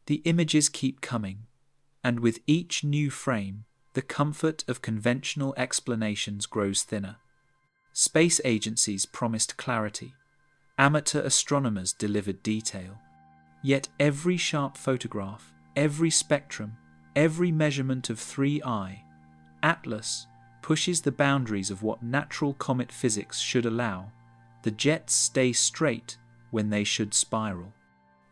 The images keep coming, and with each new frame, the comfort of conventional explanations grows thinner. Space agencies promised clarity. Amateur astronomers delivered detail. Yet every sharp photograph, every spectrum, every measurement of 3I, Atlas, pushes the boundaries of what natural comet physics should allow. The jets stay straight when they should spiral.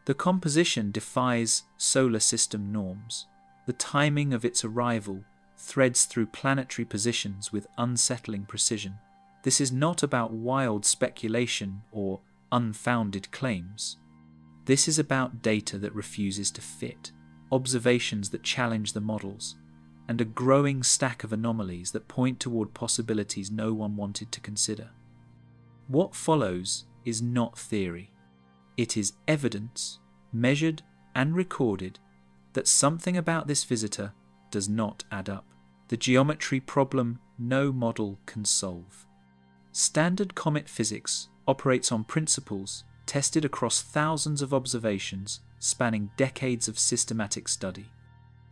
The composition defies solar system norms. The timing of its arrival threads through planetary positions with unsettling precision. This is not about wild speculation or unfounded claims. This is about data that refuses to fit, observations that challenge the models, and a growing stack of anomalies that point toward possibilities no one wanted to consider. What follows is not theory. It is evidence, measured and recorded, that something about this visitor does not add up. The geometry problem no model can solve. Standard comet physics operates on principles tested across thousands of observations spanning decades of systematic study.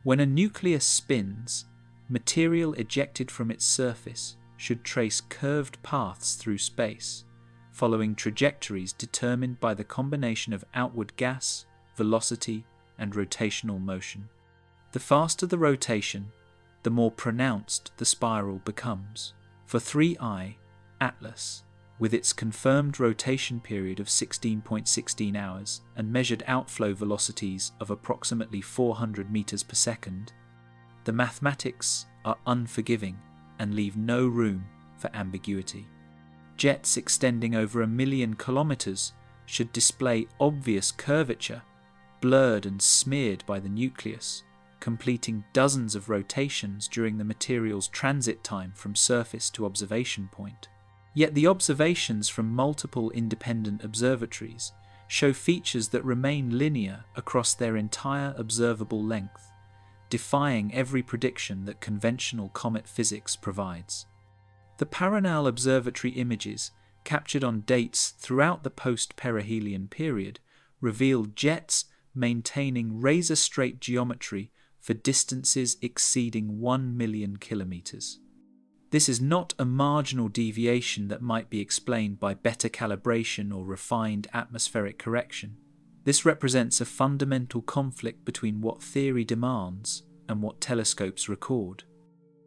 When a nucleus spins, material ejected from its surface should trace curved paths through space, following trajectories determined by the combination of outward gas, velocity, and rotational motion. The faster the rotation, the more pronounced the spiral becomes. For 3I, Atlas, with its confirmed rotation period of 16.16 hours and measured outflow velocities of approximately 400 meters per second, the mathematics are unforgiving and leave no room for ambiguity. Jets extending over 1 million kilometers should display obvious curvature, blurred and smeared by the nucleus, completing dozens of rotations during the material's transit time from surface to observation point. Yet the observations from multiple independent observatories show features that remain linear across their entire observable length, defying every prediction that conventional comet physics provides. The Paranal Observatory images, captured on dates throughout the post-perihelion period, revealed jets maintaining razor-straight geometry for distances exceeding 1 million kilometers. This is not a marginal deviation that might be explained by better calibration or refined atmospheric correction. This represents a fundamental conflict between what theory demands and what telescopes record.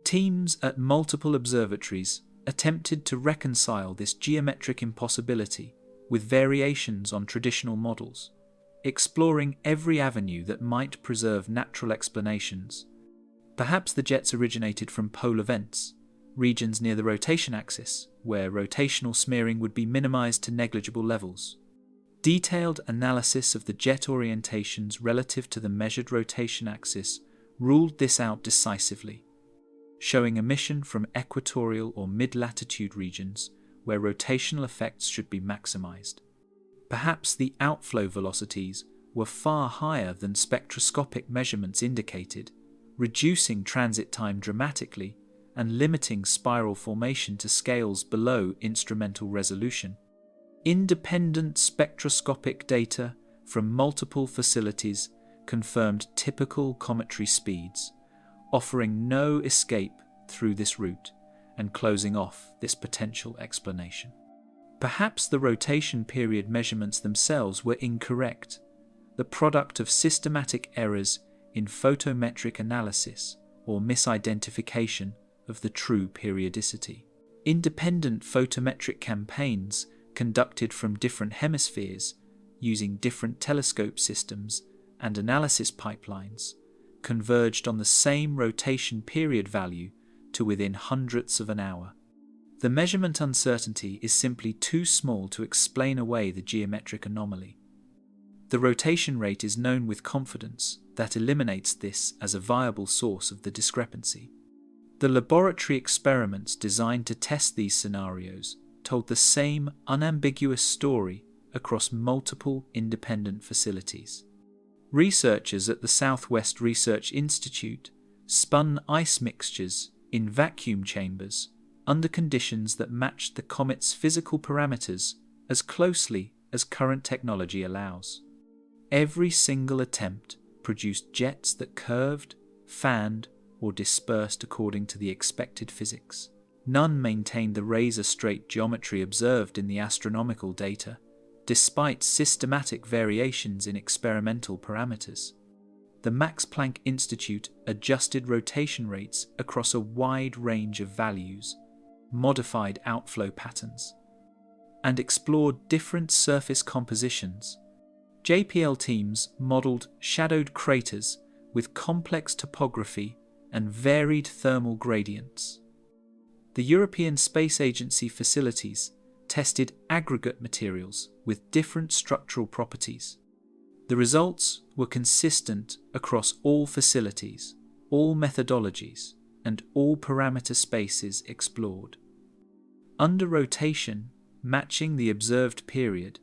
Teams at multiple observatories attempted to reconcile this geometric impossibility with variations on traditional models, exploring every avenue that might preserve natural explanations. Perhaps the jets originated from polar vents, regions near the rotation axis, where rotational smearing would be minimized to negligible levels. Detailed analysis of the jet orientations relative to the measured rotation axis ruled this out decisively, showing emission from equatorial or mid-latitude regions where rotational effects should be maximized. Perhaps the outflow velocities were far higher than spectroscopic measurements indicated, reducing transit time dramatically and limiting spiral formation to scales below instrumental resolution. Independent spectroscopic data from multiple facilities confirmed typical cometary speeds, offering no escape through this route and closing off this potential explanation. Perhaps the rotation period measurements themselves were incorrect, the product of systematic errors in photometric analysis or misidentification of the true periodicity. Independent photometric campaigns conducted from different hemispheres using different telescope systems and analysis pipelines converged on the same rotation period value to within hundredths of an hour. The measurement uncertainty is simply too small to explain away the geometric anomaly. The rotation rate is known with confidence that eliminates this as a viable source of the discrepancy. The laboratory experiments designed to test these scenarios told the same unambiguous story across multiple independent facilities. Researchers at the Southwest Research Institute spun ice mixtures in vacuum chambers under conditions that matched the comet's physical parameters as closely as current technology allows. Every single attempt produced jets that curved, fanned, or dispersed according to the expected physics. None maintained the razor-straight geometry observed in the astronomical data, despite systematic variations in experimental parameters. The Max Planck Institute adjusted rotation rates across a wide range of values, modified outflow patterns, and explored different surface compositions. JPL teams modelled shadowed craters with complex topography and varied thermal gradients. The European Space Agency facilities tested aggregate materials with different structural properties. The results were consistent across all facilities, all methodologies, and all parameter spaces explored. Under rotation, matching the observed period,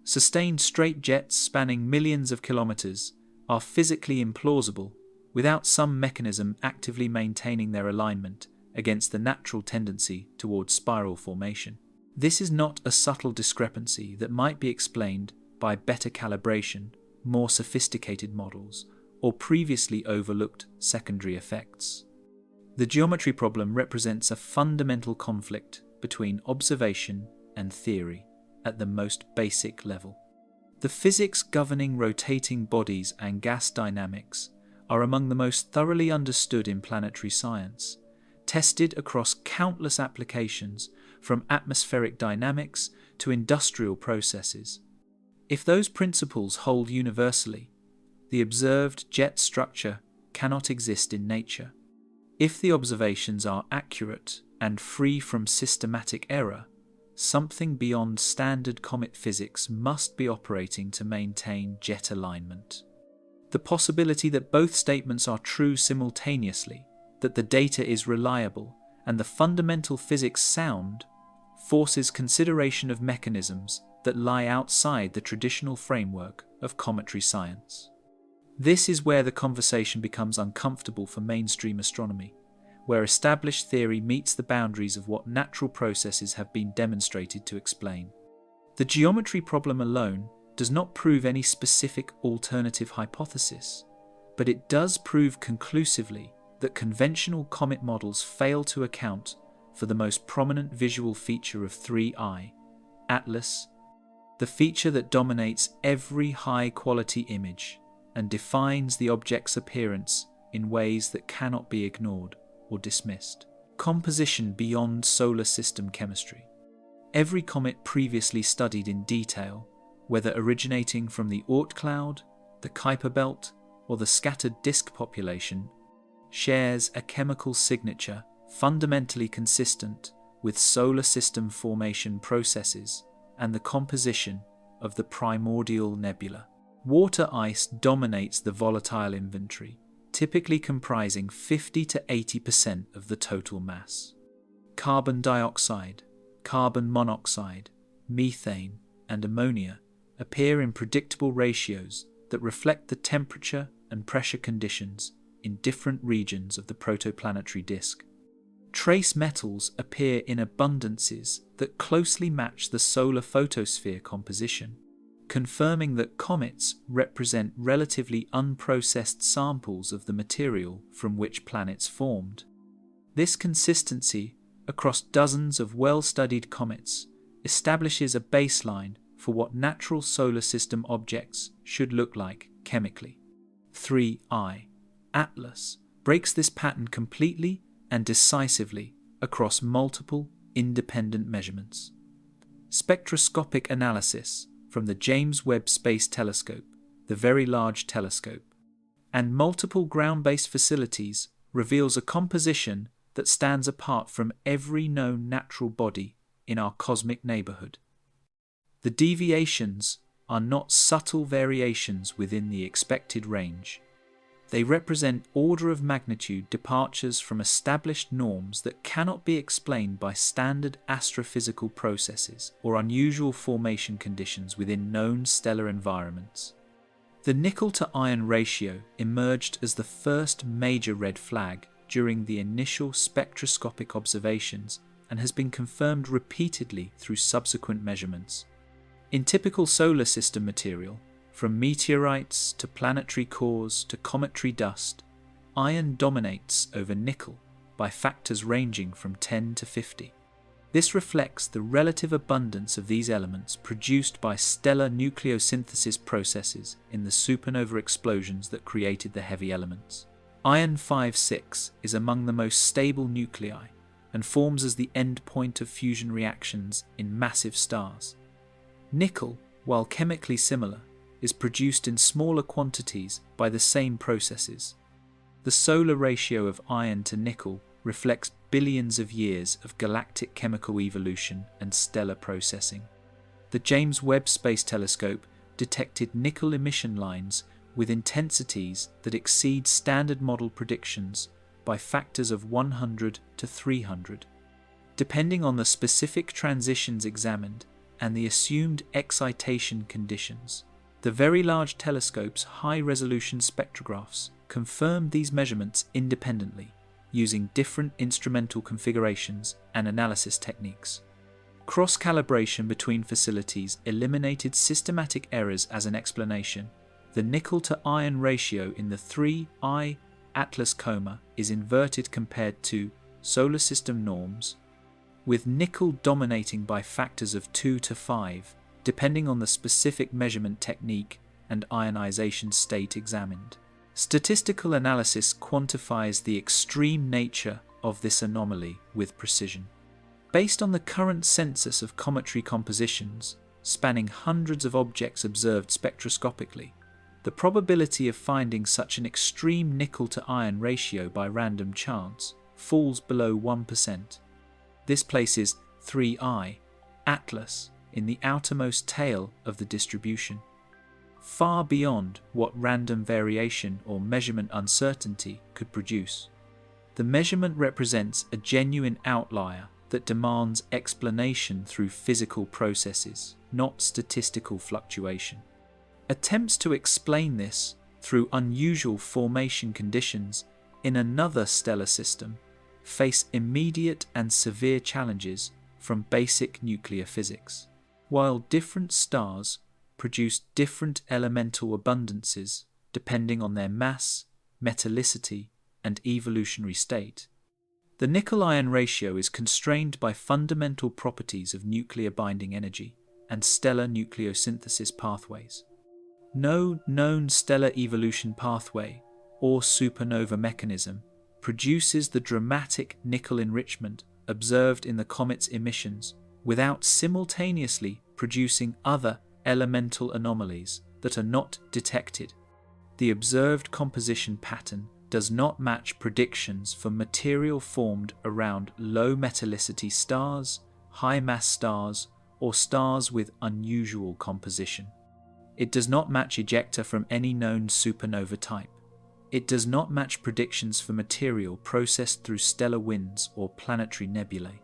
sustained straight jets spanning millions of kilometers are physically implausible without some mechanism actively maintaining their alignment against the natural tendency towards spiral formation. This is not a subtle discrepancy that might be explained by better calibration, more sophisticated models, or previously overlooked secondary effects. The geometry problem represents a fundamental conflict between observation and theory at the most basic level. The physics governing rotating bodies and gas dynamics are among the most thoroughly understood in planetary science, tested across countless applications from atmospheric dynamics to industrial processes. If those principles hold universally, the observed jet structure cannot exist in nature. If the observations are accurate and free from systematic error, something beyond standard comet physics must be operating to maintain jet alignment. The possibility that both statements are true simultaneously, that the data is reliable, and the fundamental physics sound, forces consideration of mechanisms that lie outside the traditional framework of cometary science. This is where the conversation becomes uncomfortable for mainstream astronomy, where established theory meets the boundaries of what natural processes have been demonstrated to explain. The geometry problem alone does not prove any specific alternative hypothesis, but it does prove conclusively that conventional comet models fail to account for the most prominent visual feature of 3I, Atlas, the feature that dominates every high-quality image and defines the object's appearance in ways that cannot be ignored or dismissed. Composition beyond solar system chemistry. Every comet previously studied in detail, whether originating from the Oort cloud, the Kuiper belt, or the scattered disk population, shares a chemical signature fundamentally consistent with solar system formation processes and the composition of the primordial nebula. Water ice dominates the volatile inventory, typically comprising 50 to 80% of the total mass. Carbon dioxide, carbon monoxide, methane, and ammonia appear in predictable ratios that reflect the temperature and pressure conditions in different regions of the protoplanetary disk. Trace metals appear in abundances that closely match the solar photosphere composition, confirming that comets represent relatively unprocessed samples of the material from which planets formed. This consistency across dozens of well-studied comets establishes a baseline for what natural solar system objects should look like chemically. 3I, Atlas, breaks this pattern completely and decisively across multiple independent measurements. Spectroscopic analysis from the James Webb Space Telescope, the Very Large Telescope, and multiple ground-based facilities reveals a composition that stands apart from every known natural body in our cosmic neighborhood. The deviations are not subtle variations within the expected range. They represent order of magnitude departures from established norms that cannot be explained by standard astrophysical processes or unusual formation conditions within known stellar environments. The nickel-to-iron ratio emerged as the first major red flag during the initial spectroscopic observations and has been confirmed repeatedly through subsequent measurements. In typical solar system material, From meteorites to planetary cores to cometary dust, iron dominates over nickel by factors ranging from 10 to 50. This reflects the relative abundance of these elements produced by stellar nucleosynthesis processes in the supernova explosions that created the heavy elements. Iron 5-6 is among the most stable nuclei and forms as the end point of fusion reactions in massive stars. Nickel, while chemically similar, is produced in smaller quantities by the same processes. The solar ratio of iron to nickel reflects billions of years of galactic chemical evolution and stellar processing. The James Webb Space Telescope detected nickel emission lines with intensities that exceed standard model predictions by factors of 100 to 300. Depending on the specific transitions examined and the assumed excitation conditions, the Very Large Telescope's high-resolution spectrographs confirmed these measurements independently, using different instrumental configurations and analysis techniques. Cross-calibration between facilities eliminated systematic errors as an explanation. The nickel-to-iron ratio in the 3I Atlas coma is inverted compared to solar system norms, with nickel dominating by factors of 2 to 5, depending on the specific measurement technique and ionization state examined. Statistical analysis quantifies the extreme nature of this anomaly with precision. Based on the current census of cometary compositions, spanning hundreds of objects observed spectroscopically, the probability of finding such an extreme nickel-to-iron ratio by random chance falls below 1%. This places 3I Atlas in the outermost tail of the distribution, far beyond what random variation or measurement uncertainty could produce. The measurement represents a genuine outlier that demands explanation through physical processes, not statistical fluctuation. Attempts to explain this through unusual formation conditions in another stellar system face immediate and severe challenges from basic nuclear physics. While different stars produce different elemental abundances depending on their mass, metallicity, and evolutionary state, the nickel-iron ratio is constrained by fundamental properties of nuclear binding energy and stellar nucleosynthesis pathways. No known stellar evolution pathway or supernova mechanism produces the dramatic nickel enrichment observed in the comet's emissions without simultaneously producing other elemental anomalies that are not detected. The observed composition pattern does not match predictions for material formed around low metallicity stars, high mass stars, or stars with unusual composition. It does not match ejecta from any known supernova type. It does not match predictions for material processed through stellar winds or planetary nebulae.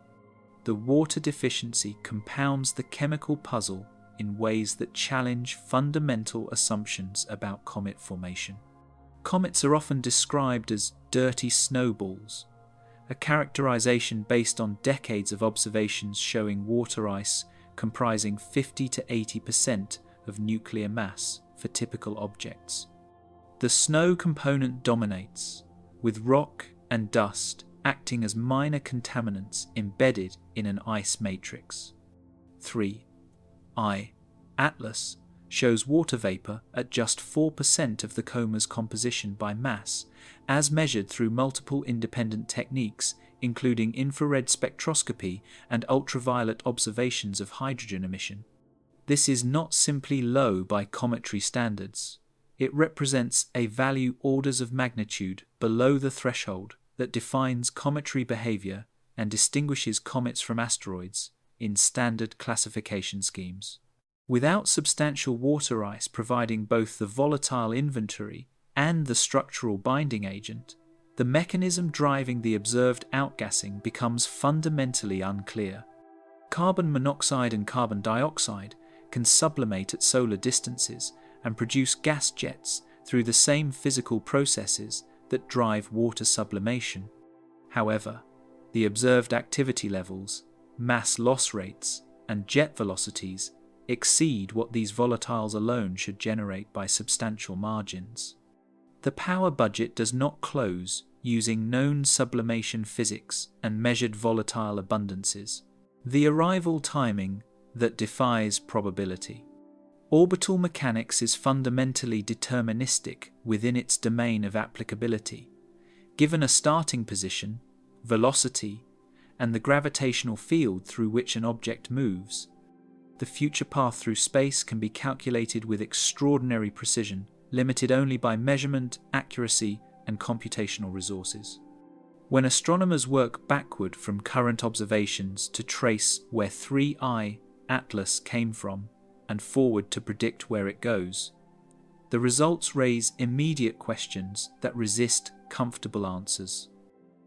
The water deficiency compounds the chemical puzzle in ways that challenge fundamental assumptions about comet formation. Comets are often described as dirty snowballs, a characterization based on decades of observations showing water ice comprising 50 to 80% of nuclear mass for typical objects. The snow component dominates, with rock and dust acting as minor contaminants embedded in an ice matrix. 3I Atlas shows water vapor at just 4% of the coma's composition by mass, as measured through multiple independent techniques, including infrared spectroscopy and ultraviolet observations of hydrogen emission. This is not simply low by cometary standards. It represents a value orders of magnitude below the threshold that defines cometary behavior and distinguishes comets from asteroids in standard classification schemes. Without substantial water ice providing both the volatile inventory and the structural binding agent, the mechanism driving the observed outgassing becomes fundamentally unclear. Carbon monoxide and carbon dioxide can sublimate at solar distances and produce gas jets through the same physical processes that drive water sublimation. However, the observed activity levels, mass loss rates, and jet velocities exceed what these volatiles alone should generate by substantial margins. The power budget does not close using known sublimation physics and measured volatile abundances. The arrival timing that defies probability. Orbital mechanics is fundamentally deterministic within its domain of applicability. Given a starting position, velocity, and the gravitational field through which an object moves, the future path through space can be calculated with extraordinary precision, limited only by measurement, accuracy, and computational resources. When astronomers work backward from current observations to trace where 3I Atlas came from and forward to predict where it goes, the results raise immediate questions that resist comfortable answers.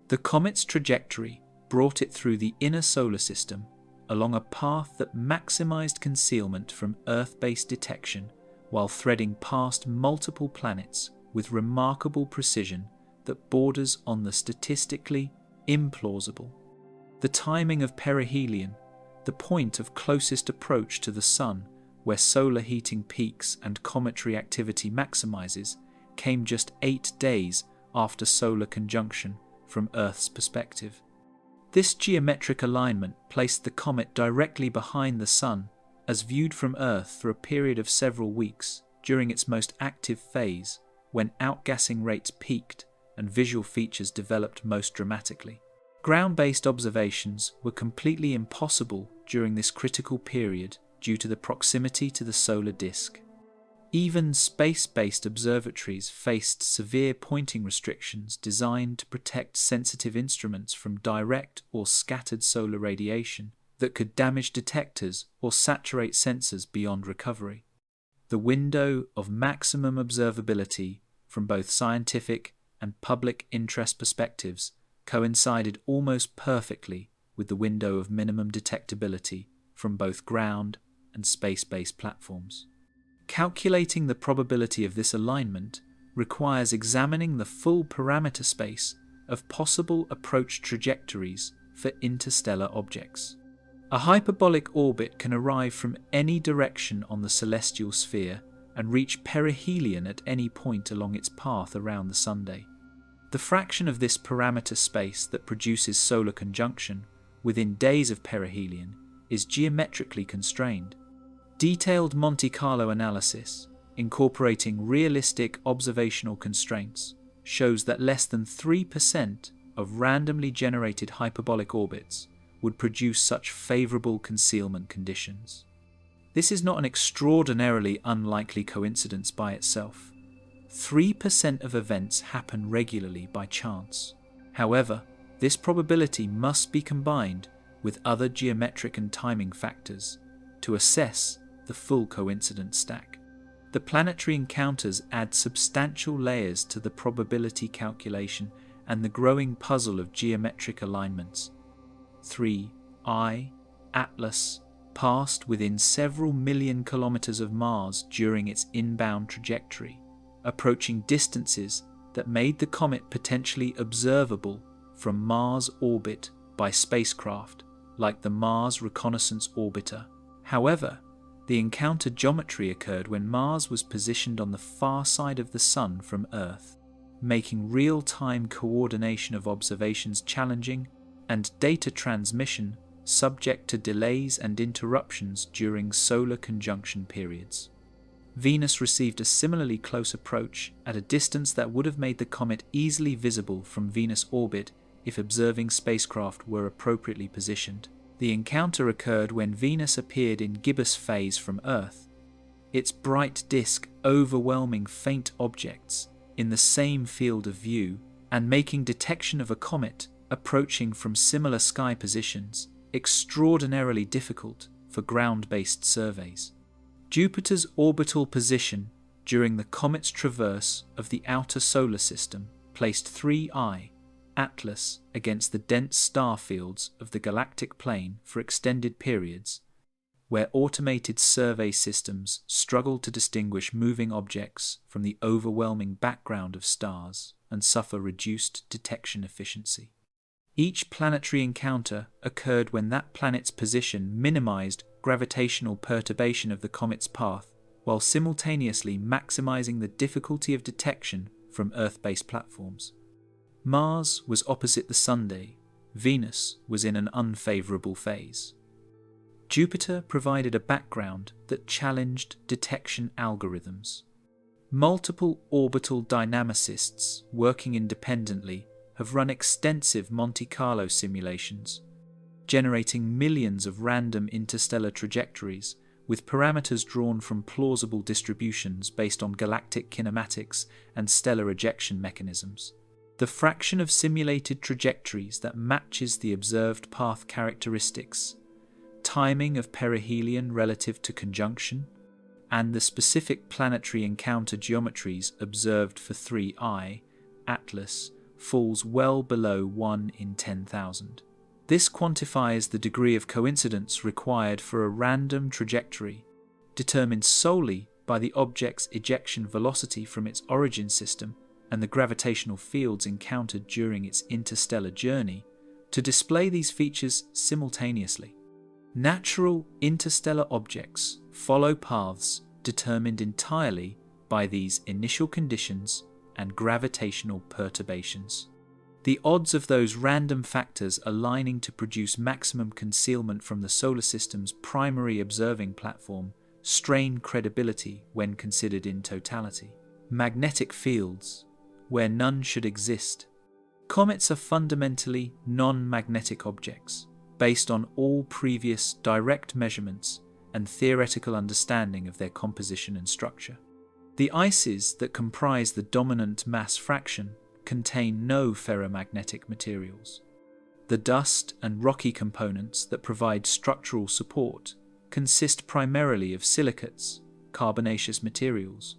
The comet's trajectory brought it through the inner solar system along a path that maximized concealment from Earth-based detection while threading past multiple planets with remarkable precision that borders on the statistically implausible. The timing of perihelion, the point of closest approach to the Sun, where solar heating peaks and cometary activity maximizes, came just 8 days after solar conjunction from Earth's perspective. This geometric alignment placed the comet directly behind the Sun as viewed from Earth for a period of several weeks during its most active phase, when outgassing rates peaked and visual features developed most dramatically. Ground-based observations were completely impossible during this critical period due to the proximity to the solar disk. Even space-based observatories faced severe pointing restrictions designed to protect sensitive instruments from direct or scattered solar radiation that could damage detectors or saturate sensors beyond recovery. The window of maximum observability from both scientific and public interest perspectives coincided almost perfectly with the window of minimum detectability from both ground and space-based platforms. Calculating the probability of this alignment requires examining the full parameter space of possible approach trajectories for interstellar objects. A hyperbolic orbit can arrive from any direction on the celestial sphere and reach perihelion at any point along its path around the Sunday. The fraction of this parameter space that produces solar conjunction within days of perihelion is geometrically constrained. Detailed Monte Carlo analysis, incorporating realistic observational constraints, shows that less than 3% of randomly generated hyperbolic orbits would produce such favourable concealment conditions. This is not an extraordinarily unlikely coincidence by itself. 3% of events happen regularly by chance. However, this probability must be combined with other geometric and timing factors to assess the full coincidence stack. The planetary encounters add substantial layers to the probability calculation and the growing puzzle of geometric alignments. 3I Atlas passed within several million kilometers of Mars during its inbound trajectory, approaching distances that made the comet potentially observable from Mars orbit by spacecraft like the Mars Reconnaissance Orbiter. However, the encounter geometry occurred when Mars was positioned on the far side of the Sun from Earth, making real-time coordination of observations challenging and data transmission subject to delays and interruptions during solar conjunction periods. Venus received a similarly close approach at a distance that would have made the comet easily visible from Venus orbit if observing spacecraft were appropriately positioned. The encounter occurred when Venus appeared in gibbous phase from Earth, its bright disk overwhelming faint objects in the same field of view and making detection of a comet approaching from similar sky positions extraordinarily difficult for ground-based surveys. Jupiter's orbital position during the comet's traverse of the outer solar system placed 3I Atlas against the dense star fields of the galactic plane for extended periods, where automated survey systems struggled to distinguish moving objects from the overwhelming background of stars and suffer reduced detection efficiency. Each planetary encounter occurred when that planet's position minimized gravitational perturbation of the comet's path, while simultaneously maximizing the difficulty of detection from Earth-based platforms. Mars was opposite the Sun, Venus was in an unfavorable phase. Jupiter provided a background that challenged detection algorithms. Multiple orbital dynamicists working independently have run extensive Monte Carlo simulations, generating millions of random interstellar trajectories with parameters drawn from plausible distributions based on galactic kinematics and stellar ejection mechanisms. The fraction of simulated trajectories that matches the observed path characteristics, timing of perihelion relative to conjunction, and the specific planetary encounter geometries observed for 3I, Atlas, falls well below 1 in 10,000. This quantifies the degree of coincidence required for a random trajectory, determined solely by the object's ejection velocity from its origin system and the gravitational fields encountered during its interstellar journey, to display these features simultaneously. Natural interstellar objects follow paths determined entirely by these initial conditions and gravitational perturbations. The odds of those random factors aligning to produce maximum concealment from the solar system's primary observing platform strain credibility when considered in totality. Magnetic fields, where none should exist. Comets are fundamentally non-magnetic objects, based on all previous direct measurements and theoretical understanding of their composition and structure. The ices that comprise the dominant mass fraction contain no ferromagnetic materials. The dust and rocky components that provide structural support consist primarily of silicates, carbonaceous materials,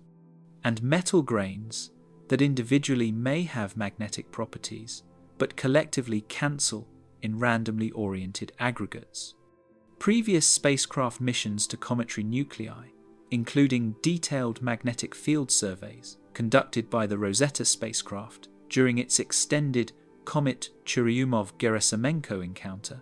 and metal grains that individually may have magnetic properties, but collectively cancel in randomly oriented aggregates. Previous spacecraft missions to cometary nuclei, including detailed magnetic field surveys conducted by the Rosetta spacecraft during its extended Comet Churyumov-Gerasimenko encounter,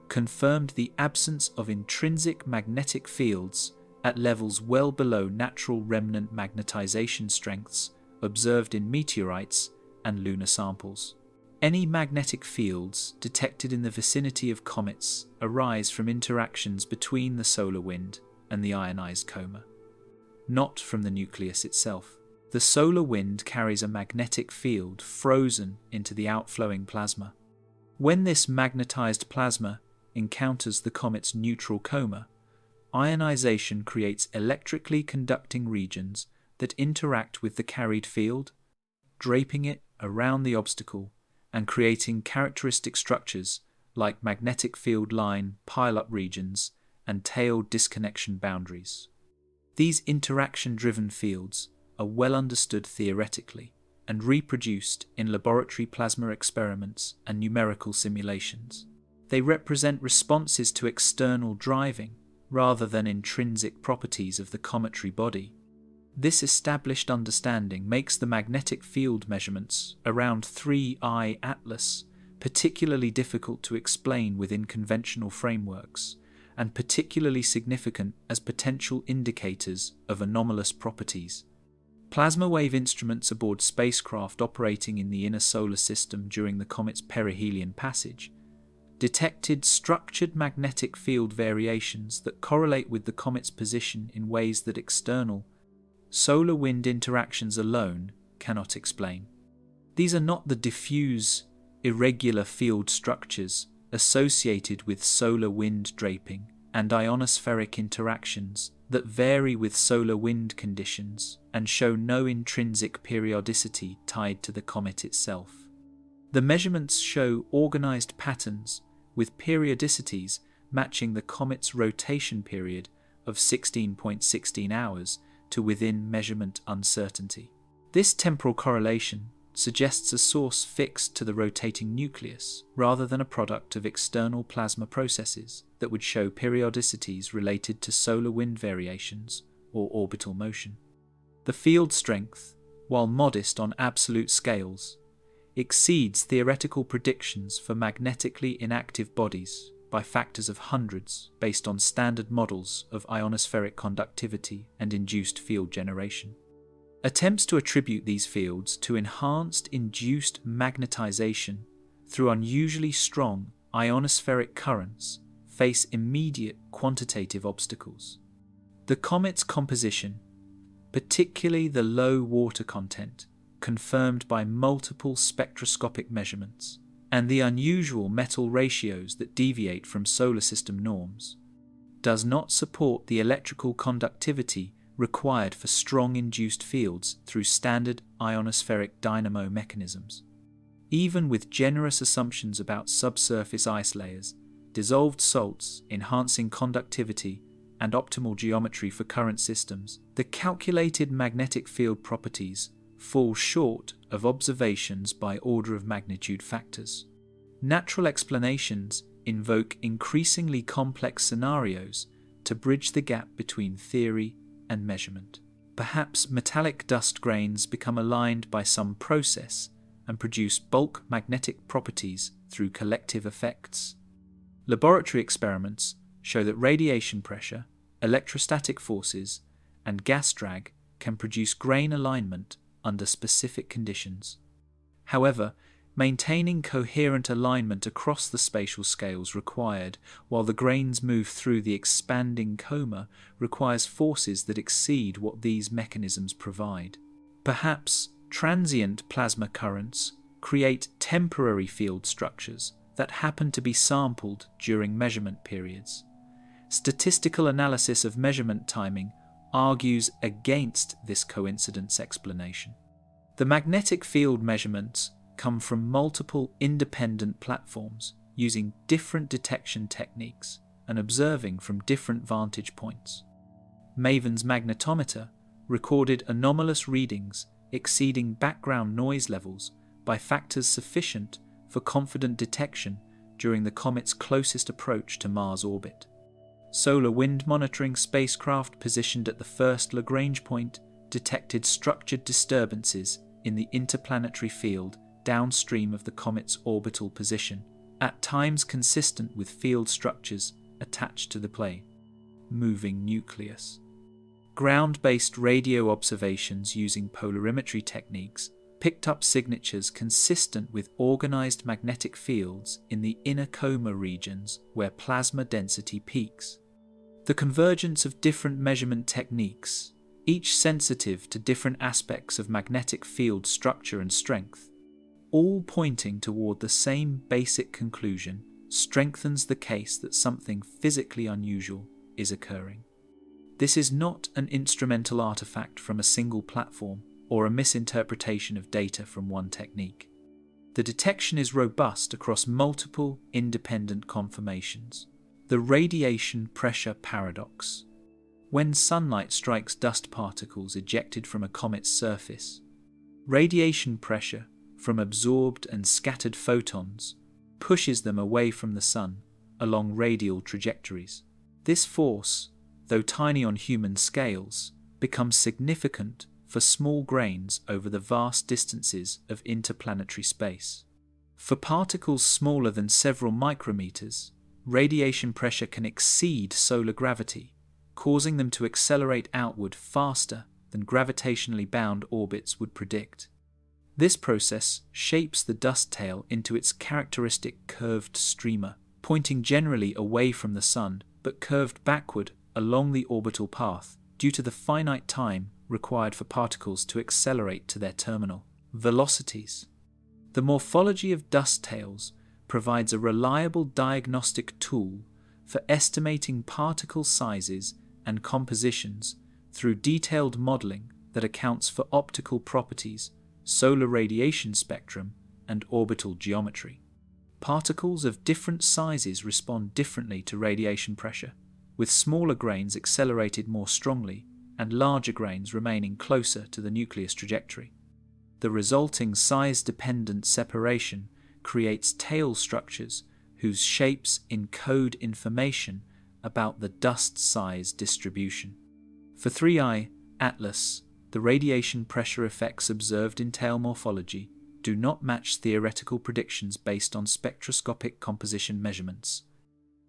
confirmed the absence of intrinsic magnetic fields at levels well below natural remnant magnetization strengths observed in meteorites and lunar samples. Any magnetic fields detected in the vicinity of comets arise from interactions between the solar wind and the ionized coma, not from the nucleus itself. The solar wind carries a magnetic field frozen into the outflowing plasma. When this magnetized plasma encounters the comet's neutral coma, ionization creates electrically conducting regions that interact with the carried field, draping it around the obstacle and creating characteristic structures like magnetic field line pile-up regions and tail disconnection boundaries. These interaction-driven fields are well understood theoretically and reproduced in laboratory plasma experiments and numerical simulations. They represent responses to external driving rather than intrinsic properties of the cometary body. This established understanding makes the magnetic field measurements around 3I Atlas particularly difficult to explain within conventional frameworks, and particularly significant as potential indicators of anomalous properties. Plasma wave instruments aboard spacecraft operating in the inner solar system during the comet's perihelion passage detected structured magnetic field variations that correlate with the comet's position in ways that external solar wind interactions alone cannot explain. These are not the diffuse, irregular field structures associated with solar wind draping and ionospheric interactions that vary with solar wind conditions and show no intrinsic periodicity tied to the comet itself. The measurements show organized patterns with periodicities matching the comet's rotation period of 16.16 hours to within measurement uncertainty. This temporal correlation suggests a source fixed to the rotating nucleus rather than a product of external plasma processes that would show periodicities related to solar wind variations or orbital motion. The field strength, while modest on absolute scales, exceeds theoretical predictions for magnetically inactive bodies by factors of hundreds based on standard models of ionospheric conductivity and induced field generation. Attempts to attribute these fields to enhanced induced magnetization through unusually strong ionospheric currents face immediate quantitative obstacles. The comet's composition, particularly the low water content, confirmed by multiple spectroscopic measurements, and the unusual metal ratios that deviate from solar system norms, does not support the electrical conductivity required for strong induced fields through standard ionospheric dynamo mechanisms. Even with generous assumptions about subsurface ice layers, dissolved salts enhancing conductivity and optimal geometry for current systems, the calculated magnetic field properties fall short of observations by order of magnitude factors. Natural explanations invoke increasingly complex scenarios to bridge the gap between theory and measurement. Perhaps metallic dust grains become aligned by some process and produce bulk magnetic properties through collective effects. Laboratory experiments show that radiation pressure, electrostatic forces, and gas drag can produce grain alignment under specific conditions. However, maintaining coherent alignment across the spatial scales required while the grains move through the expanding coma requires forces that exceed what these mechanisms provide. Perhaps transient plasma currents create temporary field structures that happen to be sampled during measurement periods. Statistical analysis of measurement timing argues against this coincidence explanation. The magnetic field measurements come from multiple independent platforms using different detection techniques and observing from different vantage points. Maven's magnetometer recorded anomalous readings exceeding background noise levels by factors sufficient for confident detection during the comet's closest approach to Mars orbit. Solar wind monitoring spacecraft positioned at the first Lagrange point detected structured disturbances in the interplanetary field downstream of the comet's orbital position, at times consistent with field structures attached to the plane, moving nucleus. Ground-based radio observations using polarimetry techniques picked up signatures consistent with organized magnetic fields in the inner coma regions where plasma density peaks. The convergence of different measurement techniques, each sensitive to different aspects of magnetic field structure and strength, all pointing toward the same basic conclusion, strengthens the case that something physically unusual is occurring. This is not an instrumental artifact from a single platform or a misinterpretation of data from one technique. The detection is robust across multiple independent confirmations. The radiation pressure paradox. When sunlight strikes dust particles ejected from a comet's surface, radiation pressure from absorbed and scattered photons pushes them away from the sun along radial trajectories. This force, though tiny on human scales, becomes significant for small grains over the vast distances of interplanetary space. For particles smaller than several micrometers, radiation pressure can exceed solar gravity, causing them to accelerate outward faster than gravitationally bound orbits would predict. This process shapes the dust tail into its characteristic curved streamer, pointing generally away from the sun but curved backward along the orbital path due to the finite time required for particles to accelerate to their terminal velocities. The morphology of dust tails provides a reliable diagnostic tool for estimating particle sizes and compositions through detailed modeling that accounts for optical properties, solar radiation spectrum, and orbital geometry. Particles of different sizes respond differently to radiation pressure, with smaller grains accelerated more strongly and larger grains remaining closer to the nucleus trajectory. The resulting size-dependent separation creates tail structures whose shapes encode information about the dust size distribution. For 3I Atlas, the radiation pressure effects observed in tail morphology do not match theoretical predictions based on spectroscopic composition measurements.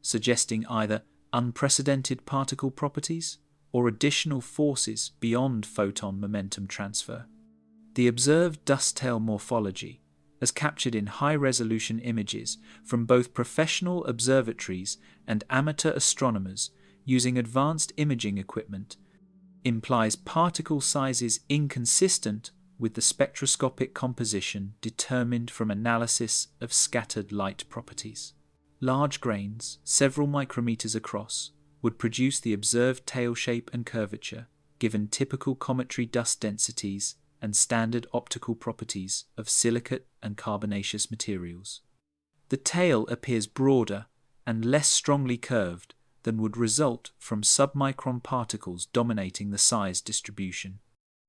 suggesting either unprecedented particle properties or additional forces beyond photon momentum transfer. The observed dust tail morphology, as captured in high-resolution images from both professional observatories and amateur astronomers using advanced imaging equipment, implies particle sizes inconsistent with the spectroscopic composition determined from analysis of scattered light properties. Large grains, several micrometers across, would produce the observed tail shape and curvature, given typical cometary dust densities and standard optical properties of silicate and carbonaceous materials. The tail appears broader and less strongly curved than would result from submicron particles dominating the size distribution.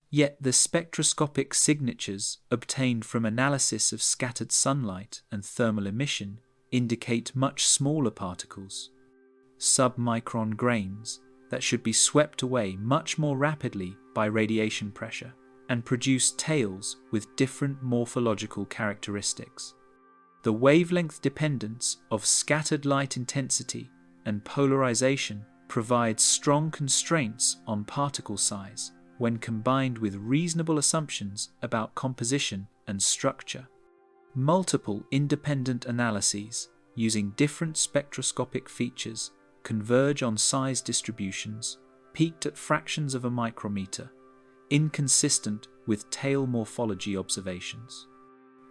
Yet the spectroscopic signatures obtained from analysis of scattered sunlight and thermal emission indicate much smaller particles, submicron grains that should be swept away much more rapidly by radiation pressure and produce tails with different morphological characteristics. The wavelength dependence of scattered light intensity and polarization provides strong constraints on particle size when combined with reasonable assumptions about composition and structure. Multiple independent analyses using different spectroscopic features converge on size distributions peaked at fractions of a micrometer, inconsistent with tail morphology observations.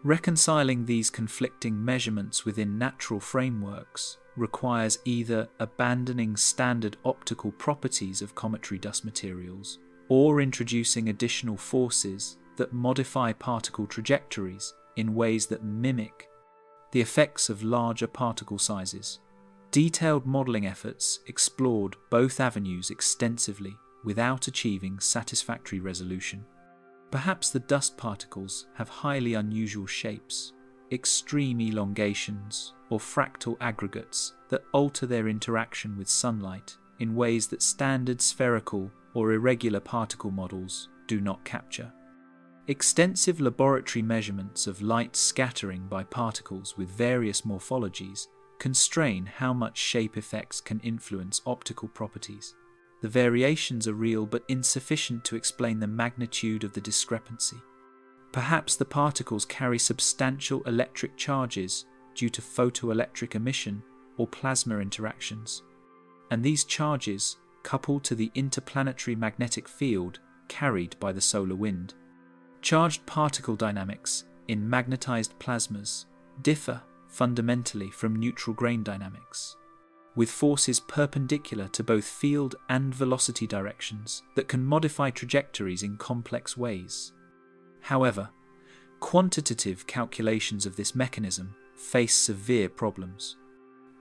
Reconciling these conflicting measurements within natural frameworks requires either abandoning standard optical properties of cometary dust materials or introducing additional forces that modify particle trajectories in ways that mimic the effects of larger particle sizes. Detailed modelling efforts explored both avenues extensively without achieving satisfactory resolution. Perhaps the dust particles have highly unusual shapes, extreme elongations, or fractal aggregates that alter their interaction with sunlight in ways that standard spherical or irregular particle models do not capture. Extensive laboratory measurements of light scattering by particles with various morphologies constrain how much shape effects can influence optical properties. The variations are real but insufficient to explain the magnitude of the discrepancy. Perhaps the particles carry substantial electric charges due to photoelectric emission or plasma interactions, and these charges, coupled to the interplanetary magnetic field carried by the solar wind. Charged particle dynamics in magnetized plasmas differ fundamentally from neutral grain dynamics, with forces perpendicular to both field and velocity directions that can modify trajectories in complex ways. However, quantitative calculations of this mechanism face severe problems.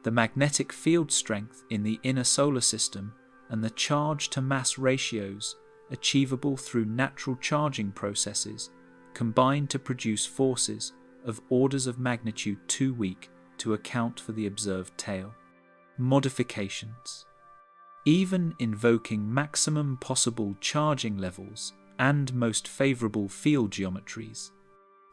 The magnetic field strength in the inner solar system and the charge-to-mass ratios achievable through natural charging processes combine to produce forces of orders of magnitude too weak to account for the observed tail. Modifications. Even invoking maximum possible charging levels and most favourable field geometries,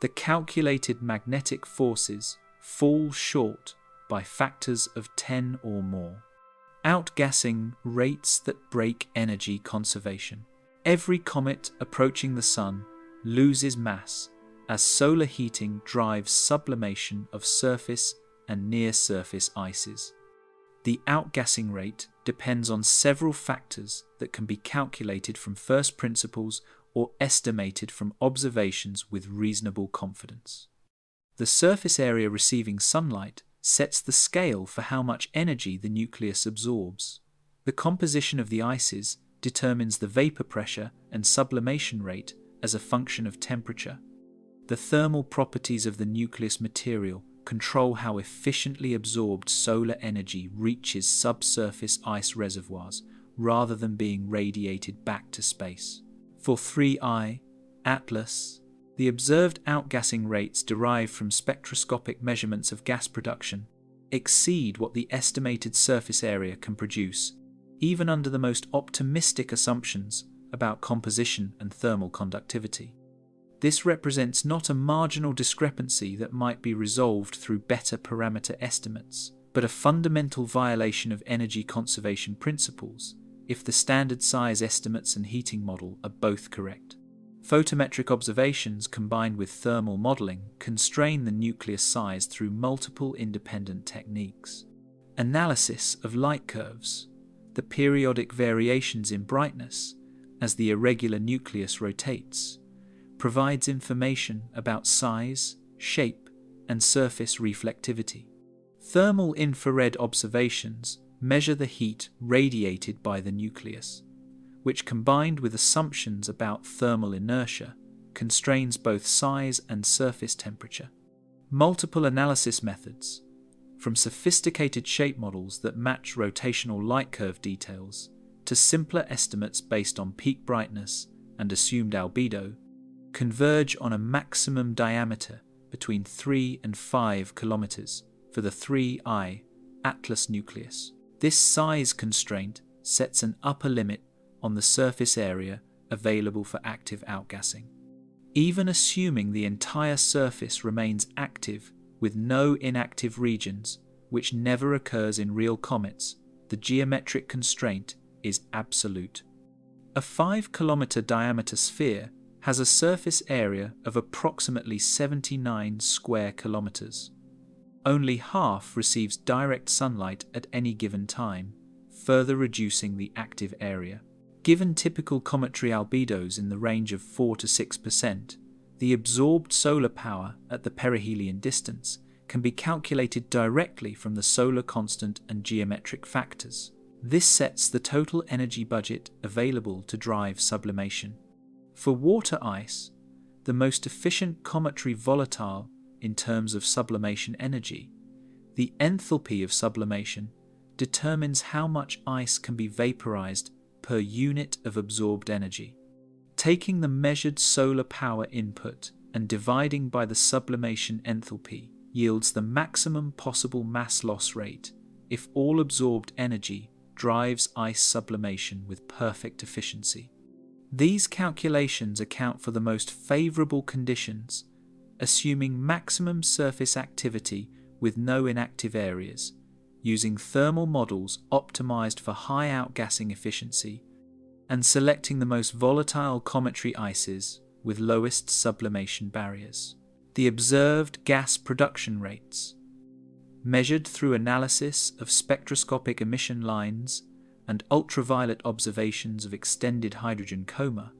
the calculated magnetic forces fall short by factors of 10 or more, outgassing rates that break energy conservation. Every comet approaching the Sun loses mass as solar heating drives sublimation of surface and near-surface ices. The outgassing rate depends on several factors that can be calculated from first principles or estimated from observations with reasonable confidence. The surface area receiving sunlight sets the scale for how much energy the nucleus absorbs. The composition of the ices determines the vapor pressure and sublimation rate as a function of temperature. The thermal properties of the nucleus material control how efficiently absorbed solar energy reaches subsurface ice reservoirs rather than being radiated back to space. For 3I, Atlas, the observed outgassing rates derived from spectroscopic measurements of gas production exceed what the estimated surface area can produce, even under the most optimistic assumptions about composition and thermal conductivity. This represents not a marginal discrepancy that might be resolved through better parameter estimates, but a fundamental violation of energy conservation principles if the standard size estimates and heating model are both correct. Photometric observations combined with thermal modeling constrain the nucleus size through multiple independent techniques. Analysis of light curves, the periodic variations in brightness as the irregular nucleus rotates, provides information about size, shape, and surface reflectivity. Thermal infrared observations measure the heat radiated by the nucleus, which combined with assumptions about thermal inertia constrains both size and surface temperature. Multiple analysis methods, from sophisticated shape models that match rotational light curve details to simpler estimates based on peak brightness and assumed albedo, converge on a maximum diameter between 3 and 5 kilometers for the 3I Atlas nucleus. This size constraint sets an upper limit on the surface area available for active outgassing. Even assuming the entire surface remains active with no inactive regions, which never occurs in real comets, the geometric constraint is absolute. A 5-kilometer diameter sphere has a surface area of approximately 79 square kilometers. Only half receives direct sunlight at any given time, further reducing the active area. Given typical cometary albedos in the range of 4 to 6%, the absorbed solar power at the perihelion distance can be calculated directly from the solar constant and geometric factors. This sets the total energy budget available to drive sublimation. For water ice, the most efficient cometary volatile in terms of sublimation energy, the enthalpy of sublimation determines how much ice can be vaporized per unit of absorbed energy. Taking the measured solar power input and dividing by the sublimation enthalpy yields the maximum possible mass loss rate if all absorbed energy drives ice sublimation with perfect efficiency. These calculations account for the most favorable conditions, assuming maximum surface activity with no inactive areas, using thermal models optimized for high outgassing efficiency, and selecting the most volatile cometary ices with lowest sublimation barriers. The observed gas production rates, measured through analysis of spectroscopic emission lines and ultraviolet observations of extended hydrogen coma,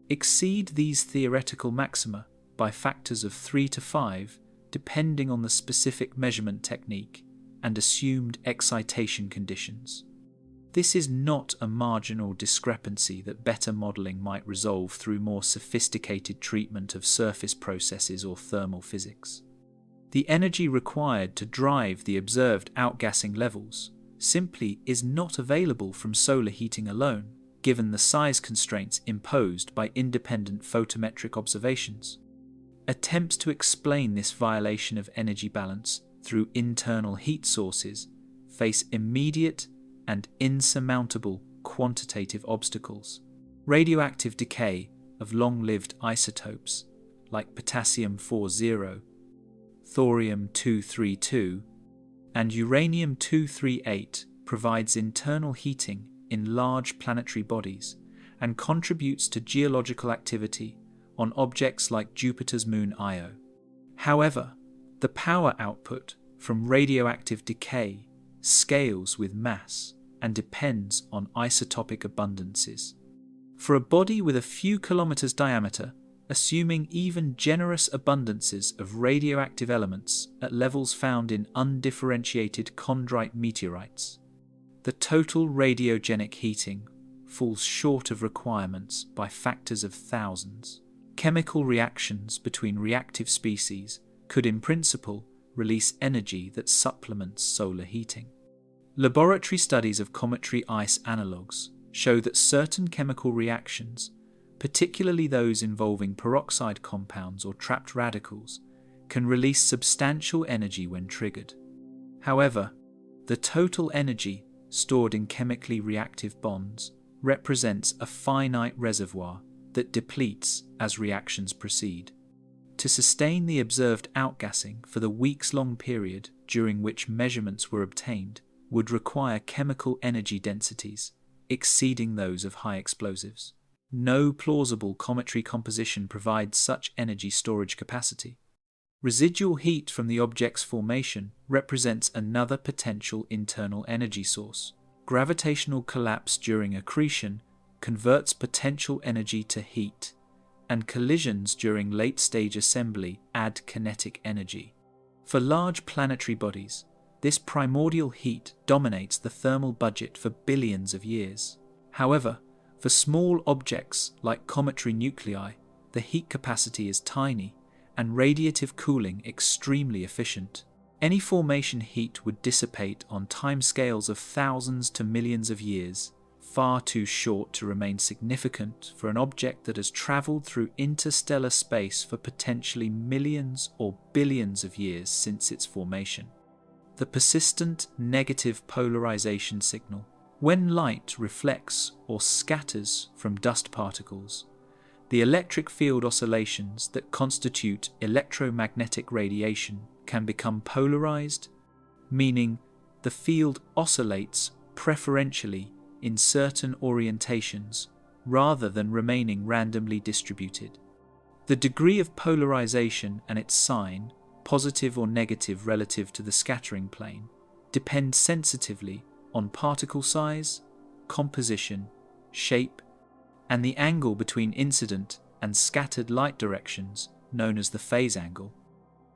exceed these theoretical maxima by factors of 3 to 5 depending on the specific measurement technique and assumed excitation conditions. This is not a marginal discrepancy that better modelling might resolve through more sophisticated treatment of surface processes or thermal physics. The energy required to drive the observed outgassing levels simply is not available from solar heating alone, given the size constraints imposed by independent photometric observations. Attempts to explain this violation of energy balance through internal heat sources face immediate and insurmountable quantitative obstacles. Radioactive decay of long-lived isotopes like potassium-40, thorium-232, and uranium-238 provides internal heating in large planetary bodies and contributes to geological activity on objects like Jupiter's moon Io. However, the power output from radioactive decay scales with mass and depends on isotopic abundances. For a body with a few kilometers diameter, assuming even generous abundances of radioactive elements at levels found in undifferentiated chondrite meteorites, the total radiogenic heating falls short of requirements by factors of thousands. Chemical reactions between reactive species could in principle release energy that supplements solar heating. Laboratory studies of cometary ice analogues show that certain chemical reactions, particularly those involving peroxide compounds or trapped radicals, can release substantial energy when triggered. However, the total energy stored in chemically reactive bonds represents a finite reservoir that depletes as reactions proceed. To sustain the observed outgassing for the weeks-long period during which measurements were obtained would require chemical energy densities exceeding those of high explosives. No plausible cometary composition provides such energy storage capacity. Residual heat from the object's formation represents another potential internal energy source. Gravitational collapse during accretion converts potential energy to heat, and collisions during late-stage assembly add kinetic energy. For large planetary bodies, this primordial heat dominates the thermal budget for billions of years. However, for small objects like cometary nuclei, the heat capacity is tiny and radiative cooling extremely efficient. Any formation heat would dissipate on timescales of thousands to millions of years, far too short to remain significant for an object that has travelled through interstellar space for potentially millions or billions of years since its formation. The persistent negative polarization signal. When light reflects or scatters from dust particles, the electric field oscillations that constitute electromagnetic radiation can become polarized, meaning the field oscillates preferentially in certain orientations rather than remaining randomly distributed. The degree of polarization and its sign, positive or negative relative to the scattering plane, depend sensitively on particle size, composition, shape, and the angle between incident and scattered light directions, known as the phase angle.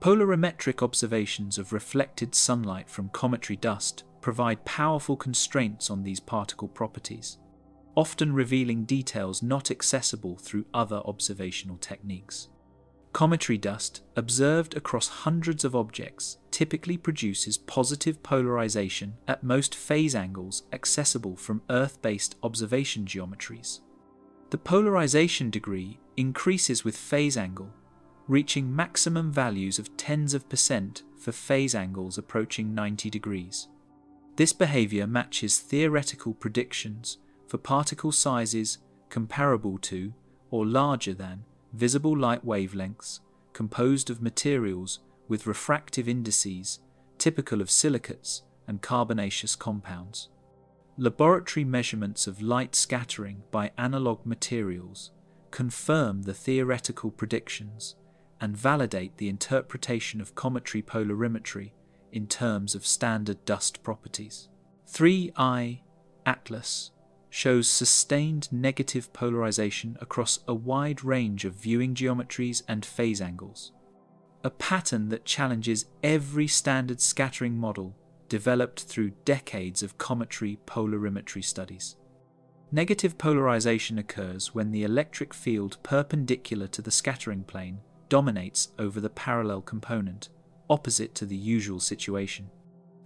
Polarimetric observations of reflected sunlight from cometary dust provide powerful constraints on these particle properties, often revealing details not accessible through other observational techniques. Cometary dust, observed across hundreds of objects, typically produces positive polarization at most phase angles accessible from Earth-based observation geometries. The polarization degree increases with phase angle, reaching maximum values of tens of % for phase angles approaching 90 degrees. This behavior matches theoretical predictions for particle sizes comparable to or larger than visible light wavelengths composed of materials with refractive indices typical of silicates and carbonaceous compounds. Laboratory measurements of light scattering by analog materials confirm the theoretical predictions and validate the interpretation of cometary polarimetry in terms of standard dust properties. 3I Atlas shows sustained negative polarization across a wide range of viewing geometries and phase angles, a pattern that challenges every standard scattering model developed through decades of cometary polarimetry studies. Negative polarization occurs when the electric field perpendicular to the scattering plane dominates over the parallel component, opposite to the usual situation.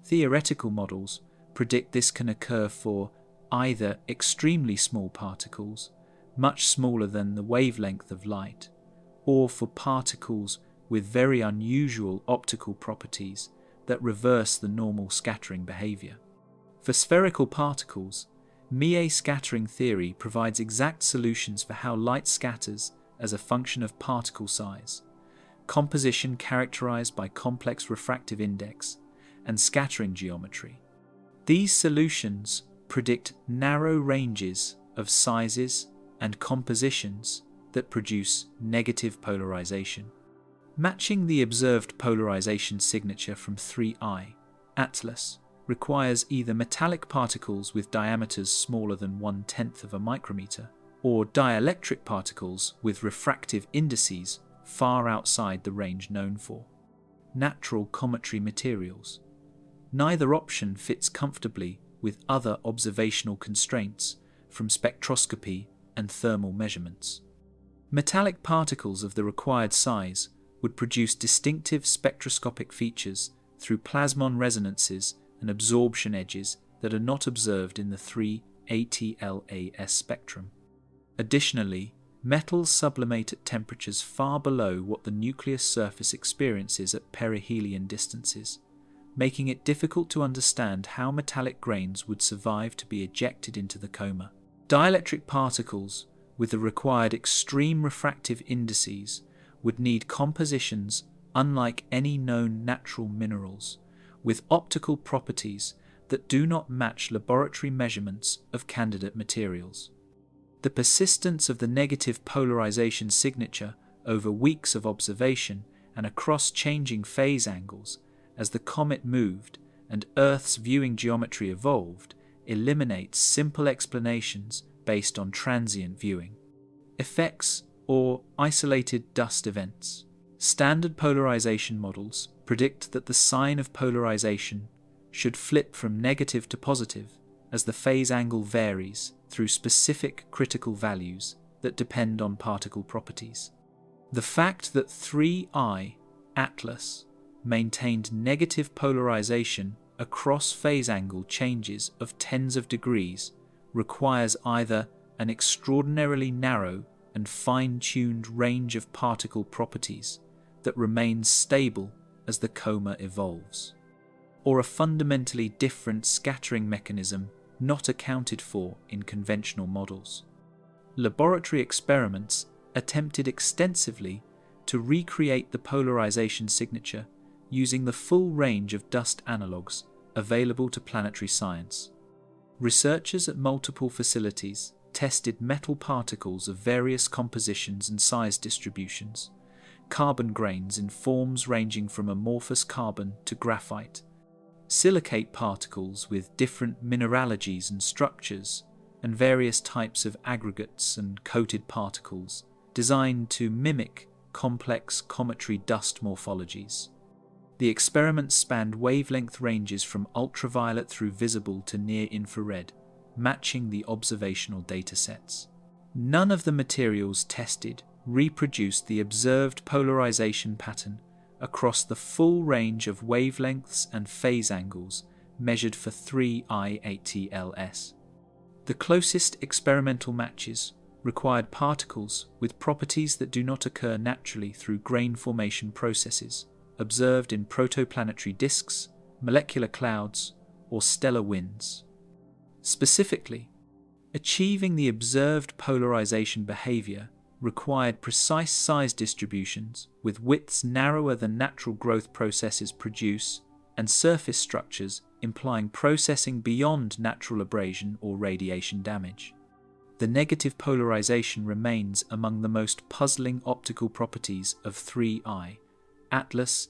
Theoretical models predict this can occur for either extremely small particles, much smaller than the wavelength of light, or for particles with very unusual optical properties that reverse the normal scattering behavior. For spherical particles, Mie scattering theory provides exact solutions for how light scatters as a function of particle size, composition characterized by complex refractive index, and scattering geometry. These solutions predict narrow ranges of sizes and compositions that produce negative polarization. Matching the observed polarization signature from 3I Atlas requires either metallic particles with diameters smaller than 1/10 of a micrometer, or dielectric particles with refractive indices far outside the range known for. Natural cometary materials. Neither option fits comfortably with other observational constraints from spectroscopy and thermal measurements. Metallic particles of the required size would produce distinctive spectroscopic features through plasmon resonances and absorption edges that are not observed in the 3-ATLAS spectrum. Additionally, metals sublimate at temperatures far below what the nucleus surface experiences at perihelion distances, making it difficult to understand how metallic grains would survive to be ejected into the coma. Dielectric particles with the required extreme refractive indices would need compositions unlike any known natural minerals, with optical properties that do not match laboratory measurements of candidate materials. The persistence of the negative polarization signature over weeks of observation and across changing phase angles as the comet moved and Earth's viewing geometry evolved eliminates simple explanations based on transient viewing. Effects or isolated dust events. Standard polarization models predict that the sign of polarization should flip from negative to positive as the phase angle varies through specific critical values that depend on particle properties. The fact that 3I, Atlas, maintained negative polarization across phase angle changes of tens of degrees requires either an extraordinarily narrow and fine-tuned range of particle properties that remains stable as the coma evolves, or a fundamentally different scattering mechanism not accounted for in conventional models. Laboratory experiments attempted extensively to recreate the polarization signature using the full range of dust analogues available to planetary science. Researchers at multiple facilities tested metal particles of various compositions and size distributions, carbon grains in forms ranging from amorphous carbon to graphite, silicate particles with different mineralogies and structures, and various types of aggregates and coated particles designed to mimic complex cometary dust morphologies. The experiments spanned wavelength ranges from ultraviolet through visible to near-infrared, matching the observational datasets. None of the materials tested reproduced the observed polarization pattern across the full range of wavelengths and phase angles measured for 3I-ATLS. The closest experimental matches required particles with properties that do not occur naturally through grain formation processes observed in protoplanetary disks, molecular clouds, or stellar winds. Specifically, achieving the observed polarization behavior required precise size distributions with widths narrower than natural growth processes produce and surface structures implying processing beyond natural abrasion or radiation damage. The negative polarization remains among the most puzzling optical properties of 3I, Atlas,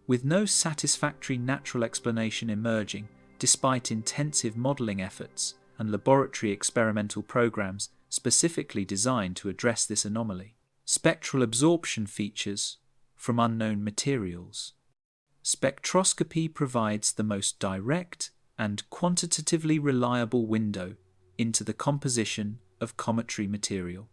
with no satisfactory natural explanation emerging despite intensive modelling efforts and laboratory experimental programs specifically designed to address this anomaly. Spectral absorption features from unknown materials. Spectroscopy provides the most direct and quantitatively reliable window into the composition of cometary material.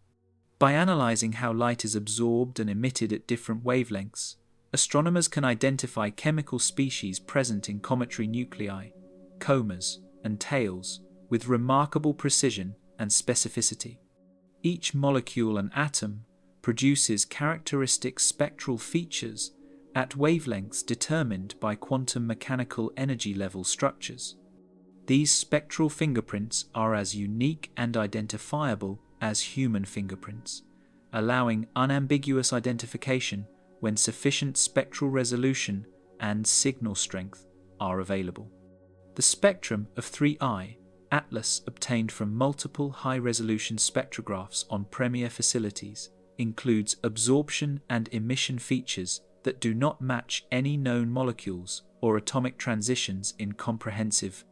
By analysing how light is absorbed and emitted at different wavelengths, astronomers can identify chemical species present in cometary nuclei, comas, and tails with remarkable precision and specificity. Each molecule and atom produces characteristic spectral features at wavelengths determined by quantum mechanical energy level structures. These spectral fingerprints are as unique and identifiable as human fingerprints, allowing unambiguous identification when sufficient spectral resolution and signal strength are available. The spectrum of 3I, Atlas, obtained from multiple high-resolution spectrographs on premier facilities, includes absorption and emission features that do not match any known molecules or atomic transitions in comprehensive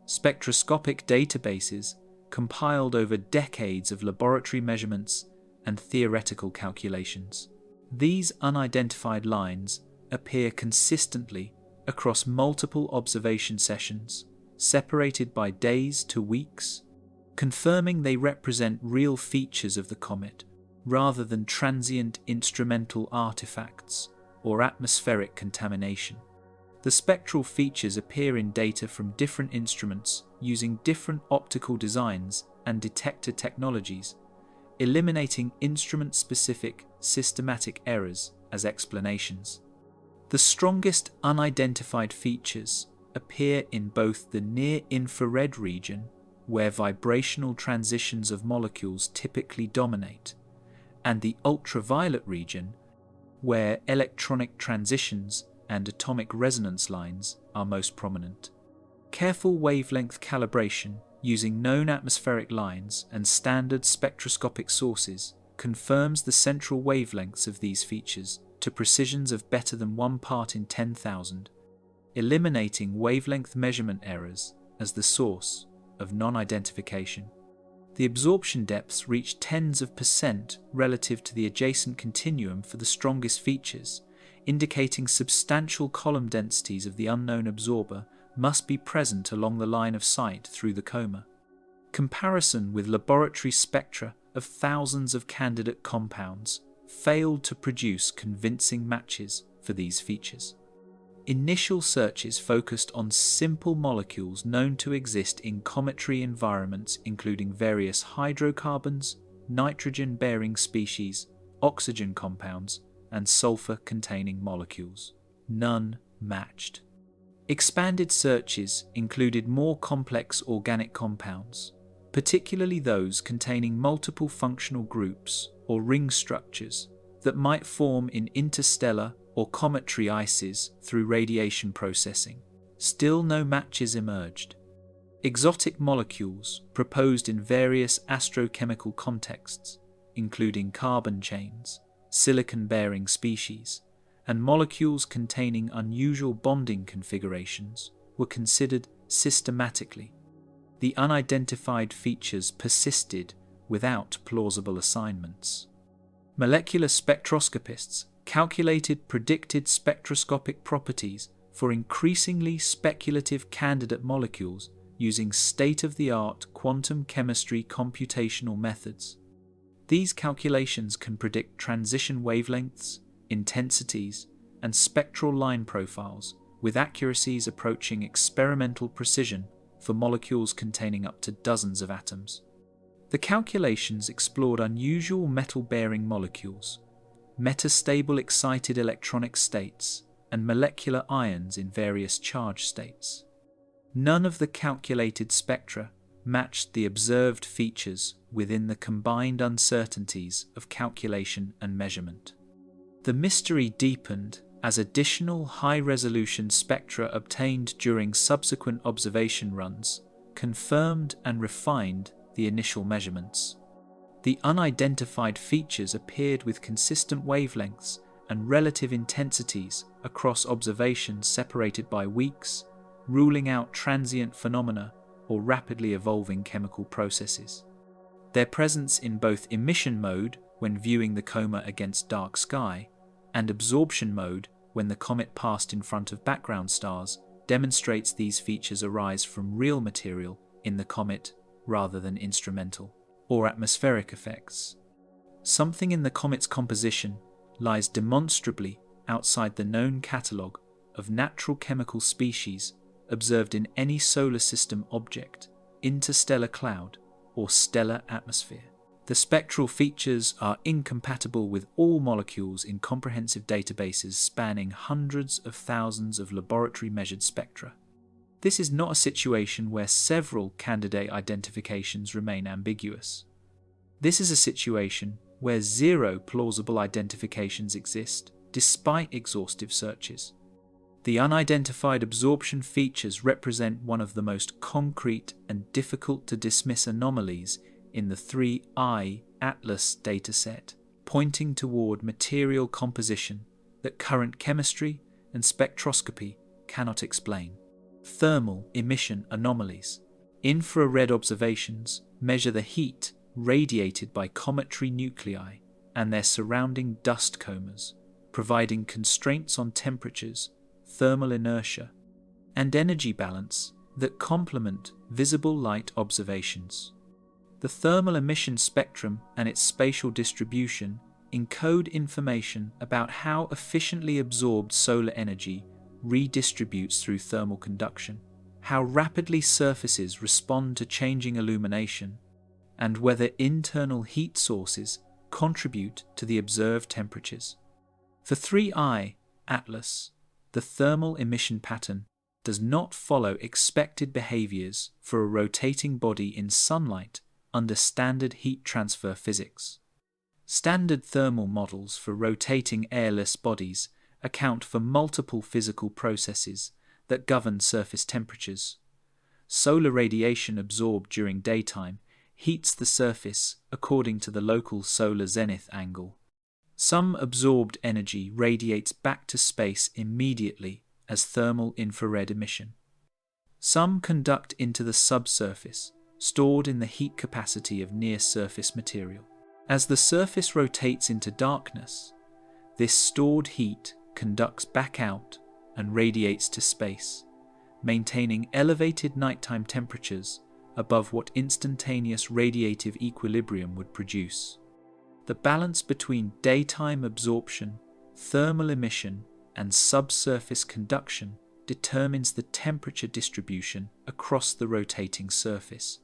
spectroscopic databases compiled over decades of laboratory measurements and theoretical calculations. These unidentified lines appear consistently across multiple observation sessions, separated by days to weeks, confirming they represent real features of the comet rather than transient instrumental artifacts or atmospheric contamination. The spectral features appear in data from different instruments using different optical designs and detector technologies, eliminating instrument-specific systematic errors as explanations. The strongest unidentified features appear in both the near-infrared region, where vibrational transitions of molecules typically dominate, and the ultraviolet region, where electronic transitions and atomic resonance lines are most prominent. Careful wavelength calibration using known atmospheric lines and standard spectroscopic sources confirms the central wavelengths of these features to precisions of better than 1 part in 10,000, eliminating wavelength measurement errors as the source of non-identification. The absorption depths reach tens of % relative to the adjacent continuum for the strongest features, indicating substantial column densities of the unknown absorber must be present along the line of sight through the coma. Comparison with laboratory spectra of thousands of candidate compounds failed to produce convincing matches for these features. Initial searches focused on simple molecules known to exist in cometary environments including various hydrocarbons, nitrogen-bearing species, oxygen compounds, and sulfur-containing molecules. None matched. Expanded searches included more complex organic compounds, particularly those containing multiple functional groups or ring structures that might form in interstellar or cometary ices through radiation processing. Still no matches emerged. Exotic molecules proposed in various astrochemical contexts, including carbon chains, silicon-bearing species, and molecules containing unusual bonding configurations, were considered systematically. The unidentified features persisted without plausible assignments. Molecular spectroscopists calculated predicted spectroscopic properties for increasingly speculative candidate molecules using state-of-the-art quantum chemistry computational methods. These calculations can predict transition wavelengths, intensities, and spectral line profiles with accuracies approaching experimental precision for molecules containing up to dozens of atoms. The calculations explored unusual metal-bearing molecules, metastable excited electronic states, and molecular ions in various charge states. None of the calculated spectra matched the observed features within the combined uncertainties of calculation and measurement. The mystery deepened as additional high-resolution spectra obtained during subsequent observation runs confirmed and refined the initial measurements. The unidentified features appeared with consistent wavelengths and relative intensities across observations separated by weeks, ruling out transient phenomena or rapidly evolving chemical processes. Their presence in both emission mode when viewing the coma against dark sky and absorption mode when the comet passed in front of background stars demonstrates these features arise from real material in the comet rather than instrumental or atmospheric effects. Something in the comet's composition lies demonstrably outside the known catalogue of natural chemical species observed in any solar system object, interstellar cloud, or stellar atmosphere. The spectral features are incompatible with all molecules in comprehensive databases spanning hundreds of thousands of laboratory-measured spectra. This is not a situation where several candidate identifications remain ambiguous. This is a situation where 0 plausible identifications exist, despite exhaustive searches. The unidentified absorption features represent one of the most concrete and difficult to dismiss anomalies in the 3I Atlas dataset, pointing toward material composition that current chemistry and spectroscopy cannot explain. Thermal emission anomalies. Infrared observations measure the heat radiated by cometary nuclei and their surrounding dust comas, providing constraints on temperatures, thermal inertia, and energy balance that complement visible light observations. The thermal emission spectrum and its spatial distribution encode information about how efficiently absorbed solar energy redistributes through thermal conduction, how rapidly surfaces respond to changing illumination, and whether internal heat sources contribute to the observed temperatures. For 3I Atlas, the thermal emission pattern does not follow expected behaviors for a rotating body in sunlight under standard heat transfer physics. Standard thermal models for rotating airless bodies account for multiple physical processes that govern surface temperatures. Solar radiation absorbed during daytime heats the surface according to the local solar zenith angle. Some absorbed energy radiates back to space immediately as thermal infrared emission. Some conduct into the subsurface, stored in the heat capacity of near-surface material. As the surface rotates into darkness, this stored heat conducts back out and radiates to space, maintaining elevated nighttime temperatures above what instantaneous radiative equilibrium would produce. The balance between daytime absorption, thermal emission, and subsurface conduction determines the temperature distribution across the rotating surface.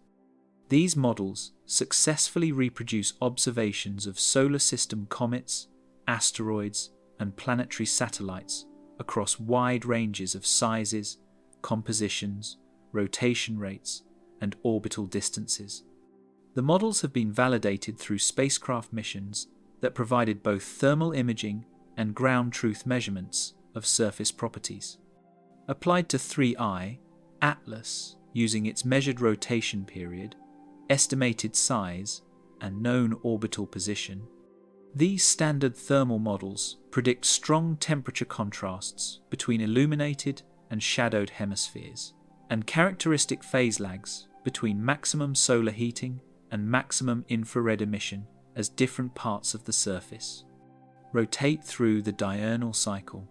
These models successfully reproduce observations of solar system comets, asteroids, and planetary satellites across wide ranges of sizes, compositions, rotation rates, and orbital distances. The models have been validated through spacecraft missions that provided both thermal imaging and ground truth measurements of surface properties. Applied to 3I, Atlas, using its measured rotation period, estimated size, and known orbital position, these standard thermal models predict strong temperature contrasts between illuminated and shadowed hemispheres, and characteristic phase lags between maximum solar heating and maximum infrared emission as different parts of the surface rotate through the diurnal cycle.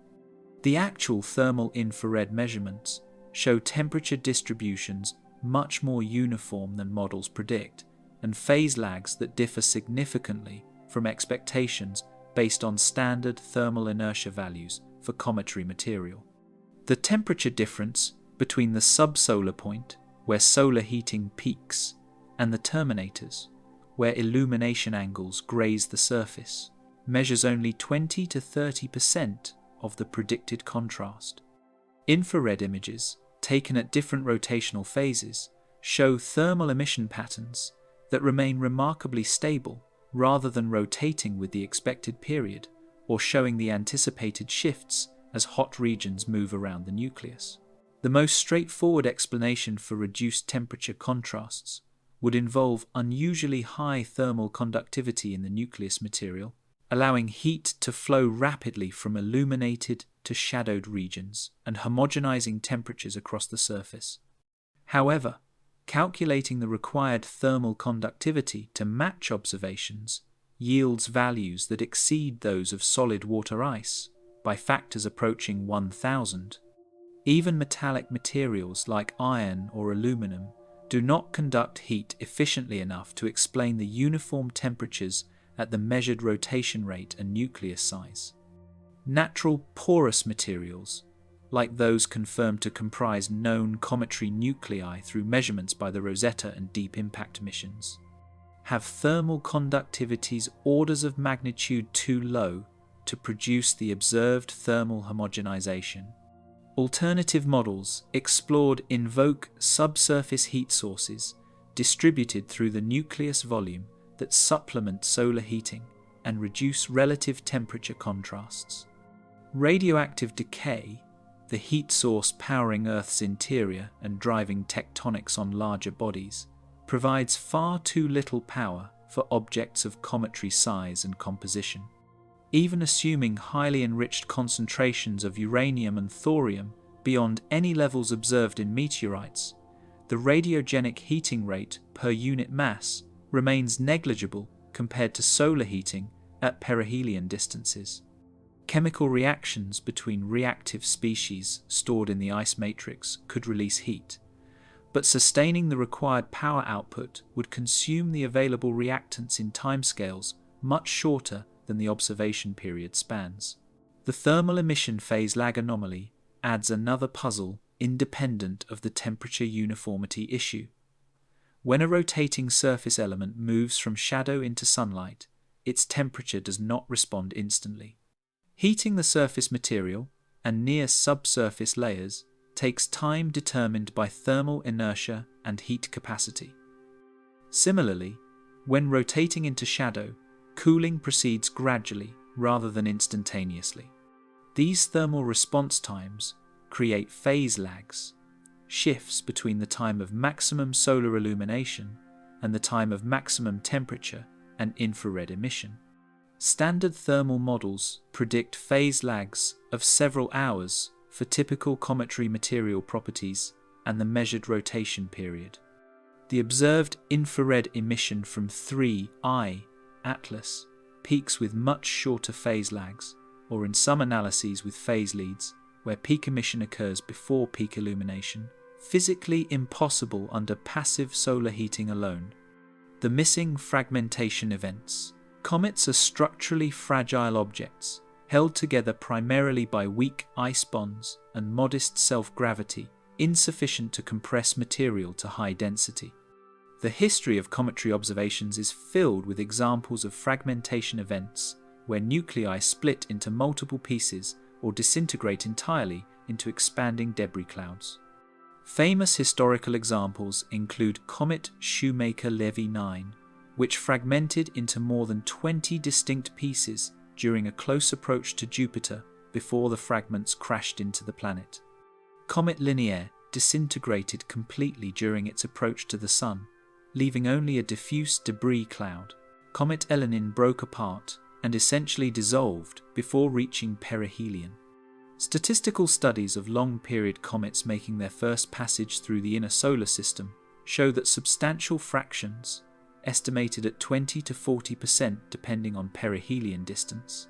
The actual thermal infrared measurements show temperature distributions much more uniform than models predict, and phase lags that differ significantly from expectations based on standard thermal inertia values for cometary material. The temperature difference between the subsolar point, where solar heating peaks, and the terminators, where illumination angles graze the surface, measures only 20 to 30% of the predicted contrast. Infrared images, taken at different rotational phases, show thermal emission patterns that remain remarkably stable rather than rotating with the expected period or showing the anticipated shifts as hot regions move around the nucleus. The most straightforward explanation for reduced temperature contrasts would involve unusually high thermal conductivity in the nucleus material, allowing heat to flow rapidly from illuminated to shadowed regions and homogenizing temperatures across the surface. However, calculating the required thermal conductivity to match observations yields values that exceed those of solid water ice by factors approaching 1,000. Even metallic materials like iron or aluminum do not conduct heat efficiently enough to explain the uniform temperatures at the measured rotation rate and nucleus size. Natural porous materials, like those confirmed to comprise known cometary nuclei through measurements by the Rosetta and Deep Impact missions, have thermal conductivities orders of magnitude too low to produce the observed thermal homogenization. Alternative models explored invoke subsurface heat sources distributed through the nucleus volume that supplement solar heating and reduce relative temperature contrasts. Radioactive decay, the heat source powering Earth's interior and driving tectonics on larger bodies, provides far too little power for objects of cometary size and composition. Even assuming highly enriched concentrations of uranium and thorium beyond any levels observed in meteorites, the radiogenic heating rate per unit mass remains negligible compared to solar heating at perihelion distances. Chemical reactions between reactive species stored in the ice matrix could release heat, but sustaining the required power output would consume the available reactants in timescales much shorter than the observation period spans. The thermal emission phase lag anomaly adds another puzzle independent of the temperature uniformity issue. When a rotating surface element moves from shadow into sunlight, its temperature does not respond instantly. Heating the surface material and near subsurface layers takes time determined by thermal inertia and heat capacity. Similarly, when rotating into shadow, cooling proceeds gradually rather than instantaneously. These thermal response times create phase lags, shifts between the time of maximum solar illumination and the time of maximum temperature and infrared emission. Standard thermal models predict phase lags of several hours for typical cometary material properties and the measured rotation period. The observed infrared emission from 3I Atlas peaks with much shorter phase lags, or in some analyses with phase leads, where peak emission occurs before peak illumination, physically impossible under passive solar heating alone. The missing fragmentation events. Comets are structurally fragile objects, held together primarily by weak ice bonds and modest self-gravity, insufficient to compress material to high density. The history of cometary observations is filled with examples of fragmentation events where nuclei split into multiple pieces or disintegrate entirely into expanding debris clouds. Famous historical examples include Comet Shoemaker-Levy 9, which fragmented into more than 20 distinct pieces during a close approach to Jupiter before the fragments crashed into the planet. Comet Lineaire disintegrated completely during its approach to the Sun, leaving only a diffuse debris cloud. Comet Elenin broke apart and essentially dissolved before reaching perihelion. Statistical studies of long-period comets making their first passage through the inner solar system show that substantial fractions, estimated at 20 to 40% depending on perihelion distance,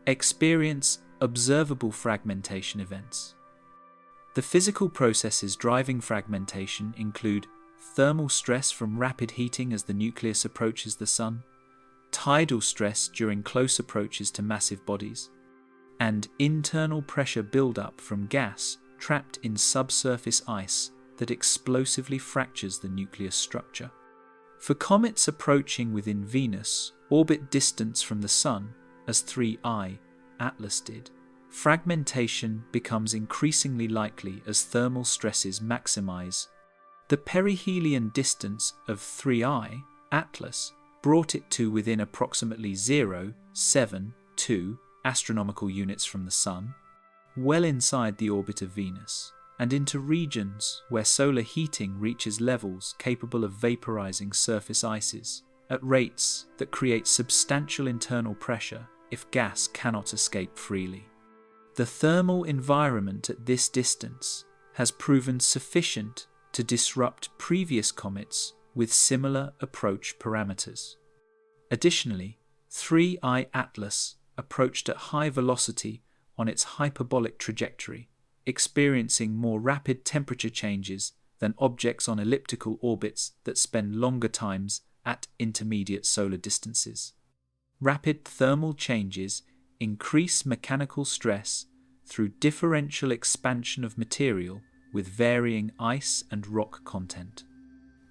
experience observable fragmentation events. The physical processes driving fragmentation include thermal stress from rapid heating as the nucleus approaches the Sun, tidal stress during close approaches to massive bodies, and internal pressure buildup from gas trapped in subsurface ice that explosively fractures the nucleus structure. For comets approaching within Venus orbit distance from the Sun, as 3I Atlas did, fragmentation becomes increasingly likely as thermal stresses maximize. The perihelion distance of 3I Atlas brought it to within approximately 0.72 astronomical units from the Sun, well inside the orbit of Venus, and into regions where solar heating reaches levels capable of vaporizing surface ices at rates that create substantial internal pressure if gas cannot escape freely. The thermal environment at this distance has proven sufficient to disrupt previous comets with similar approach parameters. Additionally, 3I Atlas approached at high velocity on its hyperbolic trajectory, experiencing more rapid temperature changes than objects on elliptical orbits that spend longer times at intermediate solar distances. Rapid thermal changes increase mechanical stress through differential expansion of material with varying ice and rock content.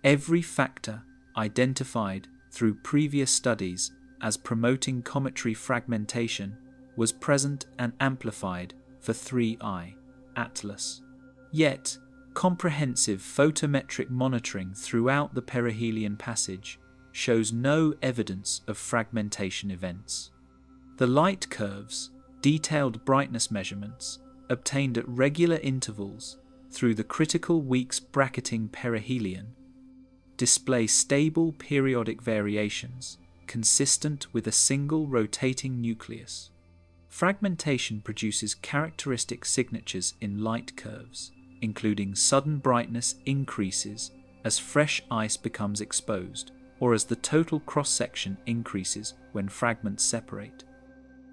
Every factor identified through previous studies as promoting cometary fragmentation was present and amplified for 3I Atlas. Yet, comprehensive photometric monitoring throughout the perihelion passage shows no evidence of fragmentation events. The light curves, detailed brightness measurements, obtained at regular intervals through the critical weeks bracketing perihelion, display stable periodic variations consistent with a single rotating nucleus. Fragmentation produces characteristic signatures in light curves, including sudden brightness increases as fresh ice becomes exposed, or as the total cross-section increases when fragments separate,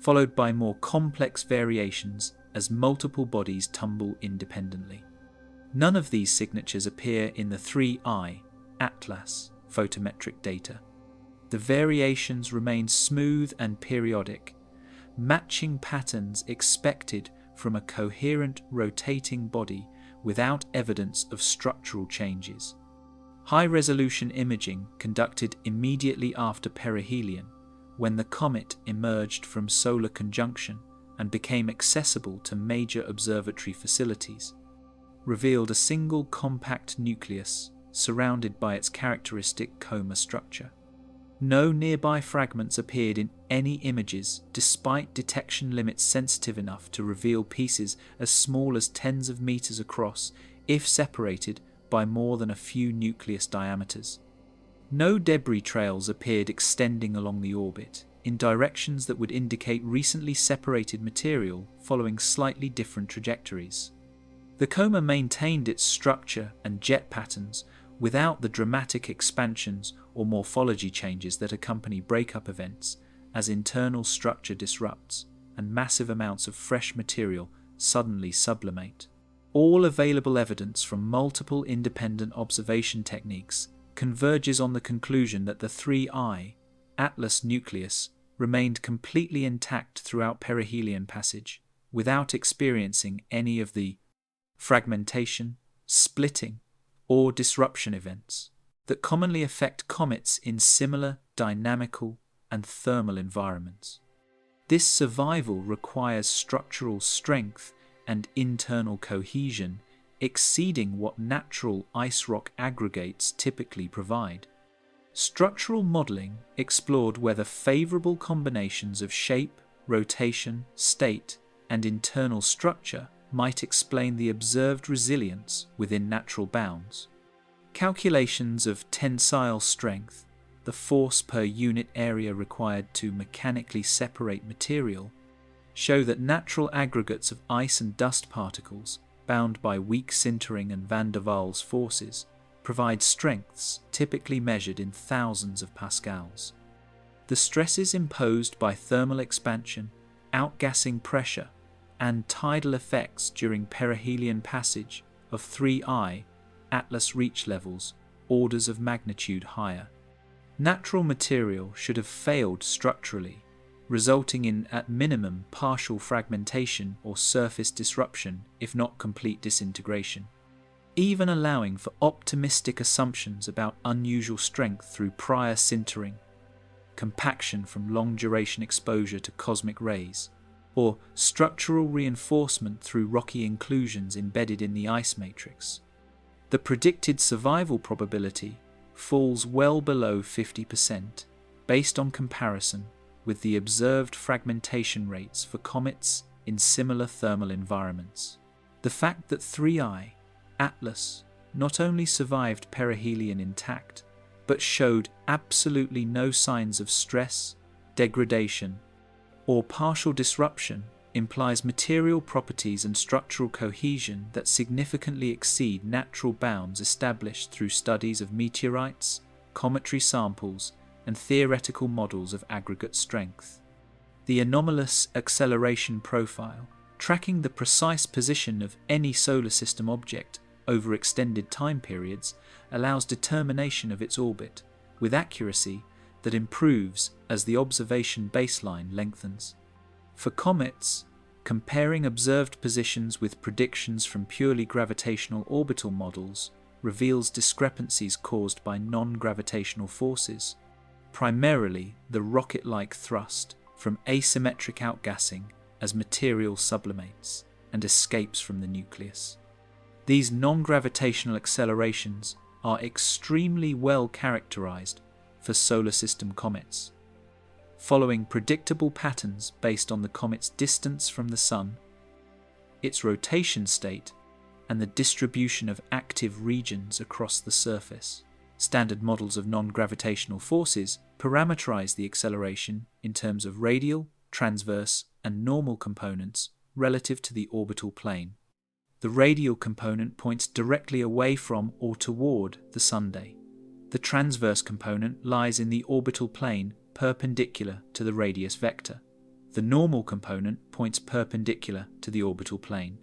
followed by more complex variations as multiple bodies tumble independently. None of these signatures appear in the 3I Atlas photometric data. The variations remain smooth and periodic, matching patterns expected from a coherent rotating body without evidence of structural changes. High-resolution imaging conducted immediately after perihelion, when the comet emerged from solar conjunction and became accessible to major observatory facilities, revealed a single compact nucleus surrounded by its characteristic coma structure. No nearby fragments appeared in any images, despite detection limits sensitive enough to reveal pieces as small as tens of meters across, if separated by more than a few nucleus diameters. No debris trails appeared extending along the orbit, in directions that would indicate recently separated material following slightly different trajectories. The coma maintained its structure and jet patterns without the dramatic expansions or morphology changes that accompany breakup events, as internal structure disrupts and massive amounts of fresh material suddenly sublimate. All available evidence from multiple independent observation techniques converges on the conclusion that the 3I Atlas nucleus remained completely intact throughout perihelion passage, without experiencing any of the fragmentation, splitting, or disruption events that commonly affect comets in similar dynamical and thermal environments. This survival requires structural strength and internal cohesion exceeding what natural ice rock aggregates typically provide. Structural modelling explored whether favourable combinations of shape, rotation, state, and internal structure might explain the observed resilience within natural bounds. Calculations of tensile strength, the force per unit area required to mechanically separate material, show that natural aggregates of ice and dust particles, bound by weak sintering and van der Waals forces, provide strengths typically measured in thousands of pascals. The stresses imposed by thermal expansion, outgassing pressure, and tidal effects during perihelion passage of 3I Atlas reach levels orders of magnitude higher. Natural material should have failed structurally, resulting in at minimum partial fragmentation or surface disruption, if not complete disintegration. Even allowing for optimistic assumptions about unusual strength through prior sintering, compaction from long-duration exposure to cosmic rays, or structural reinforcement through rocky inclusions embedded in the ice matrix, the predicted survival probability falls well below 50% based on comparison with the observed fragmentation rates for comets in similar thermal environments. The fact that 3I Atlas not only survived perihelion intact, but showed absolutely no signs of stress, degradation, or partial disruption implies material properties and structural cohesion that significantly exceed natural bounds established through studies of meteorites, cometary samples, and theoretical models of aggregate strength. The anomalous acceleration profile, tracking the precise position of any solar system object over extended time periods, allows determination of its orbit with accuracy that improves as the observation baseline lengthens. For comets, comparing observed positions with predictions from purely gravitational orbital models reveals discrepancies caused by non-gravitational forces, primarily the rocket-like thrust from asymmetric outgassing as material sublimates and escapes from the nucleus. These non-gravitational accelerations are extremely well characterized for solar system comets, following predictable patterns based on the comet's distance from the Sun, its rotation state, and the distribution of active regions across the surface. Standard models of non-gravitational forces parameterize the acceleration in terms of radial, transverse, and normal components relative to the orbital plane. The radial component points directly away from or toward the Sunday. The transverse component lies in the orbital plane perpendicular to the radius vector. The normal component points perpendicular to the orbital plane.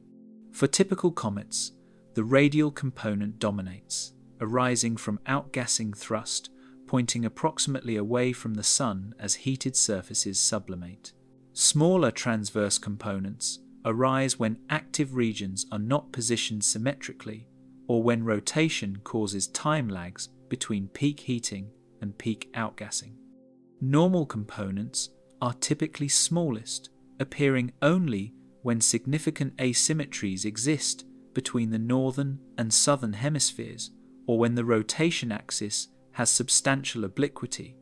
For typical comets, the radial component dominates, arising from outgassing thrust, pointing approximately away from the Sun as heated surfaces sublimate. Smaller transverse components arise when active regions are not positioned symmetrically, or when rotation causes time lags between peak heating and peak outgassing. Normal components are typically smallest, appearing only when significant asymmetries exist between the northern and southern hemispheres, or when the rotation axis has substantial obliquity.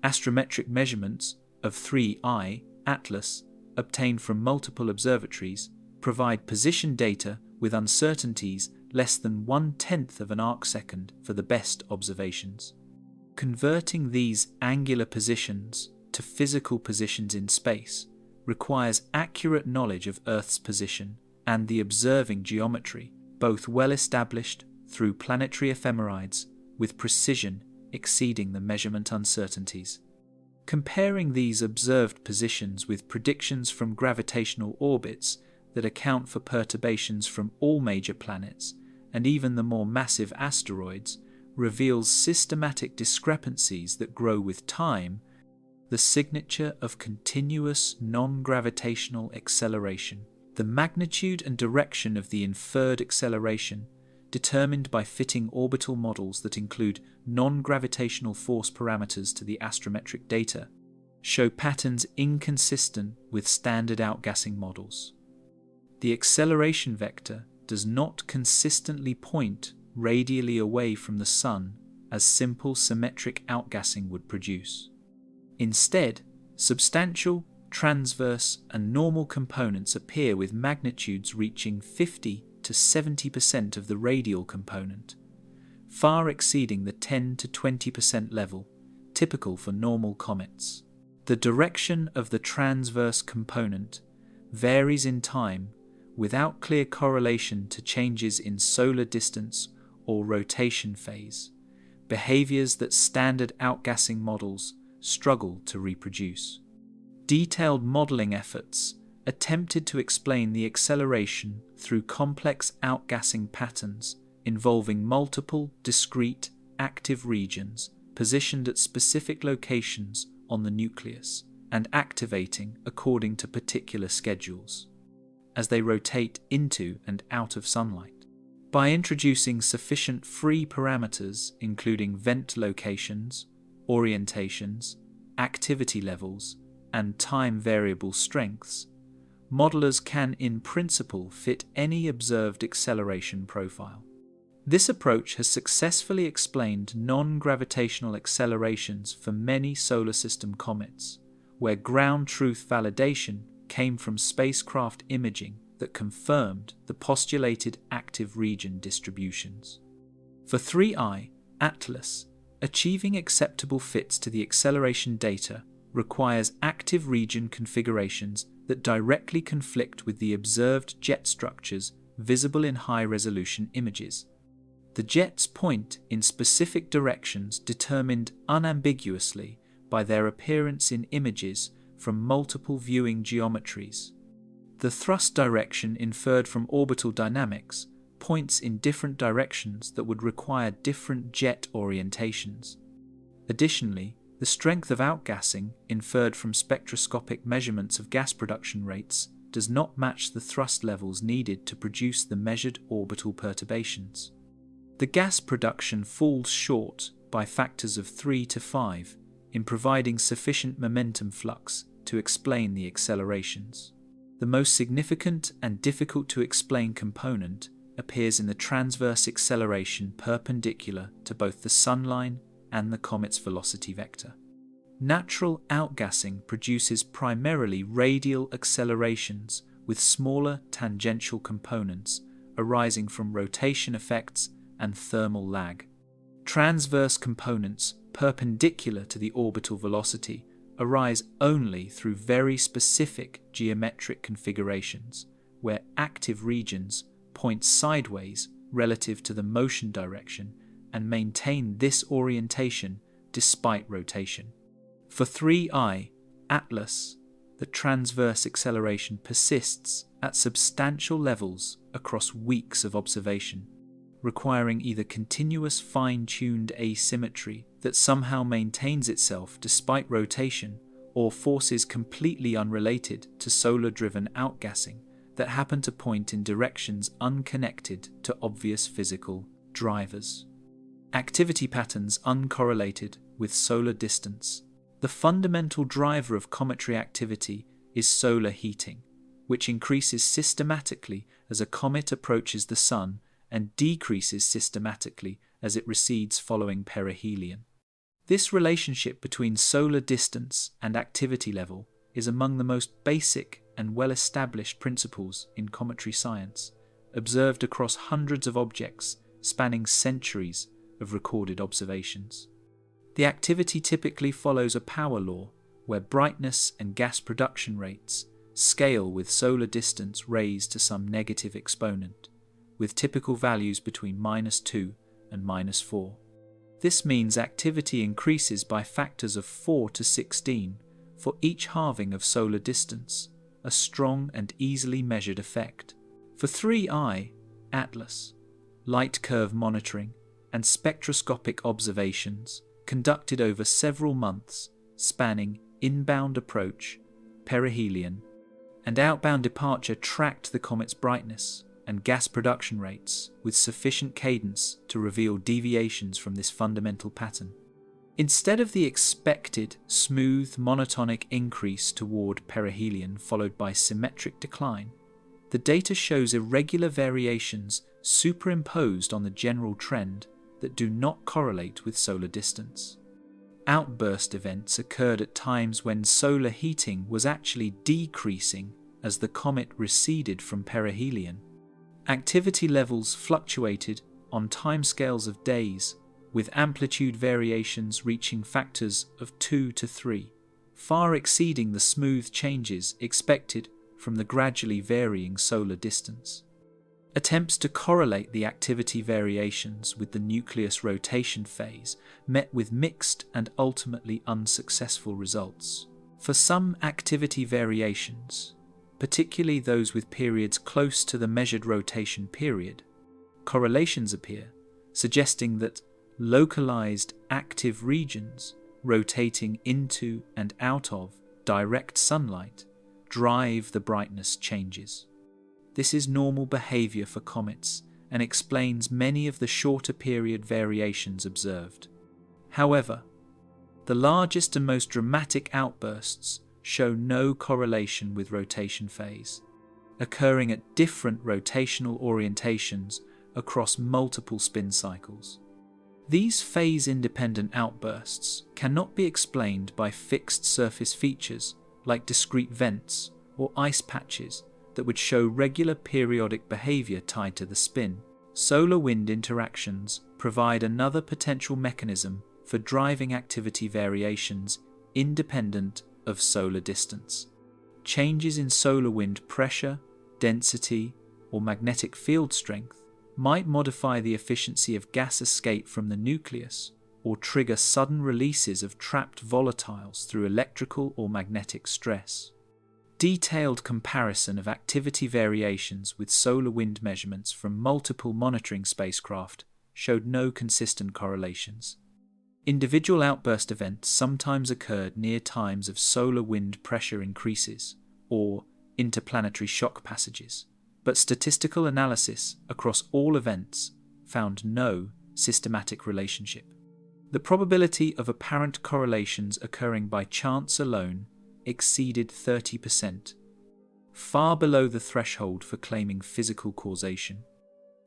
Astrometric measurements of 3I Atlas, obtained from multiple observatories, provide position data with uncertainties less than 1/10 of an arcsecond for the best observations. Converting these angular positions to physical positions in space requires accurate knowledge of Earth's position and the observing geometry, both well established through planetary ephemerides with precision exceeding the measurement uncertainties. Comparing these observed positions with predictions from gravitational orbits that account for perturbations from all major planets and even the more massive asteroids reveals systematic discrepancies that grow with time, the signature of continuous non-gravitational acceleration. The magnitude and direction of the inferred acceleration, determined by fitting orbital models that include non-gravitational force parameters to the astrometric data, show patterns inconsistent with standard outgassing models. The acceleration vector does not consistently point radially away from the Sun as simple symmetric outgassing would produce. Instead, substantial, transverse, and normal components appear with magnitudes reaching 50 to 70% of the radial component, far exceeding the 10 to 20% level typical for normal comets. The direction of the transverse component varies in time without clear correlation to changes in solar distance or rotation phase, behaviors that standard outgassing models struggle to reproduce. Detailed modeling efforts attempted to explain the acceleration through complex outgassing patterns involving multiple discrete active regions positioned at specific locations on the nucleus and activating according to particular schedules as they rotate into and out of sunlight. By introducing sufficient free parameters including vent locations, orientations, activity levels, and time variable strengths, modelers can in principle fit any observed acceleration profile. This approach has successfully explained non-gravitational accelerations for many solar system comets, where ground truth validation came from spacecraft imaging that confirmed the postulated active region distributions. For 3I Atlas, achieving acceptable fits to the acceleration data requires active region configurations that directly conflict with the observed jet structures visible in high-resolution images. The jets point in specific directions determined unambiguously by their appearance in images from multiple viewing geometries. The thrust direction inferred from orbital dynamics points in different directions that would require different jet orientations. Additionally, the strength of outgassing inferred from spectroscopic measurements of gas production rates does not match the thrust levels needed to produce the measured orbital perturbations. The gas production falls short by factors of 3 to 5 in providing sufficient momentum flux to explain the accelerations. The most significant and difficult to explain component appears in the transverse acceleration perpendicular to both the sunline and the comet's velocity vector. Natural outgassing produces primarily radial accelerations with smaller tangential components arising from rotation effects and thermal lag. Transverse components perpendicular to the orbital velocity arise only through very specific geometric configurations, where active regions point sideways relative to the motion direction and maintain this orientation despite rotation. For 3I Atlas, the transverse acceleration persists at substantial levels across weeks of observation, requiring either continuous fine-tuned asymmetry that somehow maintains itself despite rotation, or forces completely unrelated to solar-driven outgassing that happen to point in directions unconnected to obvious physical drivers. Activity patterns uncorrelated with solar distance. The fundamental driver of cometary activity is solar heating, which increases systematically as a comet approaches the Sun and decreases systematically as it recedes following perihelion. This relationship between solar distance and activity level is among the most basic and well-established principles in cometary science, observed across hundreds of objects spanning centuries of recorded observations. The activity typically follows a power law where brightness and gas production rates scale with solar distance raised to some negative exponent, with typical values between -2 and -4. This means activity increases by factors of 4 to 16 for each halving of solar distance, a strong and easily measured effect. For 3I, ATLAS, light curve monitoring, and spectroscopic observations conducted over several months spanning inbound approach, perihelion, and outbound departure tracked the comet's brightness and gas production rates with sufficient cadence to reveal deviations from this fundamental pattern. Instead of the expected smooth monotonic increase toward perihelion followed by symmetric decline, the data shows irregular variations superimposed on the general trend that do not correlate with solar distance. Outburst events occurred at times when solar heating was actually decreasing as the comet receded from perihelion. Activity levels fluctuated on timescales of days, with amplitude variations reaching factors of 2 to 3, far exceeding the smooth changes expected from the gradually varying solar distance. Attempts to correlate the activity variations with the nucleus rotation phase met with mixed and ultimately unsuccessful results. For some activity variations, particularly those with periods close to the measured rotation period, correlations appear, suggesting that localized active regions rotating into and out of direct sunlight drive the brightness changes. This is normal behavior for comets and explains many of the shorter period variations observed. However, the largest and most dramatic outbursts show no correlation with rotation phase, occurring at different rotational orientations across multiple spin cycles. These phase-independent outbursts cannot be explained by fixed surface features like discrete vents or ice patches that would show regular periodic behavior tied to the spin. Solar-wind interactions provide another potential mechanism for driving activity variations independent of solar distance. Changes in solar wind pressure, density, or magnetic field strength might modify the efficiency of gas escape from the nucleus or trigger sudden releases of trapped volatiles through electrical or magnetic stress. Detailed comparison of activity variations with solar wind measurements from multiple monitoring spacecraft showed no consistent correlations. Individual outburst events sometimes occurred near times of solar wind pressure increases or interplanetary shock passages, but statistical analysis across all events found no systematic relationship. The probability of apparent correlations occurring by chance alone exceeded 30%, far below the threshold for claiming physical causation.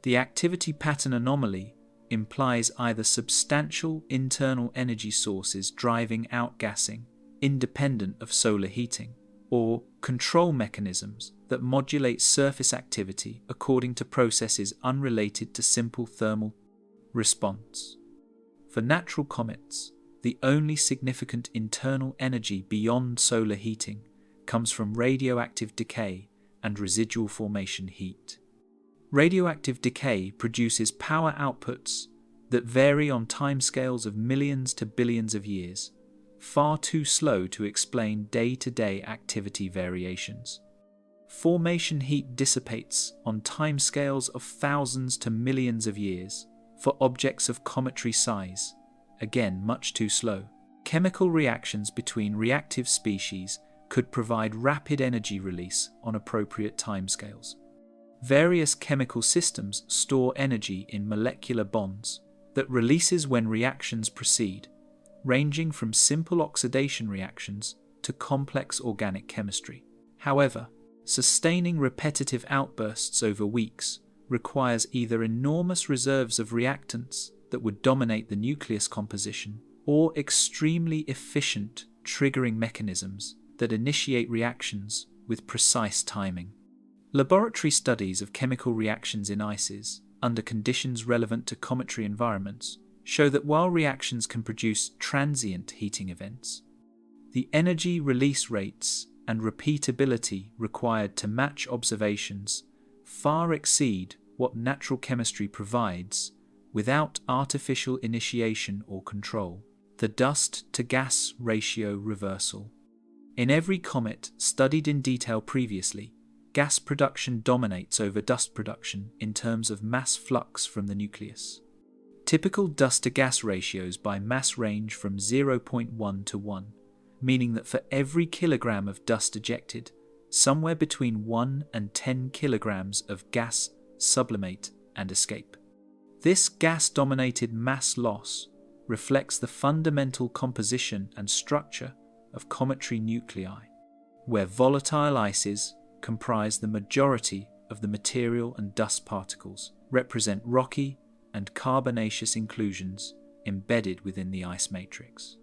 The activity pattern anomaly implies either substantial internal energy sources driving outgassing, independent of solar heating, or control mechanisms that modulate surface activity according to processes unrelated to simple thermal response. For natural comets, the only significant internal energy beyond solar heating comes from radioactive decay and residual formation heat. Radioactive decay produces power outputs that vary on timescales of millions to billions of years, far too slow to explain day-to-day activity variations. Formation heat dissipates on timescales of thousands to millions of years for objects of cometary size, again much too slow. Chemical reactions between reactive species could provide rapid energy release on appropriate timescales. Various chemical systems store energy in molecular bonds that releases when reactions proceed, ranging from simple oxidation reactions to complex organic chemistry. However, sustaining repetitive outbursts over weeks requires either enormous reserves of reactants that would dominate the nucleus composition or extremely efficient triggering mechanisms that initiate reactions with precise timing. Laboratory studies of chemical reactions in ices under conditions relevant to cometary environments show that while reactions can produce transient heating events, the energy release rates and repeatability required to match observations far exceed what natural chemistry provides without artificial initiation or control. The dust-to-gas ratio reversal. In every comet studied in detail previously, gas production dominates over dust production in terms of mass flux from the nucleus. Typical dust-to-gas ratios by mass range from 0.1 to 1, meaning that for every kilogram of dust ejected, somewhere between 1 and 10 kilograms of gas sublimate and escape. This gas-dominated mass loss reflects the fundamental composition and structure of cometary nuclei, where volatile ices comprise the majority of the material and dust particles, represent rocky and carbonaceous inclusions embedded within the ice matrix.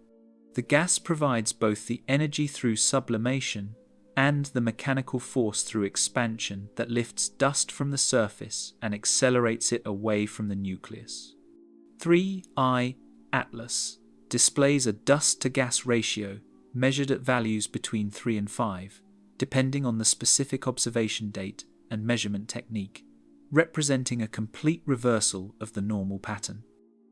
The gas provides both the energy through sublimation and the mechanical force through expansion that lifts dust from the surface and accelerates it away from the nucleus. 3I Atlas displays a dust-to-gas ratio measured at values between 3 and 5, depending on the specific observation date and measurement technique, representing a complete reversal of the normal pattern.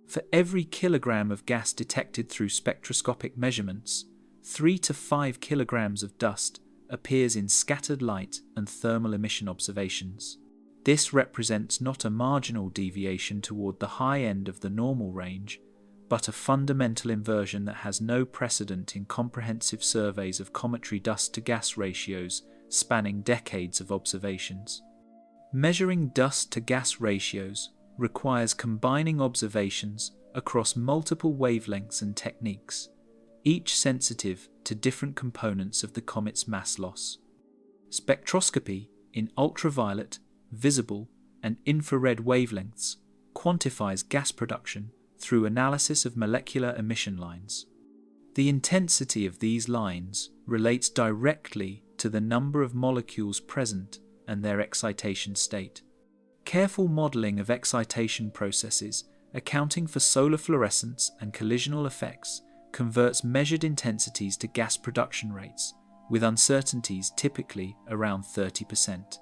For every kilogram of gas detected through spectroscopic measurements, 3 to 5 kilograms of dust appears in scattered light and thermal emission observations. This represents not a marginal deviation toward the high end of the normal range, but a fundamental inversion that has no precedent in comprehensive surveys of cometary dust-to-gas ratios spanning decades of observations. Measuring dust-to-gas ratios requires combining observations across multiple wavelengths and techniques, each sensitive to different components of the comet's mass loss. Spectroscopy in ultraviolet, visible, and infrared wavelengths quantifies gas production through analysis of molecular emission lines. The intensity of these lines relates directly to the number of molecules present and their excitation state. Careful modelling of excitation processes accounting for solar fluorescence and collisional effects converts measured intensities to gas production rates, with uncertainties typically around 30%.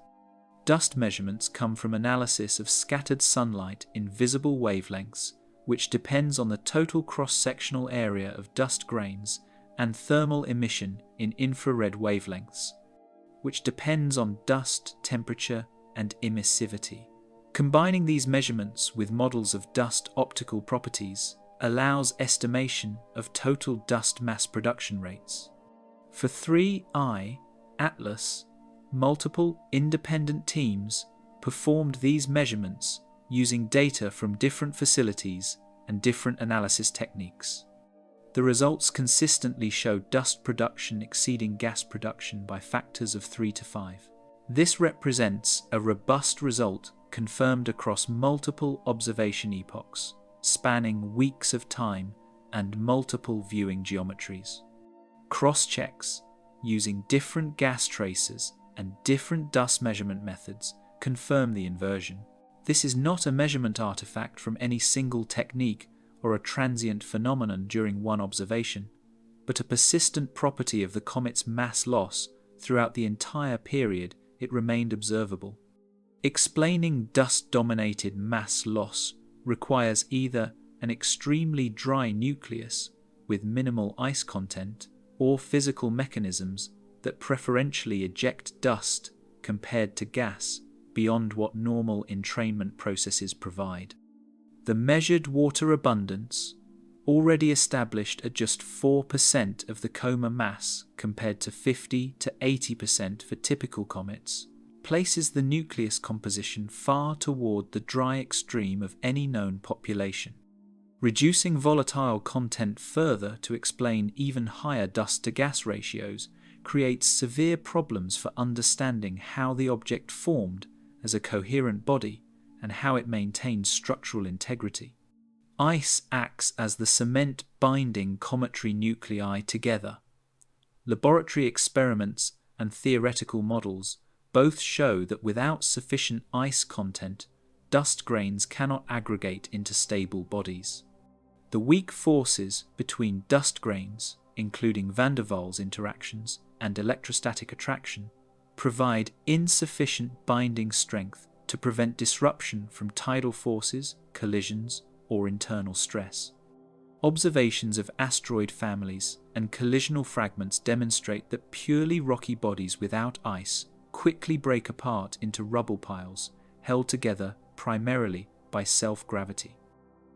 Dust measurements come from analysis of scattered sunlight in visible wavelengths, which depends on the total cross-sectional area of dust grains, and thermal emission in infrared wavelengths, which depends on dust temperature and emissivity. Combining these measurements with models of dust optical properties allows estimation of total dust mass production rates. For 3I Atlas, multiple independent teams performed these measurements using data from different facilities and different analysis techniques. The results consistently show dust production exceeding gas production by factors of 3 to 5. This represents a robust result confirmed across multiple observation epochs, spanning weeks of time and multiple viewing geometries. Cross-checks using different gas tracers and different dust measurement methods confirm the inversion. This is not a measurement artifact from any single technique or a transient phenomenon during one observation, but a persistent property of the comet's mass loss throughout the entire period it remained observable. Explaining dust-dominated mass loss requires either an extremely dry nucleus with minimal ice content or physical mechanisms that preferentially eject dust compared to gas beyond what normal entrainment processes provide. The measured water abundance, already established at just 4% of the coma mass compared to 50 to 80% for typical comets, places the nucleus composition far toward the dry extreme of any known population. Reducing volatile content further to explain even higher dust-to-gas ratios creates severe problems for understanding how the object formed as a coherent body and how it maintains structural integrity. Ice acts as the cement binding cometary nuclei together. Laboratory experiments and theoretical models both show that without sufficient ice content, dust grains cannot aggregate into stable bodies. The weak forces between dust grains, including van der Waals interactions and electrostatic attraction, provide insufficient binding strength to prevent disruption from tidal forces, collisions, or internal stress. Observations of asteroid families and collisional fragments demonstrate that purely rocky bodies without ice quickly break apart into rubble piles held together primarily by self-gravity.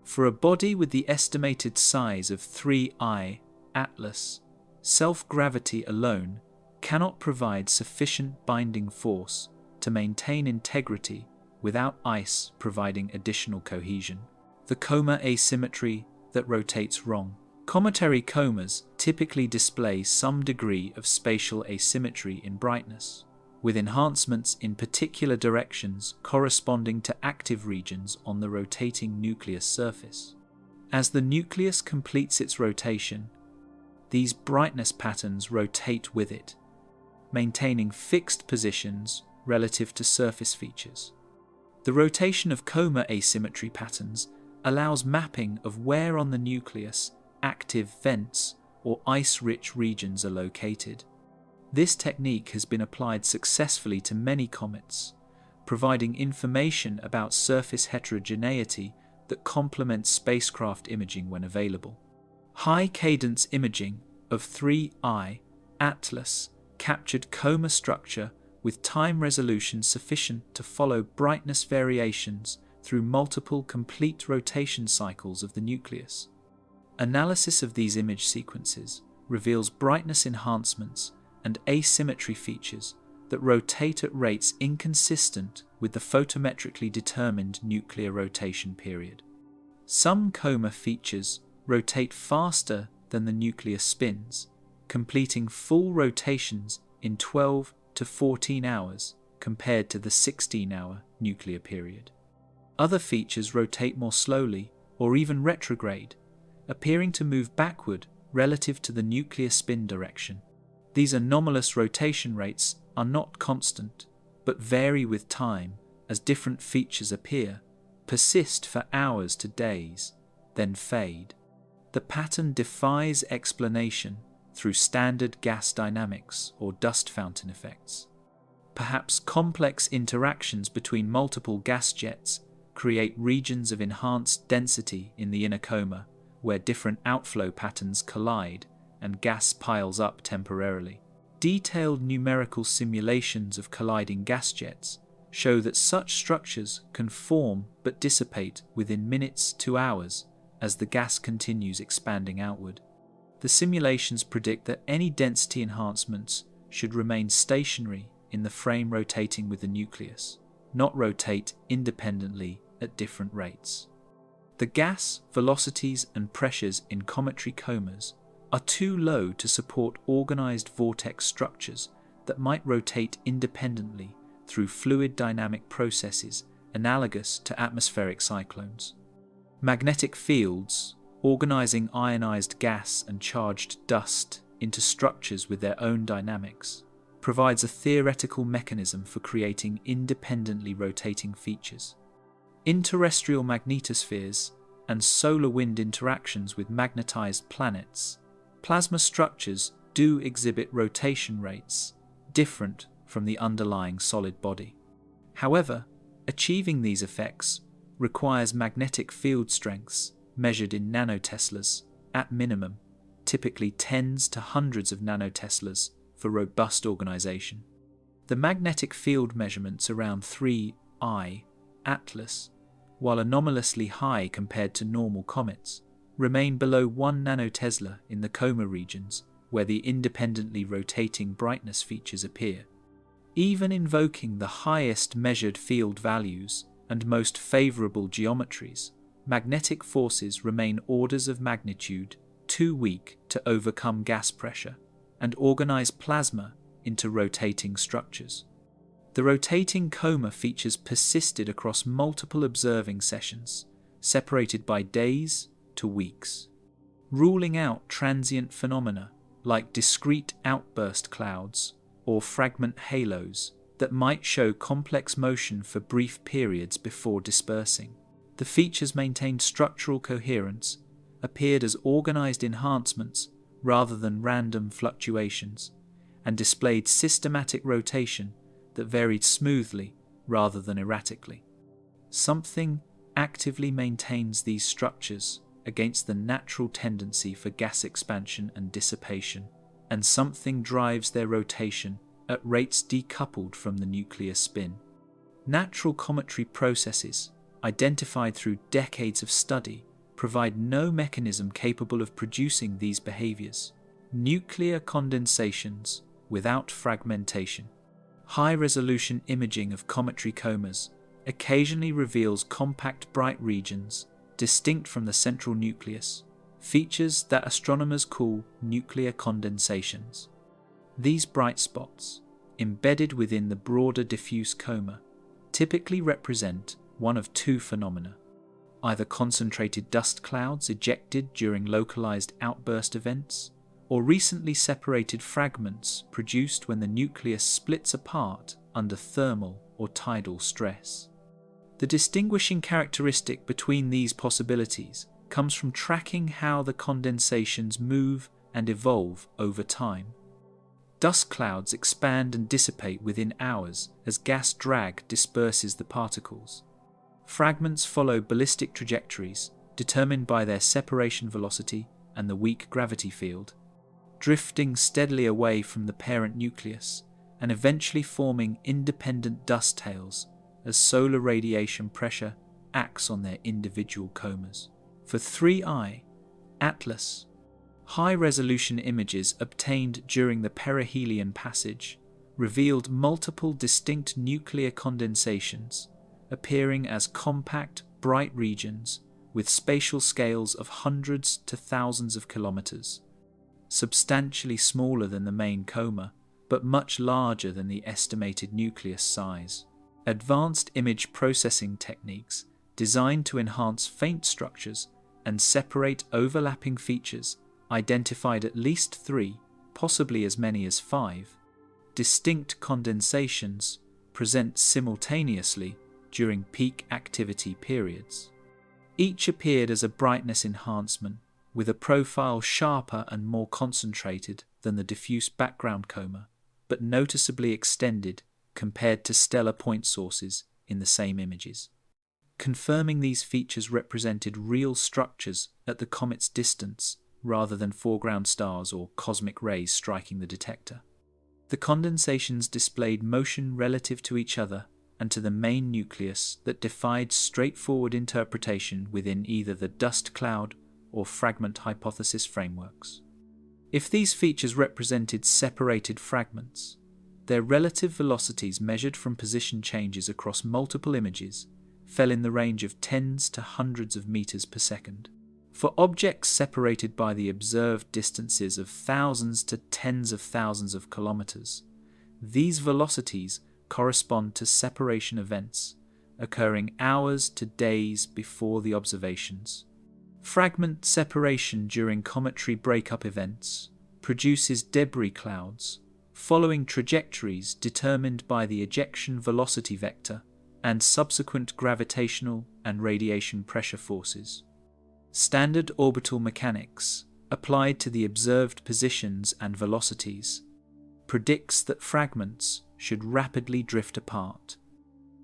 For a body with the estimated size of 3I Atlas, self-gravity alone cannot provide sufficient binding force to maintain integrity without ice providing additional cohesion. The coma asymmetry that rotates wrong. Cometary comas typically display some degree of spatial asymmetry in brightness, with enhancements in particular directions corresponding to active regions on the rotating nucleus surface. As the nucleus completes its rotation, these brightness patterns rotate with it, maintaining fixed positions relative to surface features. The rotation of coma asymmetry patterns allows mapping of where on the nucleus active vents or ice-rich regions are located. This technique has been applied successfully to many comets, providing information about surface heterogeneity that complements spacecraft imaging when available. High-cadence imaging of 3I Atlas captured coma structure with time resolution sufficient to follow brightness variations through multiple complete rotation cycles of the nucleus. Analysis of these image sequences reveals brightness enhancements and asymmetry features that rotate at rates inconsistent with the photometrically determined nuclear rotation period. Some coma features rotate faster than the nucleus spins, completing full rotations in 12 to 14 hours compared to the 16-hour nuclear period. Other features rotate more slowly or even retrograde, appearing to move backward relative to the nuclear spin direction. These anomalous rotation rates are not constant, but vary with time as different features appear, persist for hours to days, then fade. The pattern defies explanation through standard gas dynamics or dust fountain effects. Perhaps complex interactions between multiple gas jets create regions of enhanced density in the inner coma, where different outflow patterns collide and gas piles up temporarily. Detailed numerical simulations of colliding gas jets show that such structures can form but dissipate within minutes to hours as the gas continues expanding outward. The simulations predict that any density enhancements should remain stationary in the frame rotating with the nucleus, not rotate independently at different rates. The gas, velocities and pressures in cometary comas are too low to support organized vortex structures that might rotate independently through fluid dynamic processes analogous to atmospheric cyclones. Magnetic fields, organizing ionized gas and charged dust into structures with their own dynamics, provides a theoretical mechanism for creating independently rotating features. Interterrestrial magnetospheres and solar wind interactions with magnetized planets, plasma structures do exhibit rotation rates different from the underlying solid body. However, achieving these effects requires magnetic field strengths measured in nanoteslas at minimum, typically tens to hundreds of nanoteslas for robust organization. The magnetic field measurements around 3I Atlas, while anomalously high compared to normal comets, remain below 1 nanotesla in the coma regions where the independently rotating brightness features appear. Even invoking the highest measured field values and most favorable geometries, magnetic forces remain orders of magnitude too weak to overcome gas pressure and organize plasma into rotating structures. The rotating coma features persisted across multiple observing sessions, separated by days to weeks, ruling out transient phenomena like discrete outburst clouds or fragment halos that might show complex motion for brief periods before dispersing. The features maintained structural coherence, appeared as organized enhancements rather than random fluctuations, and displayed systematic rotation that varied smoothly rather than erratically. Something actively maintains these structures against the natural tendency for gas expansion and dissipation, and something drives their rotation at rates decoupled from the nuclear spin. Natural cometary processes, identified through decades of study, provide no mechanism capable of producing these behaviors. Nuclear condensations without fragmentation. High-resolution imaging of cometary comas occasionally reveals compact bright regions distinct from the central nucleus, features that astronomers call nuclear condensations. These bright spots, embedded within the broader diffuse coma, typically represent one of two phenomena: either concentrated dust clouds ejected during localized outburst events, or recently separated fragments produced when the nucleus splits apart under thermal or tidal stress. The distinguishing characteristic between these possibilities comes from tracking how the condensations move and evolve over time. Dust clouds expand and dissipate within hours as gas drag disperses the particles. Fragments follow ballistic trajectories determined by their separation velocity and the weak gravity field, drifting steadily away from the parent nucleus and eventually forming independent dust tails as solar radiation pressure acts on their individual comas. For 3I, Atlas, high-resolution images obtained during the perihelion passage revealed multiple distinct nuclear condensations, appearing as compact, bright regions with spatial scales of hundreds to thousands of kilometers, substantially smaller than the main coma, but much larger than the estimated nucleus size. Advanced image processing techniques designed to enhance faint structures and separate overlapping features identified at least 3, possibly as many as 5, distinct condensations present simultaneously during peak activity periods. Each appeared as a brightness enhancement, with a profile sharper and more concentrated than the diffuse background coma, but noticeably extended compared to stellar point sources in the same images. Confirming these features represented real structures at the comet's distance rather than foreground stars or cosmic rays striking the detector. The condensations displayed motion relative to each other and to the main nucleus that defied straightforward interpretation within either the dust cloud or fragment hypothesis frameworks. If these features represented separated fragments, their relative velocities measured from position changes across multiple images fell in the range of tens to hundreds of meters per second. For objects separated by the observed distances of thousands to tens of thousands of kilometers, these velocities correspond to separation events occurring hours to days before the observations. Fragment separation during cometary breakup events produces debris clouds following trajectories determined by the ejection velocity vector and subsequent gravitational and radiation pressure forces. Standard orbital mechanics, applied to the observed positions and velocities, predicts that fragments should rapidly drift apart,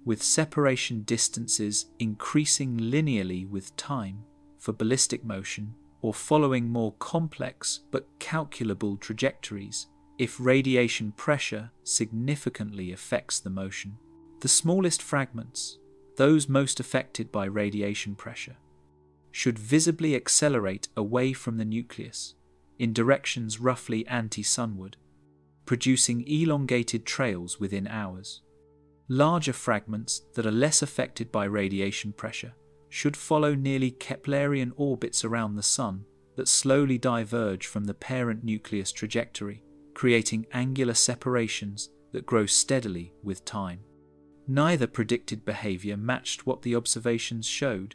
with separation distances increasing linearly with time for ballistic motion or following more complex but calculable trajectories if radiation pressure significantly affects the motion. The smallest fragments, those most affected by radiation pressure, should visibly accelerate away from the nucleus in directions roughly anti-sunward, producing elongated trails within hours. Larger fragments that are less affected by radiation pressure should follow nearly Keplerian orbits around the Sun that slowly diverge from the parent nucleus trajectory, creating angular separations that grow steadily with time. Neither predicted behavior matched what the observations showed,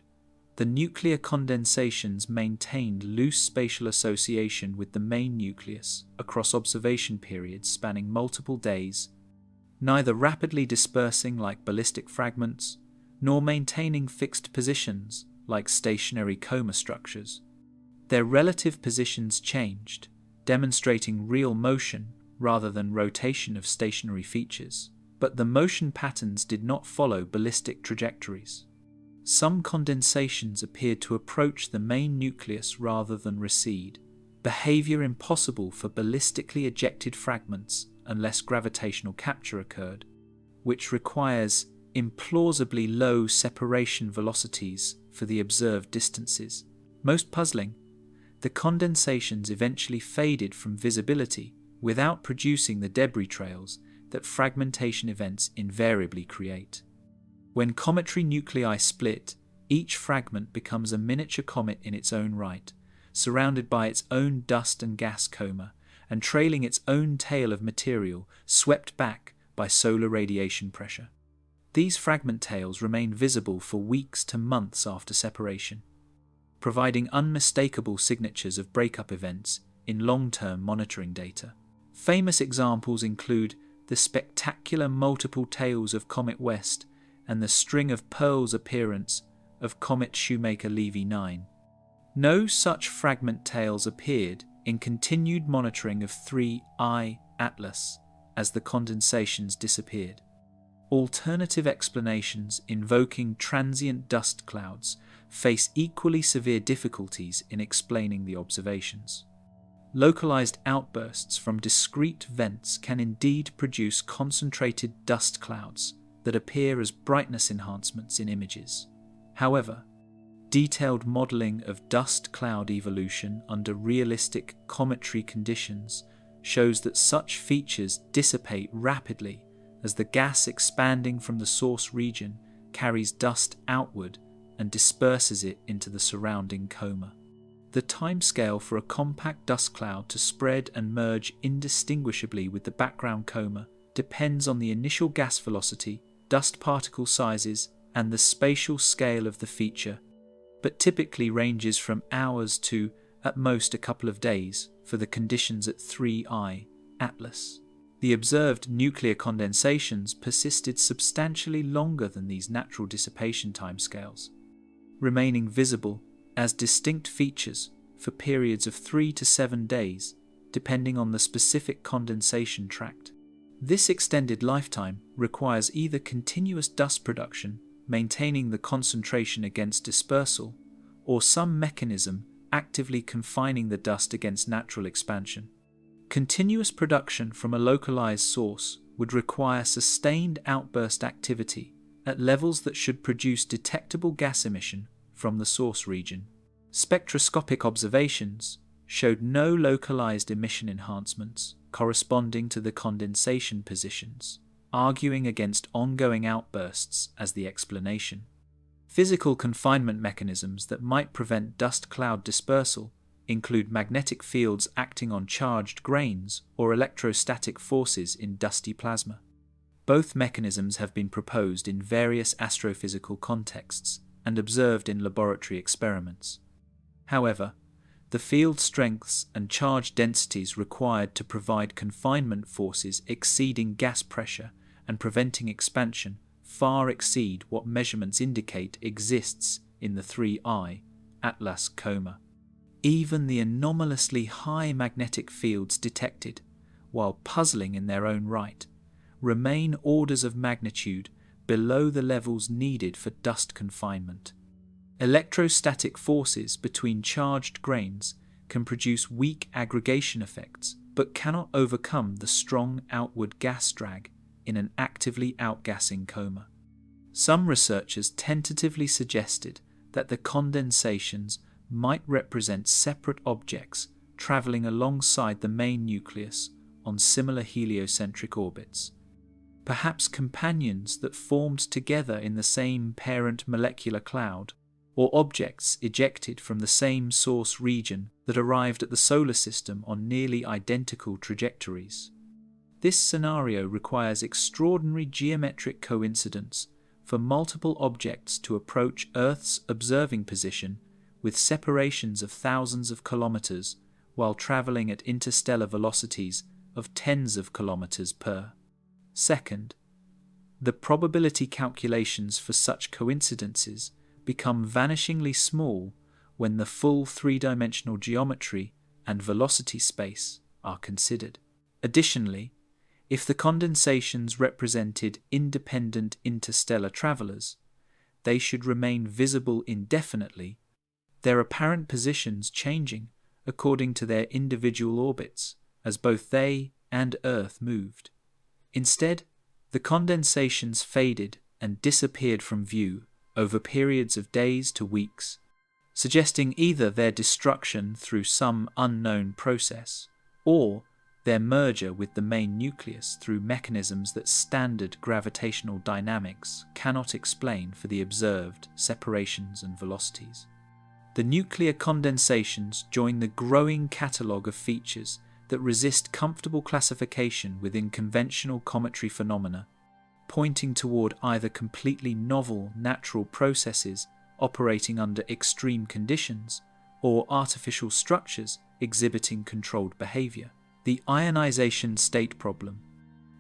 The nuclear condensations maintained loose spatial association with the main nucleus across observation periods spanning multiple days, neither rapidly dispersing like ballistic fragments, nor maintaining fixed positions like stationary coma structures. Their relative positions changed, demonstrating real motion rather than rotation of stationary features, but the motion patterns did not follow ballistic trajectories. Some condensations appeared to approach the main nucleus rather than recede, behavior impossible for ballistically ejected fragments unless gravitational capture occurred, which requires implausibly low separation velocities for the observed distances. Most puzzling, the condensations eventually faded from visibility without producing the debris trails that fragmentation events invariably create. When cometary nuclei split, each fragment becomes a miniature comet in its own right, surrounded by its own dust and gas coma, and trailing its own tail of material swept back by solar radiation pressure. These fragment tails remain visible for weeks to months after separation, providing unmistakable signatures of breakup events in long-term monitoring data. Famous examples include the spectacular multiple tails of Comet West and the string of pearls appearance of Comet Shoemaker-Levy 9. No such fragment tails appeared in continued monitoring of 3I Atlas as the condensations disappeared. Alternative explanations invoking transient dust clouds face equally severe difficulties in explaining the observations. Localized outbursts from discrete vents can indeed produce concentrated dust clouds that appear as brightness enhancements in images. However, detailed modeling of dust cloud evolution under realistic cometary conditions shows that such features dissipate rapidly as the gas expanding from the source region carries dust outward and disperses it into the surrounding coma. The timescale for a compact dust cloud to spread and merge indistinguishably with the background coma depends on the initial gas velocity, dust particle sizes, and the spatial scale of the feature, but typically ranges from hours to, at most, a couple of days for the conditions at 3I Atlas. The observed nuclear condensations persisted substantially longer than these natural dissipation timescales, remaining visible as distinct features for periods of 3 to 7 days, depending on the specific condensation tract. This extended lifetime requires either continuous dust production, maintaining the concentration against dispersal, or some mechanism actively confining the dust against natural expansion. Continuous production from a localized source would require sustained outburst activity at levels that should produce detectable gas emission from the source region. Spectroscopic observations showed no localized emission enhancements corresponding to the condensation positions, arguing against ongoing outbursts as the explanation. Physical confinement mechanisms that might prevent dust cloud dispersal include magnetic fields acting on charged grains or electrostatic forces in dusty plasma. Both mechanisms have been proposed in various astrophysical contexts and observed in laboratory experiments. However, the field strengths and charge densities required to provide confinement forces exceeding gas pressure and preventing expansion far exceed what measurements indicate exists in the 3I Atlas coma. Even the anomalously high magnetic fields detected, while puzzling in their own right, remain orders of magnitude below the levels needed for dust confinement. Electrostatic forces between charged grains can produce weak aggregation effects, but cannot overcome the strong outward gas drag in an actively outgassing coma. Some researchers tentatively suggested that the condensations might represent separate objects travelling alongside the main nucleus on similar heliocentric orbits, perhaps companions that formed together in the same parent molecular cloud, or objects ejected from the same source region that arrived at the solar system on nearly identical trajectories. This scenario requires extraordinary geometric coincidence for multiple objects to approach Earth's observing position with separations of thousands of kilometers while traveling at interstellar velocities of tens of kilometers per second. The probability calculations for such coincidences become vanishingly small when the full three-dimensional geometry and velocity space are considered. Additionally, if the condensations represented independent interstellar travelers, they should remain visible indefinitely, their apparent positions changing according to their individual orbits as both they and Earth moved. Instead, the condensations faded and disappeared from view over periods of days to weeks, suggesting either their destruction through some unknown process or their merger with the main nucleus through mechanisms that standard gravitational dynamics cannot explain for the observed separations and velocities. The nuclear condensations join the growing catalogue of features that resist comfortable classification within conventional cometary phenomena, pointing toward either completely novel natural processes operating under extreme conditions or artificial structures exhibiting controlled behavior. The ionization state problem.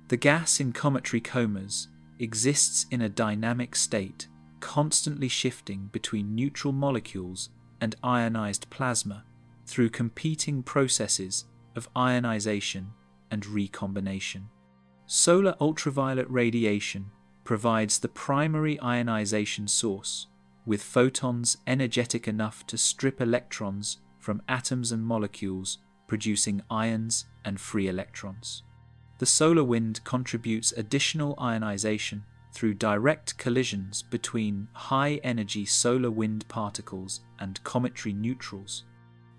The gas in cometary comas exists in a dynamic state, constantly shifting between neutral molecules and ionized plasma through competing processes of ionization and recombination. Solar ultraviolet radiation provides the primary ionization source, with photons energetic enough to strip electrons from atoms and molecules, producing ions and free electrons. The solar wind contributes additional ionization through direct collisions between high-energy solar wind particles and cometary neutrals,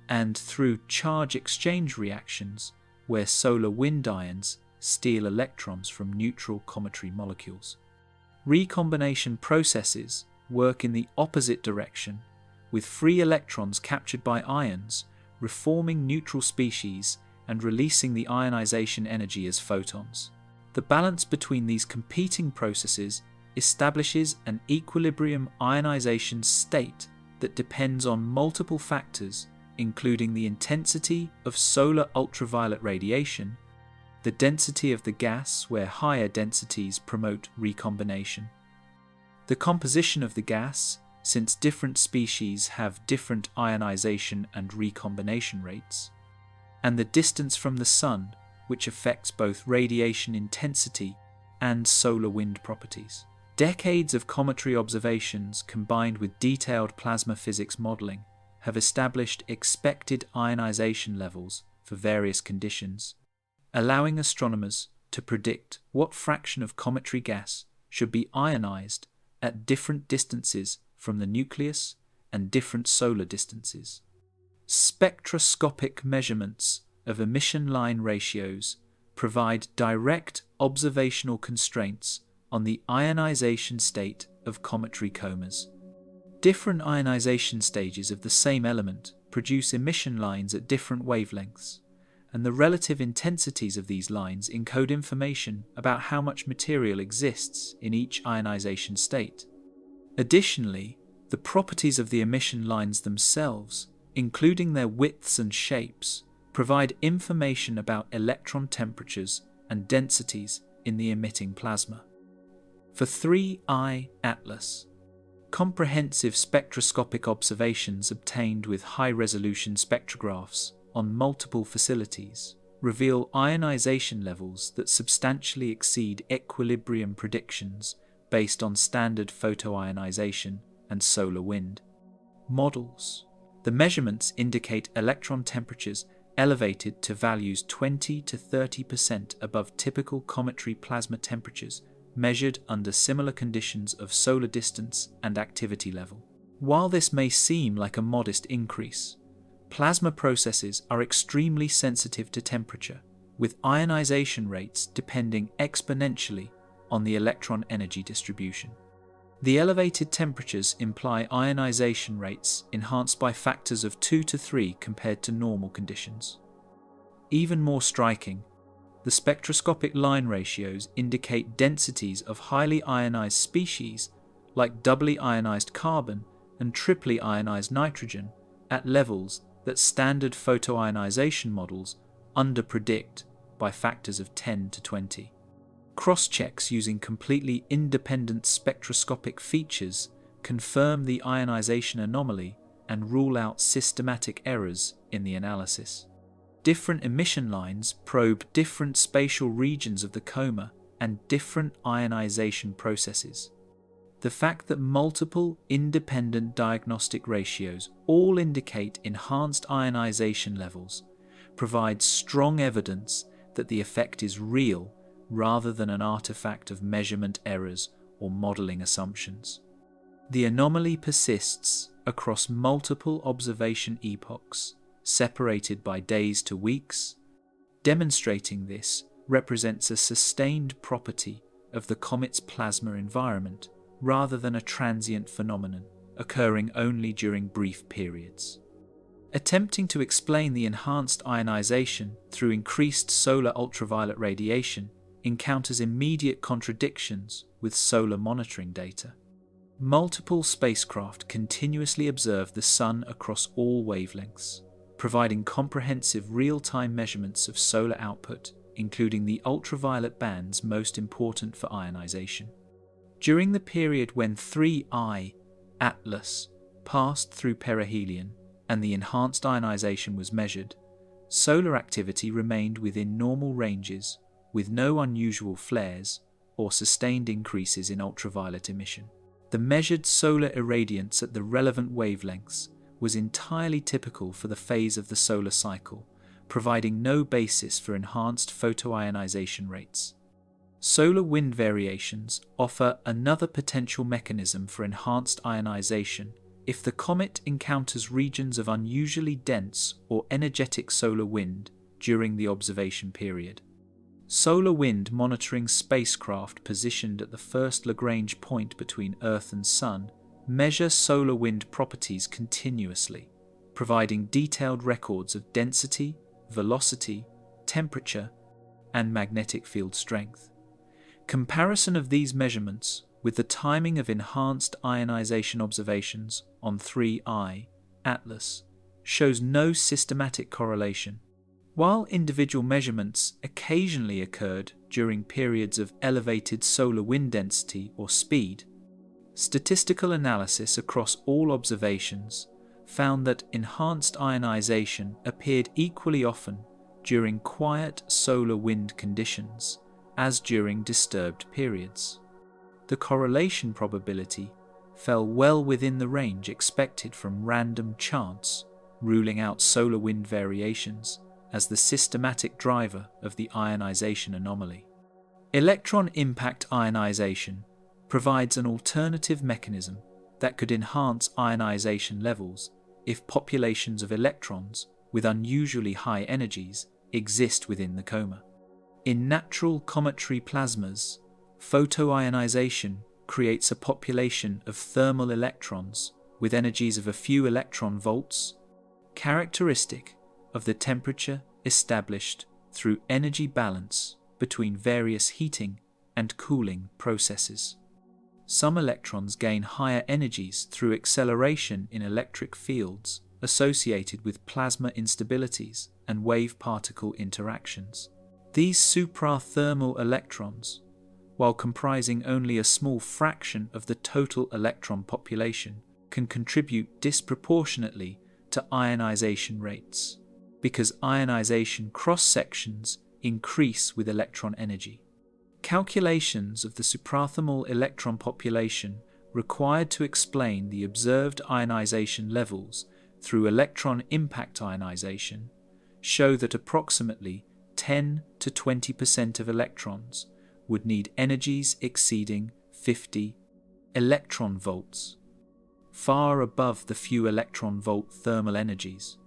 and through charge exchange reactions where solar wind ions steal electrons from neutral cometary molecules. Recombination processes work in the opposite direction, with free electrons captured by ions reforming neutral species and releasing the ionization energy as photons. The balance between these competing processes establishes an equilibrium ionization state that depends on multiple factors, including the intensity of solar ultraviolet radiation, the density of the gas where higher densities promote recombination, the composition of the gas, since different species have different ionization and recombination rates, and the distance from the Sun, which affects both radiation intensity and solar wind properties. Decades of cometary observations combined with detailed plasma physics modeling have established expected ionization levels for various conditions, allowing astronomers to predict what fraction of cometary gas should be ionized at different distances from the nucleus and different solar distances. Spectroscopic measurements of emission line ratios provide direct observational constraints on the ionization state of cometary comas. Different ionization stages of the same element produce emission lines at different wavelengths, and the relative intensities of these lines encode information about how much material exists in each ionization state. Additionally, the properties of the emission lines themselves, including their widths and shapes, provide information about electron temperatures and densities in the emitting plasma. For 3I Atlas, comprehensive spectroscopic observations obtained with high-resolution spectrographs on multiple facilities reveal ionization levels that substantially exceed equilibrium predictions based on standard photoionization and solar wind models. The measurements indicate electron temperatures elevated to values 20 to 30% above typical cometary plasma temperatures measured under similar conditions of solar distance and activity level. While this may seem like a modest increase, plasma processes are extremely sensitive to temperature, with ionization rates depending exponentially on the electron energy distribution. The elevated temperatures imply ionization rates enhanced by factors of 2 to 3 compared to normal conditions. Even more striking, the spectroscopic line ratios indicate densities of highly ionized species like doubly ionized carbon and triply ionized nitrogen, at levels that standard photoionization models underpredict by factors of 10 to 20. Cross-checks using completely independent spectroscopic features confirm the ionization anomaly and rule out systematic errors in the analysis. Different emission lines probe different spatial regions of the coma and different ionization processes. The fact that multiple independent diagnostic ratios all indicate enhanced ionization levels provides strong evidence that the effect is real rather than an artifact of measurement errors or modeling assumptions. The anomaly persists across multiple observation epochs, separated by days to weeks. Demonstrating this represents a sustained property of the comet's plasma environment rather than a transient phenomenon occurring only during brief periods. Attempting to explain the enhanced ionization through increased solar ultraviolet radiation encounters immediate contradictions with solar monitoring data. Multiple spacecraft continuously observe the Sun across all wavelengths, providing comprehensive real-time measurements of solar output, including the ultraviolet bands most important for ionization. During the period when 3I, Atlas, passed through perihelion and the enhanced ionization was measured, solar activity remained within normal ranges with no unusual flares or sustained increases in ultraviolet emission. The measured solar irradiance at the relevant wavelengths was entirely typical for the phase of the solar cycle, providing no basis for enhanced photoionization rates. Solar wind variations offer another potential mechanism for enhanced ionization if the comet encounters regions of unusually dense or energetic solar wind during the observation period. Solar wind monitoring spacecraft positioned at the first Lagrange point between Earth and Sun measure solar wind properties continuously, providing detailed records of density, velocity, temperature, and magnetic field strength. Comparison of these measurements with the timing of enhanced ionization observations on 3I, Atlas, shows no systematic correlation. While individual measurements occasionally occurred during periods of elevated solar wind density or speed, statistical analysis across all observations found that enhanced ionization appeared equally often during quiet solar wind conditions as during disturbed periods. The correlation probability fell well within the range expected from random chance, ruling out solar wind variations as the systematic driver of the ionization anomaly. Electron impact ionization provides an alternative mechanism that could enhance ionization levels if populations of electrons with unusually high energies exist within the coma. In natural cometary plasmas, photoionization creates a population of thermal electrons with energies of a few electron volts, characteristic of the temperature established through energy balance between various heating and cooling processes. Some electrons gain higher energies through acceleration in electric fields associated with plasma instabilities and wave-particle interactions. These suprathermal electrons, while comprising only a small fraction of the total electron population, can contribute disproportionately to ionization rates, because ionization cross-sections increase with electron energy. Calculations of the suprathermal electron population required to explain the observed ionization levels through electron impact ionization show that approximately 10 to 20% of electrons would need energies exceeding 50 electron volts, far above the few electron volt thermal energies.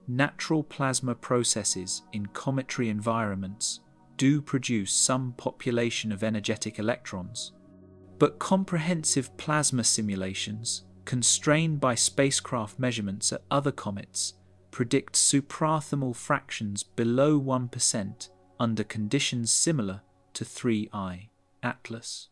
Natural plasma processes in cometary environments do produce some population of energetic electrons, but comprehensive plasma simulations, constrained by spacecraft measurements at other comets, predict suprathermal fractions below 1% under conditions similar to 3I, Atlas.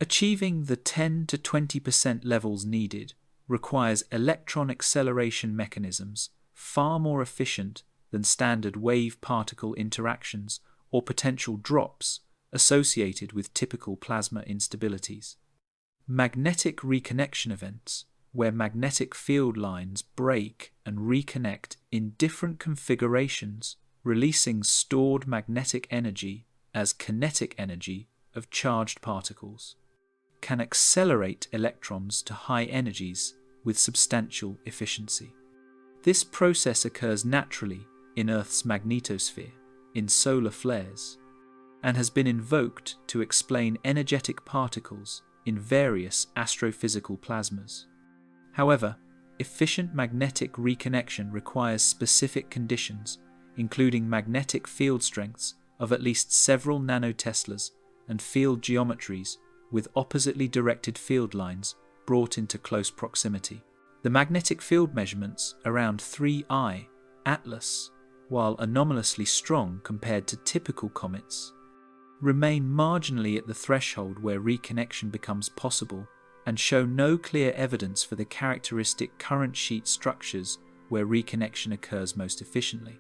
Achieving the 10 to 20% levels needed requires electron acceleration mechanisms far more efficient than standard wave-particle interactions or potential drops associated with typical plasma instabilities. Magnetic reconnection events, where magnetic field lines break and reconnect in different configurations, releasing stored magnetic energy as kinetic energy of charged particles, can accelerate electrons to high energies with substantial efficiency. This process occurs naturally in Earth's magnetosphere, in solar flares, and has been invoked to explain energetic particles in various astrophysical plasmas. However, efficient magnetic reconnection requires specific conditions, including magnetic field strengths of at least several nanoteslas and field geometries with oppositely directed field lines brought into close proximity. The magnetic field measurements around 3I, Atlas, while anomalously strong compared to typical comets, remain marginally at the threshold where reconnection becomes possible and show no clear evidence for the characteristic current sheet structures where reconnection occurs most efficiently.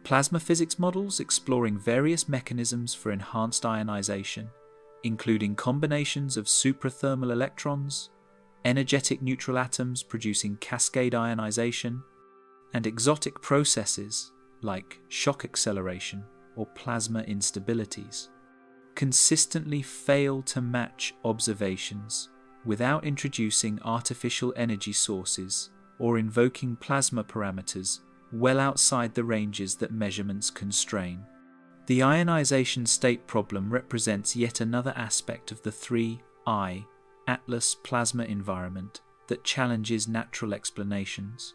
Plasma physics models exploring various mechanisms for enhanced ionization, including combinations of suprathermal electrons, energetic neutral atoms producing cascade ionization, and exotic processes like shock acceleration or plasma instabilities, consistently fail to match observations without introducing artificial energy sources or invoking plasma parameters well outside the ranges that measurements constrain. The ionization state problem represents yet another aspect of the 3I Atlas plasma environment that challenges natural explanations,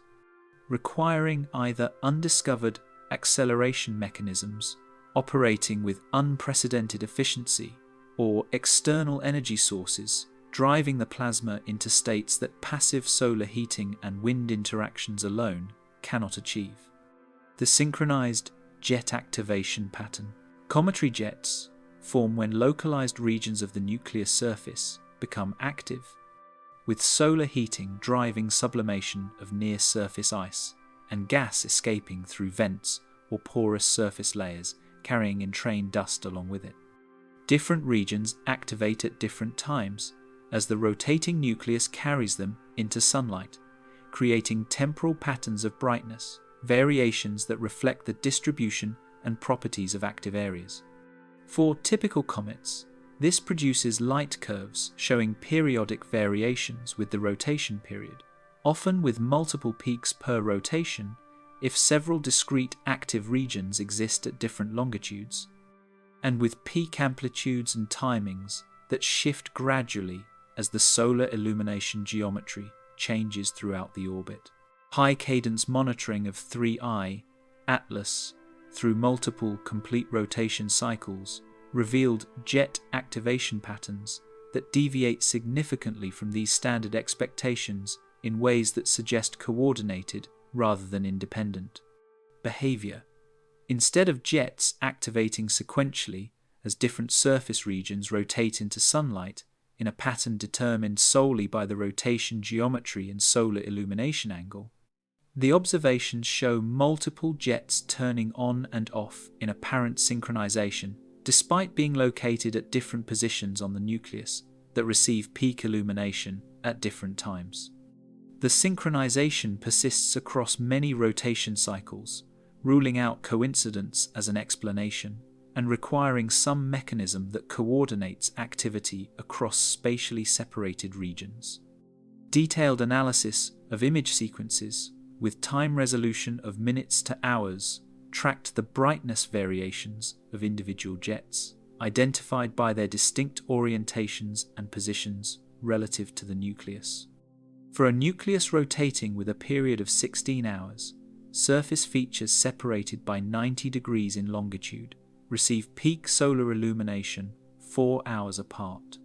requiring either undiscovered acceleration mechanisms operating with unprecedented efficiency or external energy sources driving the plasma into states that passive solar heating and wind interactions alone cannot achieve. The synchronized jet activation pattern. Cometary jets form when localized regions of the nuclear surface become active, with solar heating driving sublimation of near-surface ice and gas escaping through vents or porous surface layers carrying entrained dust along with it. Different regions activate at different times as the rotating nucleus carries them into sunlight, creating temporal patterns of brightness, variations that reflect the distribution and properties of active areas. For typical comets, this produces light curves showing periodic variations with the rotation period, often with multiple peaks per rotation if several discrete active regions exist at different longitudes, and with peak amplitudes and timings that shift gradually as the solar illumination geometry changes throughout the orbit. High cadence monitoring of 3I, Atlas, through multiple complete rotation cycles revealed jet activation patterns that deviate significantly from these standard expectations in ways that suggest coordinated rather than independent behavior. Instead of jets activating sequentially as different surface regions rotate into sunlight in a pattern determined solely by the rotation geometry and solar illumination angle, the observations show multiple jets turning on and off in apparent synchronization, despite being located at different positions on the nucleus that receive peak illumination at different times. The synchronization persists across many rotation cycles, ruling out coincidence as an explanation, and requiring some mechanism that coordinates activity across spatially separated regions. Detailed analysis of image sequences with time resolution of minutes to hours tracked the brightness variations of individual jets, identified by their distinct orientations and positions relative to the nucleus. For a nucleus rotating with a period of 16 hours, surface features separated by 90 degrees in longitude receive peak solar illumination 4 hours apart.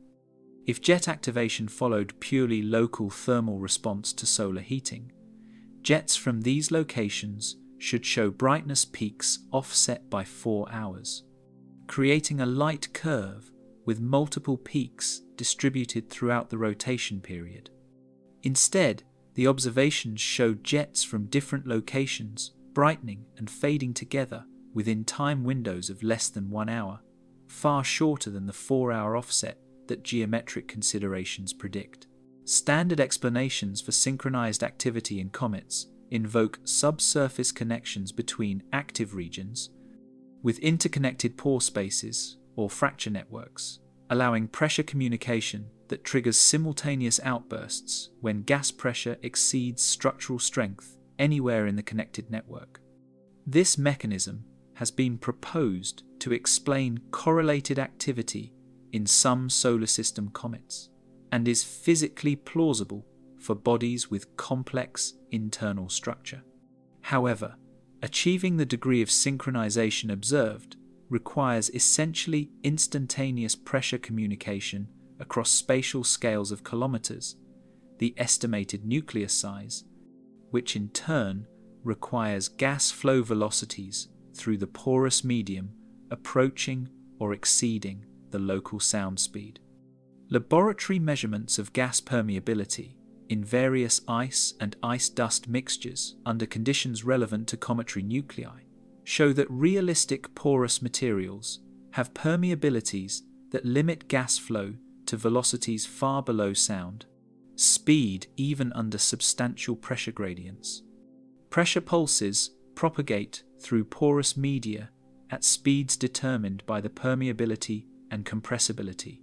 If jet activation followed purely local thermal response to solar heating, jets from these locations should show brightness peaks offset by 4 hours, creating a light curve with multiple peaks distributed throughout the rotation period. Instead, the observations showed jets from different locations brightening and fading together within time windows of less than 1 hour, far shorter than the 4-hour offset that geometric considerations predict. Standard explanations for synchronized activity in comets invoke subsurface connections between active regions with interconnected pore spaces or fracture networks, allowing pressure communication that triggers simultaneous outbursts when gas pressure exceeds structural strength anywhere in the connected network. This mechanism has been proposed to explain correlated activity in some solar system comets and is physically plausible for bodies with complex internal structure. However, achieving the degree of synchronization observed requires essentially instantaneous pressure communication across spatial scales of kilometers, the estimated nucleus size, which in turn requires gas flow velocities through the porous medium approaching or exceeding the local sound speed. Laboratory measurements of gas permeability in various ice and ice dust mixtures under conditions relevant to cometary nuclei show that realistic porous materials have permeabilities that limit gas flow to velocities far below sound speed, even under substantial pressure gradients. Pressure pulses propagate through porous media at speeds determined by the permeability and compressibility,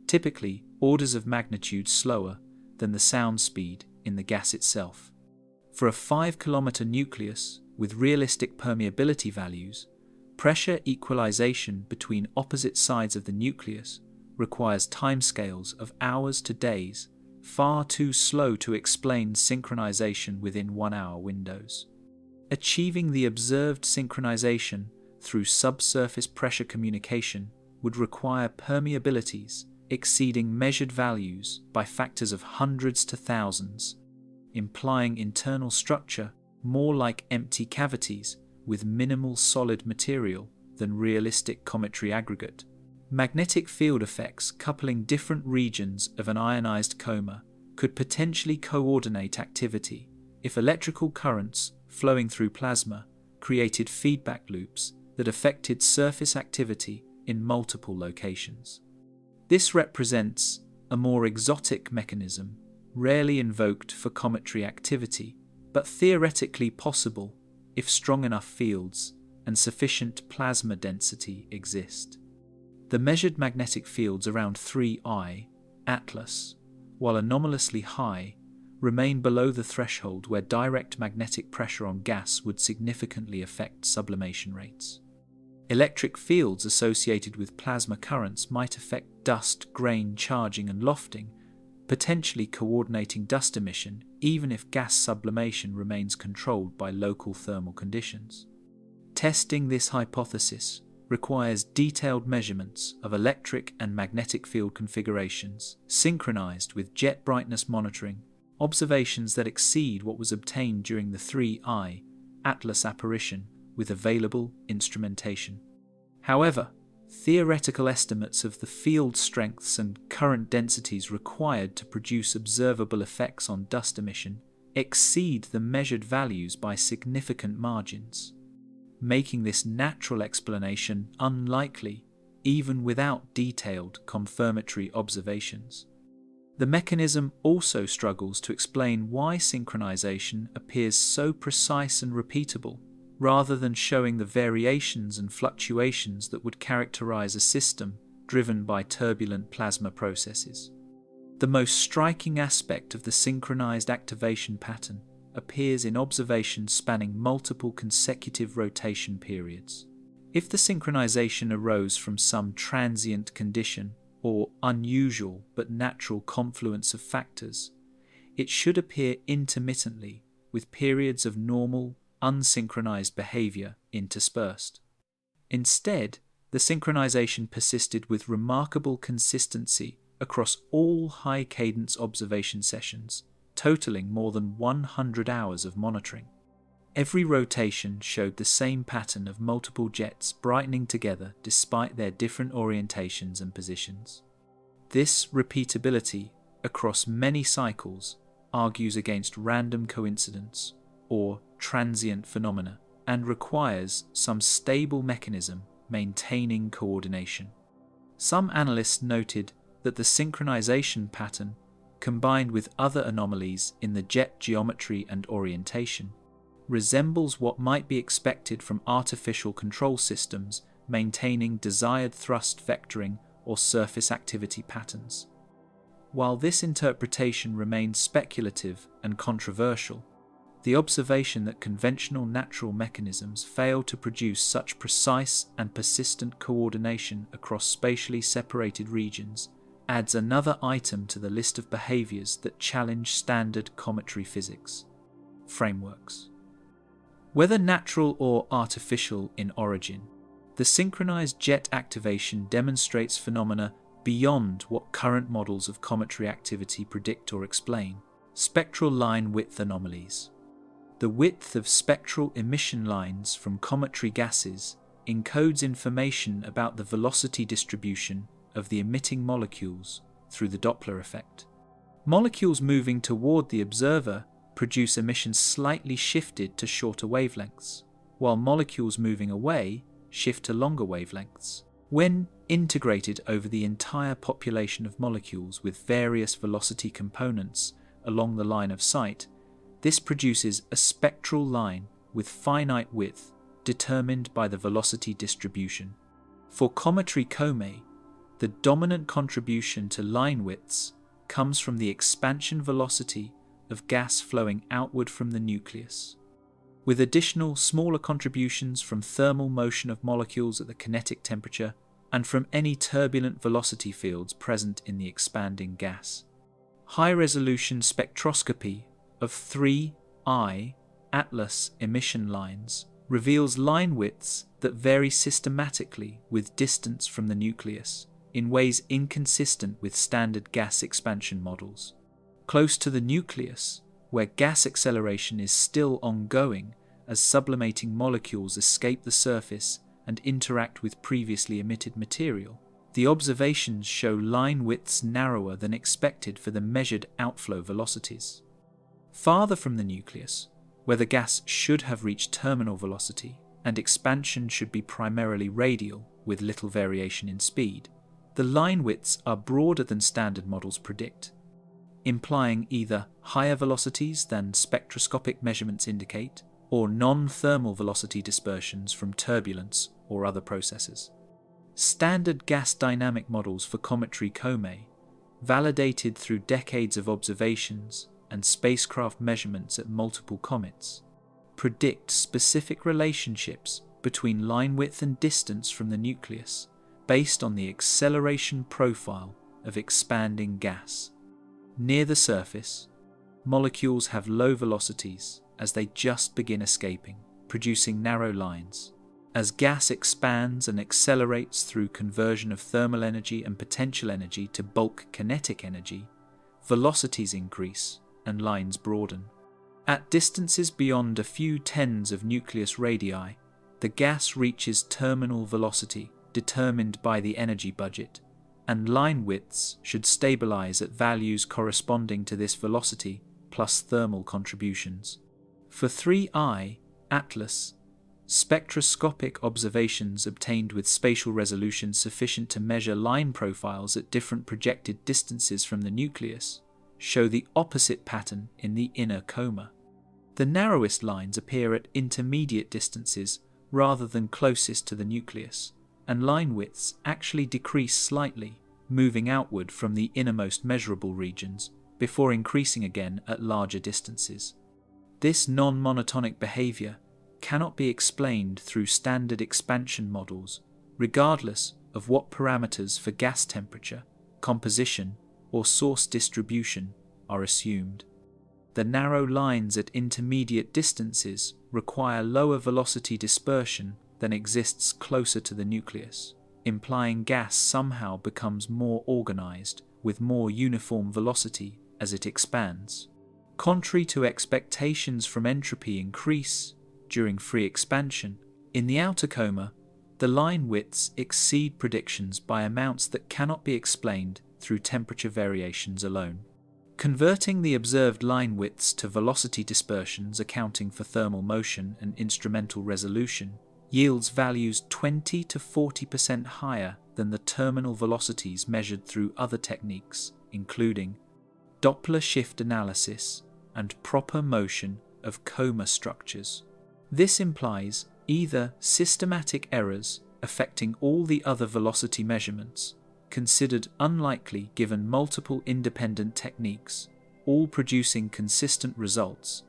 typically orders of magnitude slower than the sound speed in the gas itself. For a 5-kilometer nucleus with realistic permeability values, pressure equalization between opposite sides of the nucleus requires timescales of hours to days, far too slow to explain synchronization within 1-hour windows. Achieving the observed synchronization through subsurface pressure communication would require permeabilities exceeding measured values by factors of hundreds to thousands, implying internal structure more like empty cavities with minimal solid material than realistic cometary aggregate. Magnetic field effects coupling different regions of an ionized coma could potentially coordinate activity if electrical currents flowing through plasma created feedback loops that affected surface activity in multiple locations. This represents a more exotic mechanism, rarely invoked for cometary activity, but theoretically possible if strong enough fields and sufficient plasma density exist. The measured magnetic fields around 3I, Atlas, while anomalously high, remain below the threshold where direct magnetic pressure on gas would significantly affect sublimation rates. Electric fields associated with plasma currents might affect dust, grain charging and lofting, potentially coordinating dust emission even if gas sublimation remains controlled by local thermal conditions. Testing this hypothesis requires detailed measurements of electric and magnetic field configurations, synchronized with jet brightness monitoring, observations that exceed what was obtained during the 3I Atlas apparition with available instrumentation. However, theoretical estimates of the field strengths and current densities required to produce observable effects on dust emission exceed the measured values by significant margins, making this natural explanation unlikely even without detailed confirmatory observations. The mechanism also struggles to explain why synchronization appears so precise and repeatable, rather than showing the variations and fluctuations that would characterize a system driven by turbulent plasma processes. The most striking aspect of the synchronized activation pattern appears in observations spanning multiple consecutive rotation periods. If the synchronization arose from some transient condition or unusual but natural confluence of factors, it should appear intermittently with periods of normal, unsynchronized behavior interspersed. Instead, the synchronization persisted with remarkable consistency across all high-cadence observation sessions, totaling more than 100 hours of monitoring. Every rotation showed the same pattern of multiple jets brightening together despite their different orientations and positions. This repeatability across many cycles argues against random coincidence or transient phenomena and requires some stable mechanism maintaining coordination. Some analysts noted that the synchronization pattern, combined with other anomalies in the jet geometry and orientation, resembles what might be expected from artificial control systems maintaining desired thrust vectoring or surface activity patterns. While this interpretation remains speculative and controversial, the observation that conventional natural mechanisms fail to produce such precise and persistent coordination across spatially separated regions adds another item to the list of behaviors that challenge standard cometary physics frameworks. Whether natural or artificial in origin, the synchronized jet activation demonstrates phenomena beyond what current models of cometary activity predict or explain: spectral line width anomalies. The width of spectral emission lines from cometary gases encodes information about the velocity distribution of the emitting molecules through the Doppler effect. Molecules moving toward the observer produce emissions slightly shifted to shorter wavelengths, while molecules moving away shift to longer wavelengths. When integrated over the entire population of molecules with various velocity components along the line of sight, this produces a spectral line with finite width determined by the velocity distribution. For cometary comae, the dominant contribution to line widths comes from the expansion velocity of gas flowing outward from the nucleus, with additional smaller contributions from thermal motion of molecules at the kinetic temperature and from any turbulent velocity fields present in the expanding gas. High-resolution spectroscopy of 3I Atlas emission lines reveals line widths that vary systematically with distance from the nucleus in ways inconsistent with standard gas expansion models. Close to the nucleus, where gas acceleration is still ongoing as sublimating molecules escape the surface and interact with previously emitted material, the observations show line widths narrower than expected for the measured outflow velocities. Farther from the nucleus, where the gas should have reached terminal velocity and expansion should be primarily radial with little variation in speed, the line widths are broader than standard models predict, implying either higher velocities than spectroscopic measurements indicate, or non-thermal velocity dispersions from turbulence or other processes. Standard gas dynamic models for cometary comae, validated through decades of observations and spacecraft measurements at multiple comets, predict specific relationships between line width and distance from the nucleus based on the acceleration profile of expanding gas. Near the surface, molecules have low velocities as they just begin escaping, producing narrow lines. As gas expands and accelerates through conversion of thermal energy and potential energy to bulk kinetic energy, velocities increase and lines broaden. At distances beyond a few tens of nucleus radii, the gas reaches terminal velocity determined by the energy budget, and line widths should stabilize at values corresponding to this velocity plus thermal contributions. For 3I Atlas, spectroscopic observations obtained with spatial resolution sufficient to measure line profiles at different projected distances from the nucleus show the opposite pattern in the inner coma. The narrowest lines appear at intermediate distances rather than closest to the nucleus, and line widths actually decrease slightly, moving outward from the innermost measurable regions before increasing again at larger distances. This non-monotonic behavior cannot be explained through standard expansion models, regardless of what parameters for gas temperature, composition, or source distribution are assumed. The narrow lines at intermediate distances require lower velocity dispersion than exists closer to the nucleus, implying gas somehow becomes more organized with more uniform velocity as it expands. Contrary to expectations from entropy increase during free expansion. In the outer coma, the line widths exceed predictions by amounts that cannot be explained through temperature variations alone. Converting the observed line widths to velocity dispersions accounting for thermal motion and instrumental resolution yields values 20 to 40% higher than the terminal velocities measured through other techniques, including Doppler shift analysis and proper motion of coma structures. This implies either systematic errors affecting all the other velocity measurements, considered unlikely given multiple independent techniques, all producing consistent results,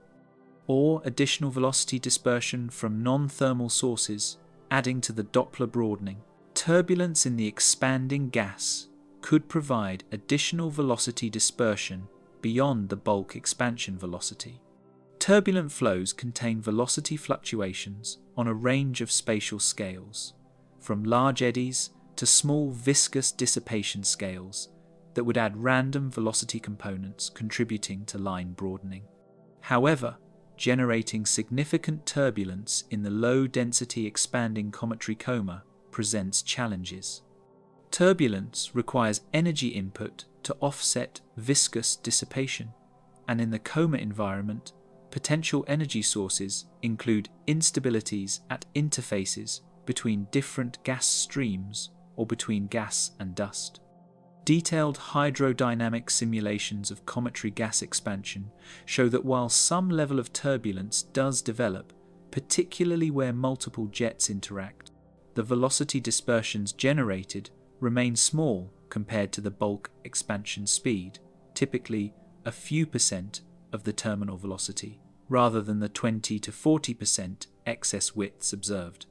or additional velocity dispersion from non-thermal sources adding to the Doppler broadening. Turbulence in the expanding gas could provide additional velocity dispersion beyond the bulk expansion velocity. Turbulent flows contain velocity fluctuations on a range of spatial scales, from large eddies to small viscous dissipation scales that would add random velocity components contributing to line broadening. However, generating significant turbulence in the low-density expanding cometary coma presents challenges. Turbulence requires energy input to offset viscous dissipation, and in the coma environment, potential energy sources include instabilities at interfaces between different gas streams or between gas and dust. Detailed hydrodynamic simulations of cometary gas expansion show that while some level of turbulence does develop, particularly where multiple jets interact, the velocity dispersions generated remain small compared to the bulk expansion speed, typically a few percent of the terminal velocity, rather than the 20 to 40% excess widths observed.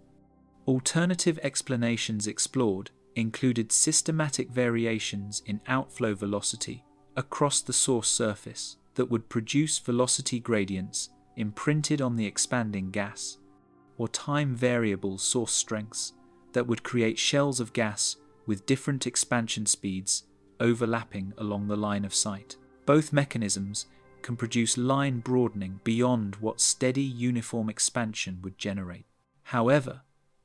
Alternative explanations explored included systematic variations in outflow velocity across the source surface that would produce velocity gradients imprinted on the expanding gas, or time-variable source strengths that would create shells of gas with different expansion speeds overlapping along the line of sight. Both mechanisms can produce line broadening beyond what steady uniform expansion would generate. However,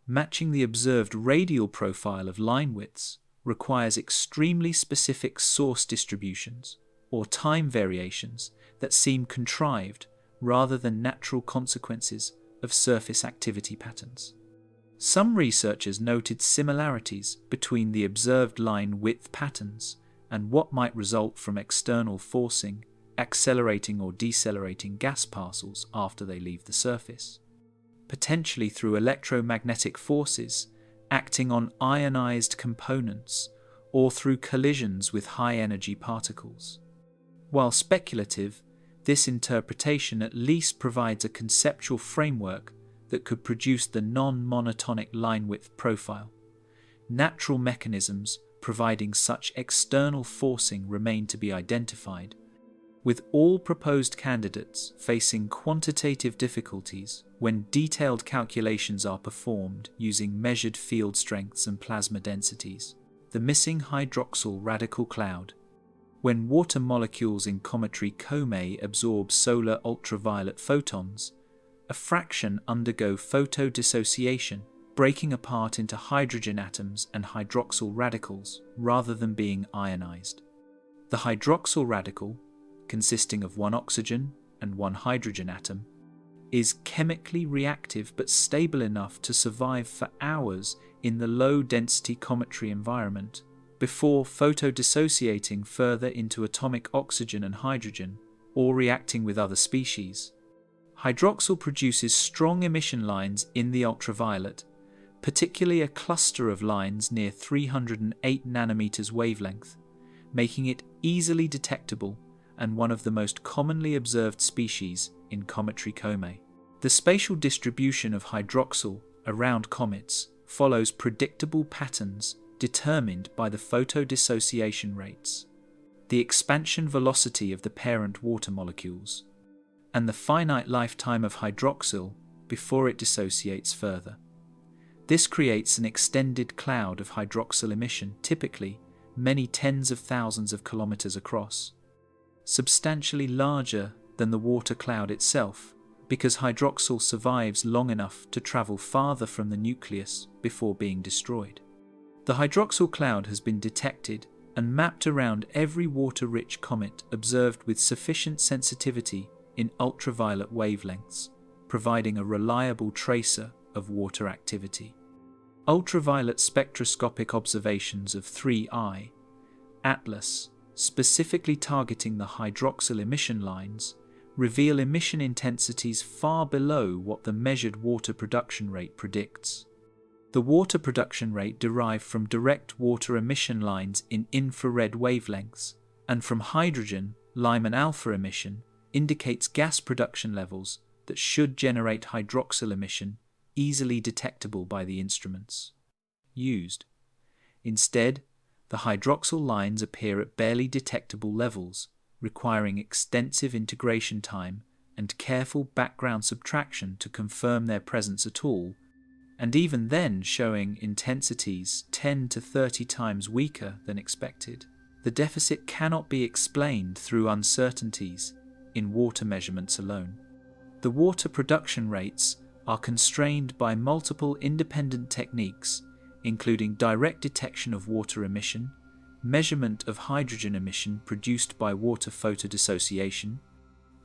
matching the observed radial profile of line widths requires extremely specific source distributions, or time variations that seem contrived rather than natural consequences of surface activity patterns. Some researchers noted similarities between the observed line width patterns and what might result from external forcing, accelerating or decelerating gas parcels after they leave the surface, potentially through electromagnetic forces acting on ionized components or through collisions with high-energy particles. While speculative, this interpretation at least provides a conceptual framework that could produce the non-monotonic line width profile. Natural mechanisms providing such external forcing remain to be identified, with all proposed candidates facing quantitative difficulties when detailed calculations are performed using measured field strengths and plasma densities. The missing hydroxyl radical cloud. When water molecules in cometary comae absorb solar ultraviolet photons, a fraction undergo photodissociation, breaking apart into hydrogen atoms and hydroxyl radicals rather than being ionized. The hydroxyl radical, consisting of one oxygen and one hydrogen atom, is chemically reactive but stable enough to survive for hours in the low-density cometary environment before photodissociating further into atomic oxygen and hydrogen or reacting with other species. Hydroxyl produces strong emission lines in the ultraviolet, particularly a cluster of lines near 308 nanometers wavelength, making it easily detectable and one of the most commonly observed species in cometary comae. The spatial distribution of hydroxyl around comets follows predictable patterns determined by the photodissociation rates, the expansion velocity of the parent water molecules, and the finite lifetime of hydroxyl before it dissociates further. This creates an extended cloud of hydroxyl emission, typically many tens of thousands of kilometers across, substantially larger than the water cloud itself, because hydroxyl survives long enough to travel farther from the nucleus before being destroyed. The hydroxyl cloud has been detected and mapped around every water-rich comet observed with sufficient sensitivity in ultraviolet wavelengths, providing a reliable tracer of water activity. Ultraviolet spectroscopic observations of 3I, Atlas, specifically targeting the hydroxyl emission lines, reveal emission intensities far below what the measured water production rate predicts. The water production rate derived from direct water emission lines in infrared wavelengths and from hydrogen, Lyman alpha emission indicates gas production levels that should generate hydroxyl emission easily detectable by the instruments used. Instead, the hydroxyl lines appear at barely detectable levels, requiring extensive integration time and careful background subtraction to confirm their presence at all, and even then showing intensities 10 to 30 times weaker than expected. The deficit cannot be explained through uncertainties in water measurements alone. The water production rates are constrained by multiple independent techniques, including direct detection of water emission, measurement of hydrogen emission produced by water photodissociation,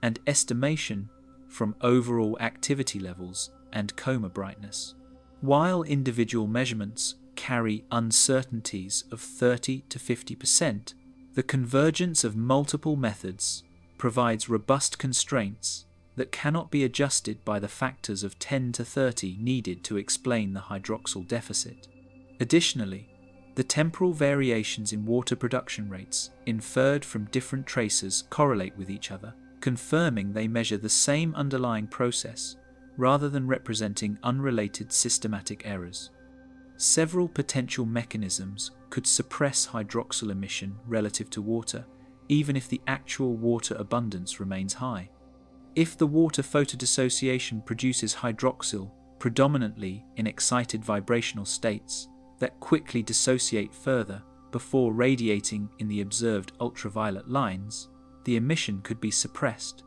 and estimation from overall activity levels and coma brightness. While individual measurements carry uncertainties of 30 to 50%, the convergence of multiple methods provides robust constraints that cannot be adjusted by the factors of 10 to 30 needed to explain the hydroxyl deficit. Additionally, the temporal variations in water production rates inferred from different tracers correlate with each other, confirming they measure the same underlying process rather than representing unrelated systematic errors. Several potential mechanisms could suppress hydroxyl emission relative to water, even if the actual water abundance remains high. If the water photodissociation produces hydroxyl predominantly in excited vibrational states that quickly dissociate further before radiating in the observed ultraviolet lines, the emission could be suppressed.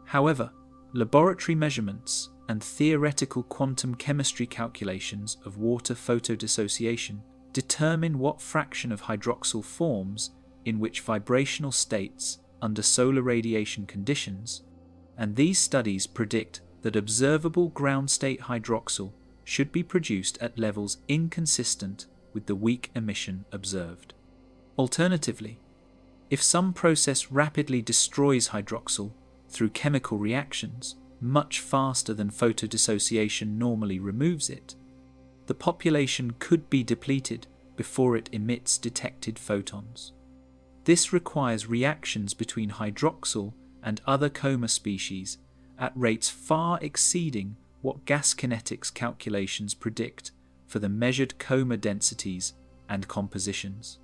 However, laboratory measurements and theoretical quantum chemistry calculations of water photodissociation determine what fraction of hydroxyl forms in which vibrational states under solar radiation conditions, and these studies predict that observable ground state hydroxyl should be produced at levels inconsistent with the weak emission observed. Alternatively, if some process rapidly destroys hydroxyl through chemical reactions much faster than photodissociation normally removes it, the population could be depleted before it emits detected photons. This requires reactions between hydroxyl and other coma species at rates far exceeding what gas kinetics calculations predict for the measured coma densities and compositions.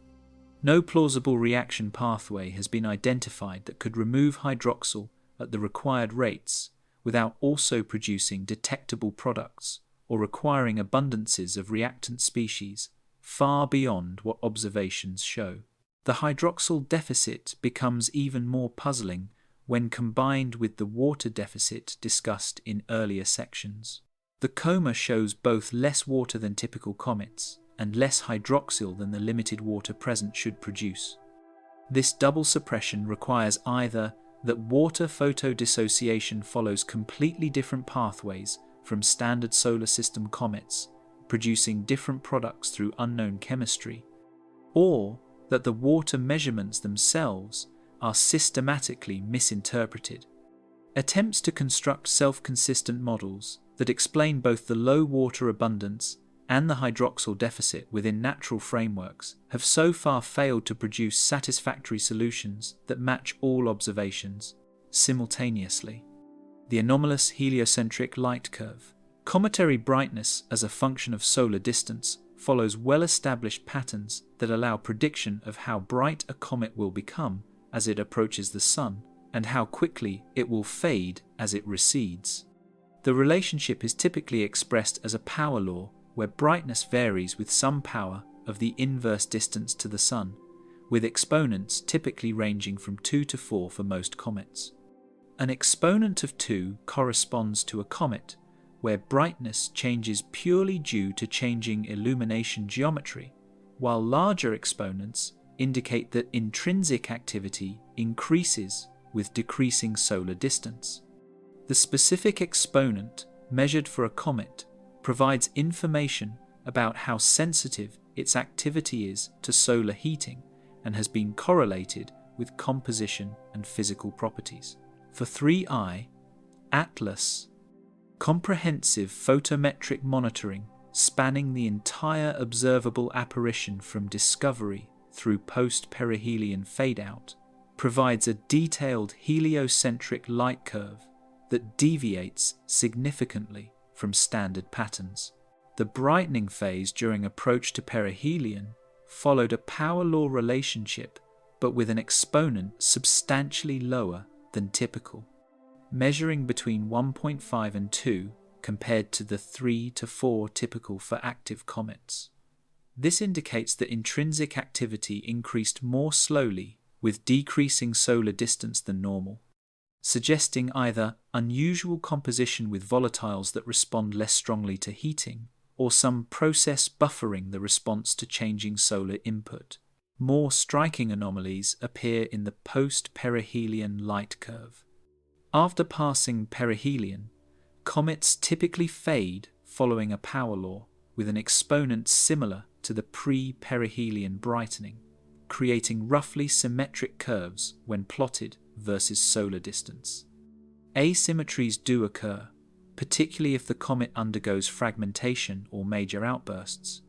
No plausible reaction pathway has been identified that could remove hydroxyl at the required rates without also producing detectable products or requiring abundances of reactant species far beyond what observations show. The hydroxyl deficit becomes even more puzzling when combined with the water deficit discussed in earlier sections. The coma shows both less water than typical comets and less hydroxyl than the limited water present should produce. This double suppression requires either that water photodissociation follows completely different pathways from standard solar system comets, producing different products through unknown chemistry, or that the water measurements themselves are systematically misinterpreted. Attempts to construct self-consistent models that explain both the low water abundance and the hydroxyl deficit within natural frameworks have so far failed to produce satisfactory solutions that match all observations simultaneously. The anomalous heliocentric light curve. Cometary brightness as a function of solar distance follows well-established patterns that allow prediction of how bright a comet will become as it approaches the Sun and how quickly it will fade as it recedes. The relationship is typically expressed as a power law where brightness varies with some power of the inverse distance to the Sun, with exponents typically ranging from 2 to 4 for most comets. An exponent of 2 corresponds to a comet, where brightness changes purely due to changing illumination geometry, while larger exponents indicate that intrinsic activity increases with decreasing solar distance. The specific exponent measured for a comet provides information about how sensitive its activity is to solar heating and has been correlated with composition and physical properties. For 3I, ATLAS, comprehensive photometric monitoring spanning the entire observable apparition from discovery through post-perihelion fade-out, provides a detailed heliocentric light curve that deviates significantly from standard patterns. The brightening phase during approach to perihelion followed a power law relationship, but with an exponent substantially lower than typical, measuring between 1.5 and 2 compared to the 3 to 4 typical for active comets. This indicates that intrinsic activity increased more slowly with decreasing solar distance than normal, suggesting either unusual composition with volatiles that respond less strongly to heating, or some process buffering the response to changing solar input. More striking anomalies appear in the post-perihelion light curve. After passing perihelion, comets typically fade following a power law with an exponent similar to the pre-perihelion brightening, creating roughly symmetric curves when plotted versus solar distance. Asymmetries do occur, particularly if the comet undergoes fragmentation or major outbursts,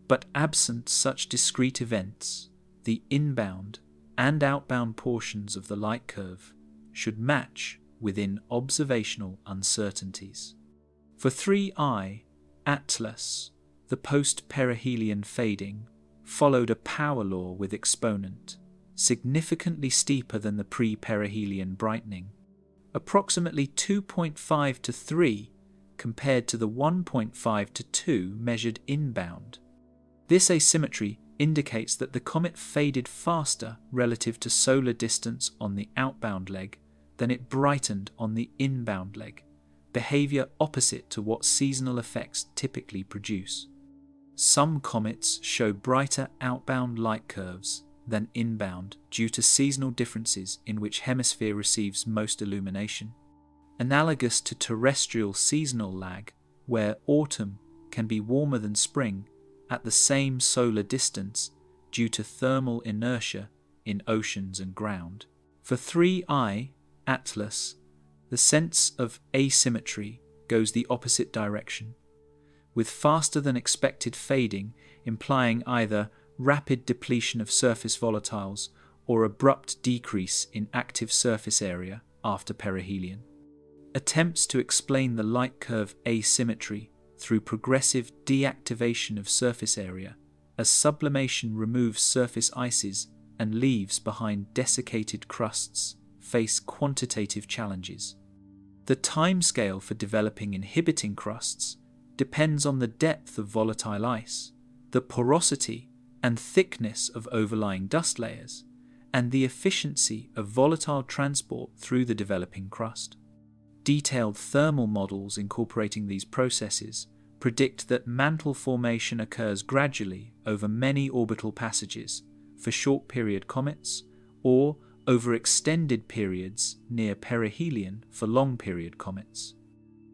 but absent such discrete events, the inbound and outbound portions of the light curve should match within observational uncertainties. For 3I, ATLAS, the post-perihelion fading followed a power law with exponent, significantly steeper than the pre-perihelion brightening, approximately 2.5 to 3 compared to the 1.5 to 2 measured inbound. This asymmetry indicates that the comet faded faster relative to solar distance on the outbound leg than it brightened on the inbound leg, behavior opposite to what seasonal effects typically produce. Some comets show brighter outbound light curves than inbound due to seasonal differences in which hemisphere receives most illumination, analogous to terrestrial seasonal lag, where autumn can be warmer than spring at the same solar distance due to thermal inertia in oceans and ground. For 3I, ATLAS, the sense of asymmetry goes the opposite direction, with faster than expected fading implying either rapid depletion of surface volatiles or abrupt decrease in active surface area after perihelion. Attempts to explain the light curve asymmetry through progressive deactivation of surface area as sublimation removes surface ices and leaves behind desiccated crusts face quantitative challenges. The timescale for developing inhibiting crusts depends on the depth of volatile ice, the porosity and thickness of overlying dust layers, and the efficiency of volatile transport through the developing crust. Detailed thermal models incorporating these processes predict that mantle formation occurs gradually over many orbital passages for short-period comets or over extended periods near perihelion for long-period comets.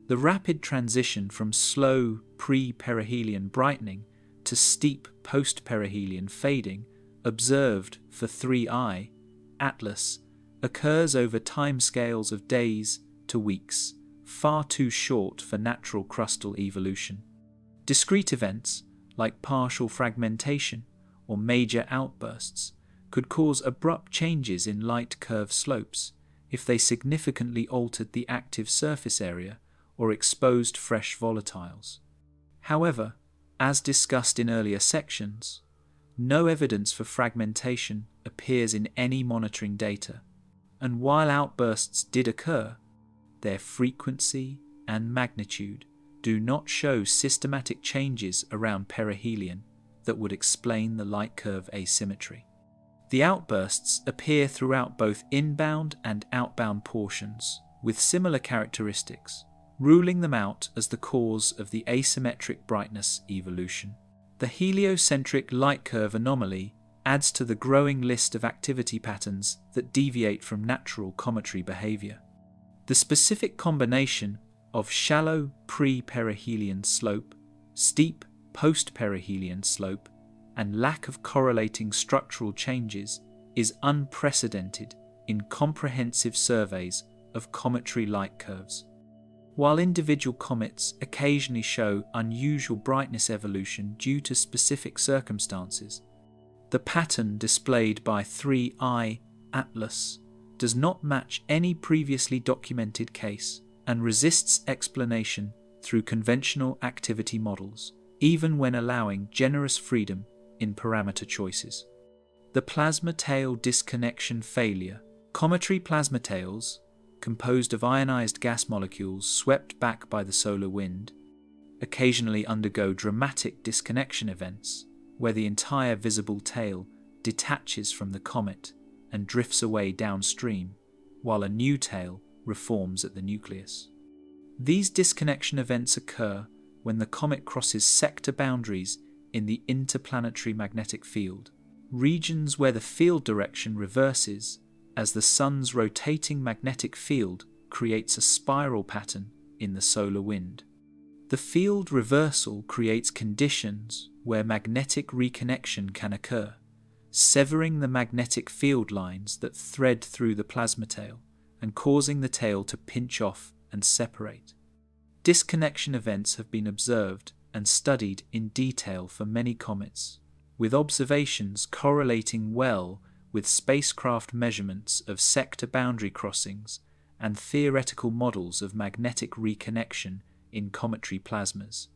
The rapid transition from slow pre-perihelion brightening to steep post-perihelion fading observed for 3I, ATLAS, occurs over timescales of days to weeks, far too short for natural crustal evolution. Discrete events, like partial fragmentation or major outbursts, could cause abrupt changes in light curve slopes if they significantly altered the active surface area or exposed fresh volatiles. However, as discussed in earlier sections, no evidence for fragmentation appears in any monitoring data, and while outbursts did occur, their frequency and magnitude do not show systematic changes around perihelion that would explain the light curve asymmetry. The outbursts appear throughout both inbound and outbound portions, with similar characteristics, ruling them out as the cause of the asymmetric brightness evolution. The heliocentric light curve anomaly adds to the growing list of activity patterns that deviate from natural cometary behavior. The specific combination of shallow pre-perihelion slope, steep post-perihelion slope, and lack of correlating structural changes is unprecedented in comprehensive surveys of cometary light curves. While individual comets occasionally show unusual brightness evolution due to specific circumstances, the pattern displayed by 3I Atlas does not match any previously documented case and resists explanation through conventional activity models, even when allowing generous freedom in parameter choices. The plasma tail disconnection failure. Cometary plasma tails, composed of ionized gas molecules swept back by the solar wind, occasionally undergo dramatic disconnection events where the entire visible tail detaches from the comet and drifts away downstream, while a new tail reforms at the nucleus. These disconnection events occur when the comet crosses sector boundaries in the interplanetary magnetic field, regions where the field direction reverses as the Sun's rotating magnetic field creates a spiral pattern in the solar wind. The field reversal creates conditions where magnetic reconnection can occur, severing the magnetic field lines that thread through the plasma tail and causing the tail to pinch off and separate. Disconnection events have been observed and studied in detail for many comets, with observations correlating well with spacecraft measurements of sector boundary crossings and theoretical models of magnetic reconnection in cometary plasmas.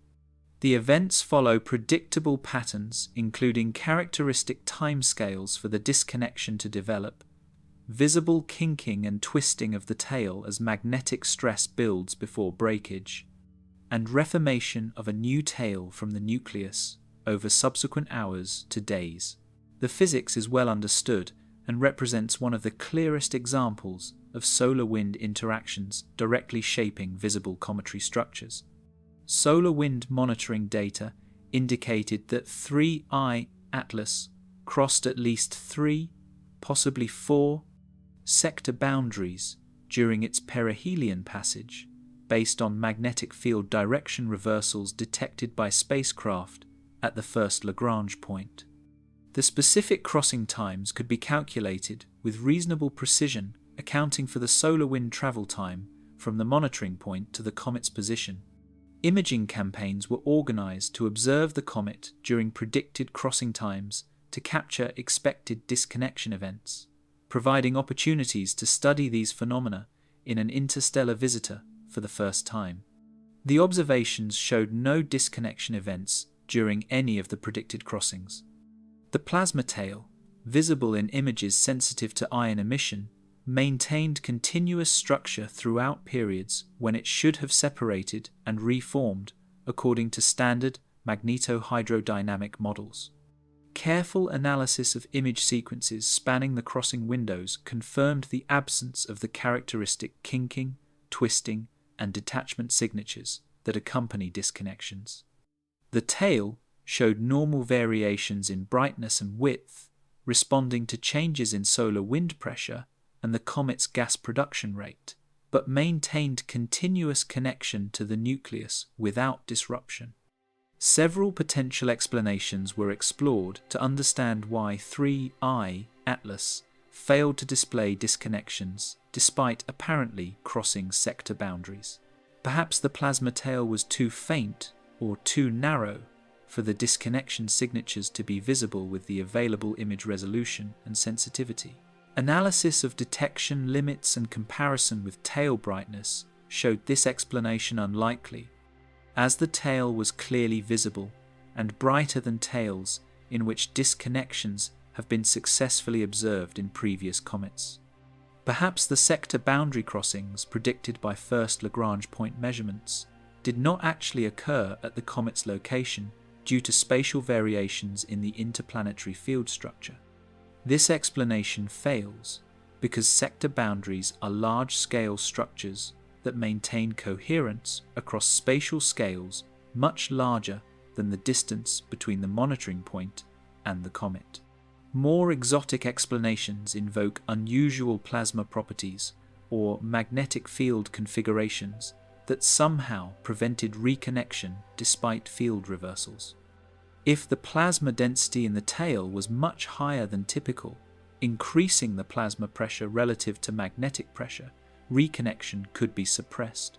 The events follow predictable patterns, including characteristic timescales for the disconnection to develop, visible kinking and twisting of the tail as magnetic stress builds before breakage, and reformation of a new tail from the nucleus over subsequent hours to days. The physics is well understood and represents one of the clearest examples of solar wind interactions directly shaping visible cometary structures. Solar wind monitoring data indicated that 3I Atlas crossed at least 3, possibly 4, sector boundaries during its perihelion passage, based on magnetic field direction reversals detected by spacecraft at the first Lagrange point. The specific crossing times could be calculated with reasonable precision, accounting for the solar wind travel time from the monitoring point to the comet's position. Imaging campaigns were organized to observe the comet during predicted crossing times to capture expected disconnection events, providing opportunities to study these phenomena in an interstellar visitor for the first time. The observations showed no disconnection events during any of the predicted crossings. The plasma tail, visible in images sensitive to ion emission, maintained continuous structure throughout periods when it should have separated and reformed according to standard magnetohydrodynamic models. Careful analysis of image sequences spanning the crossing windows confirmed the absence of the characteristic kinking, twisting, and detachment signatures that accompany disconnections. The tail showed normal variations in brightness and width, responding to changes in solar wind pressure and the comet's gas production rate, but maintained continuous connection to the nucleus without disruption. Several potential explanations were explored to understand why 3I Atlas failed to display disconnections despite apparently crossing sector boundaries. Perhaps the plasma tail was too faint or too narrow for the disconnection signatures to be visible with the available image resolution and sensitivity. Analysis of detection limits and comparison with tail brightness showed this explanation unlikely, as the tail was clearly visible and brighter than tails in which disconnections have been successfully observed in previous comets. Perhaps the sector boundary crossings predicted by first Lagrange point measurements did not actually occur at the comet's location due to spatial variations in the interplanetary field structure. This explanation fails because sector boundaries are large-scale structures that maintain coherence across spatial scales much larger than the distance between the monitoring point and the comet. More exotic explanations invoke unusual plasma properties or magnetic field configurations that somehow prevented reconnection despite field reversals. If the plasma density in the tail was much higher than typical, increasing the plasma pressure relative to magnetic pressure, reconnection could be suppressed.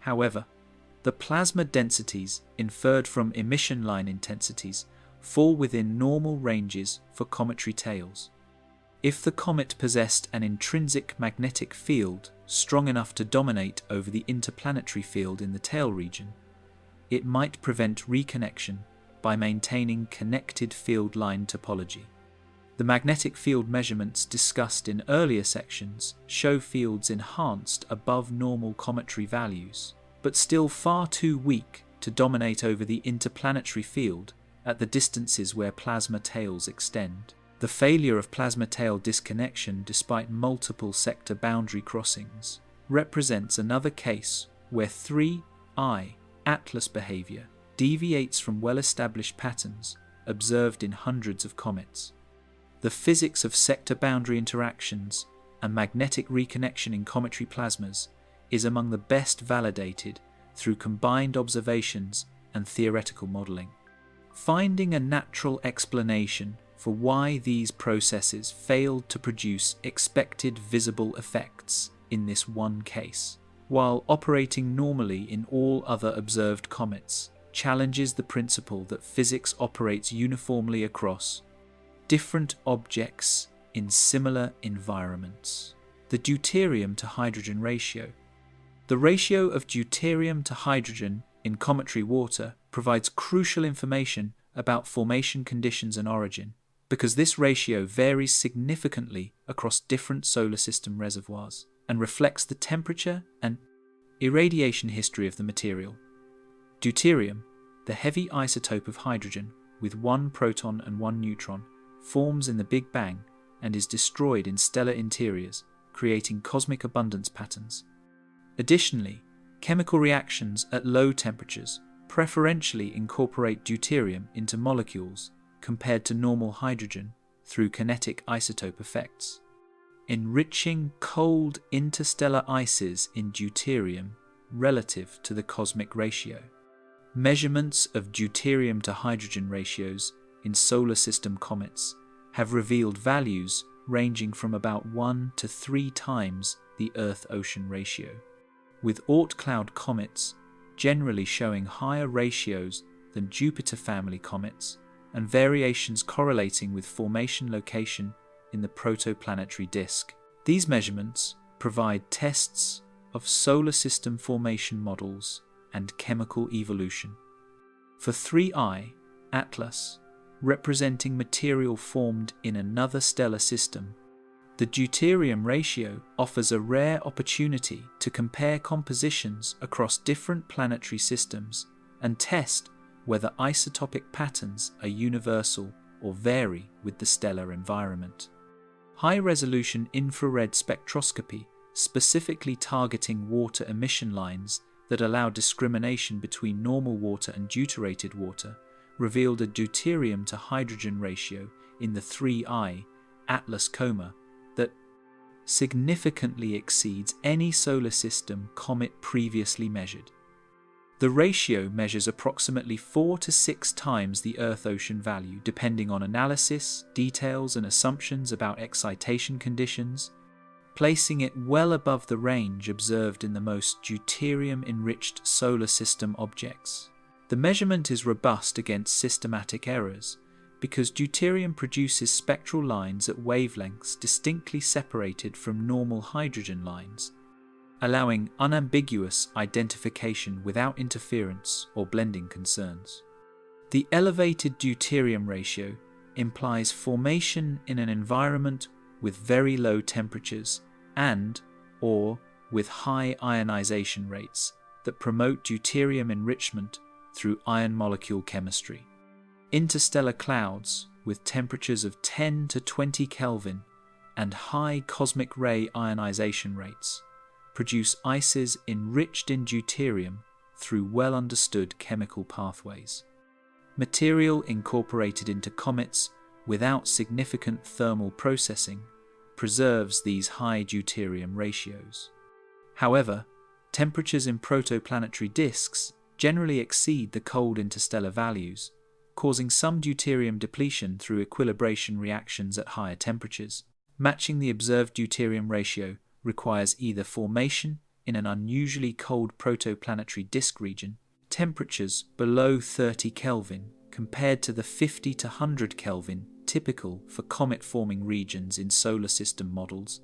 However, the plasma densities inferred from emission line intensities fall within normal ranges for cometary tails. If the comet possessed an intrinsic magnetic field strong enough to dominate over the interplanetary field in the tail region, it might prevent reconnection by maintaining connected field line topology. The magnetic field measurements discussed in earlier sections show fields enhanced above normal cometary values, but still far too weak to dominate over the interplanetary field at the distances where plasma tails extend. The failure of plasma tail disconnection despite multiple sector boundary crossings represents another case where 3I Atlas behavior deviates from well-established patterns observed in hundreds of comets. The physics of sector boundary interactions and magnetic reconnection in cometary plasmas is among the best validated through combined observations and theoretical modeling. Finding a natural explanation for why these processes failed to produce expected visible effects in this one case, while operating normally in all other observed comets, challenges the principle that physics operates uniformly across different objects in similar environments. The deuterium to hydrogen ratio. The ratio of deuterium to hydrogen in cometary water provides crucial information about formation conditions and origin, because this ratio varies significantly across different solar system reservoirs and reflects the temperature and irradiation history of the material. Deuterium, the heavy isotope of hydrogen with one proton and one neutron, forms in the Big Bang and is destroyed in stellar interiors, creating cosmic abundance patterns. Additionally, chemical reactions at low temperatures preferentially incorporate deuterium into molecules compared to normal hydrogen through kinetic isotope effects, enriching cold interstellar ices in deuterium relative to the cosmic ratio. Measurements of deuterium to hydrogen ratios in solar system comets have revealed values ranging from about 1 to 3 times the Earth-ocean ratio, with Oort cloud comets generally showing higher ratios than Jupiter family comets and variations correlating with formation location in the protoplanetary disk. These measurements provide tests of solar system formation models and chemical evolution. For 3I Atlas, representing material formed in another stellar system, the deuterium ratio offers a rare opportunity to compare compositions across different planetary systems and test whether isotopic patterns are universal or vary with the stellar environment. High-resolution infrared spectroscopy, specifically targeting water emission lines that allow discrimination between normal water and deuterated water, revealed a deuterium to hydrogen ratio in the 3I Atlas coma that significantly exceeds any solar system comet previously measured. The ratio measures approximately 4 to 6 times the Earth-ocean value, depending on analysis, details, and assumptions about excitation conditions, placing it well above the range observed in the most deuterium-enriched solar system objects. The measurement is robust against systematic errors because deuterium produces spectral lines at wavelengths distinctly separated from normal hydrogen lines, allowing unambiguous identification without interference or blending concerns. The elevated deuterium ratio implies formation in an environment with very low temperatures and/or with high ionization rates that promote deuterium enrichment through ion molecule chemistry. Interstellar clouds with temperatures of 10 to 20 Kelvin and high cosmic ray ionization rates, produce ices enriched in deuterium through well-understood chemical pathways. Material incorporated into comets without significant thermal processing preserves these high deuterium ratios. However, temperatures in protoplanetary disks generally exceed the cold interstellar values, causing some deuterium depletion through equilibration reactions at higher temperatures. Matching the observed deuterium ratio requires either formation in an unusually cold protoplanetary disk region, temperatures below 30 Kelvin compared to the 50 to 100 Kelvin typical for comet-forming regions in solar system models,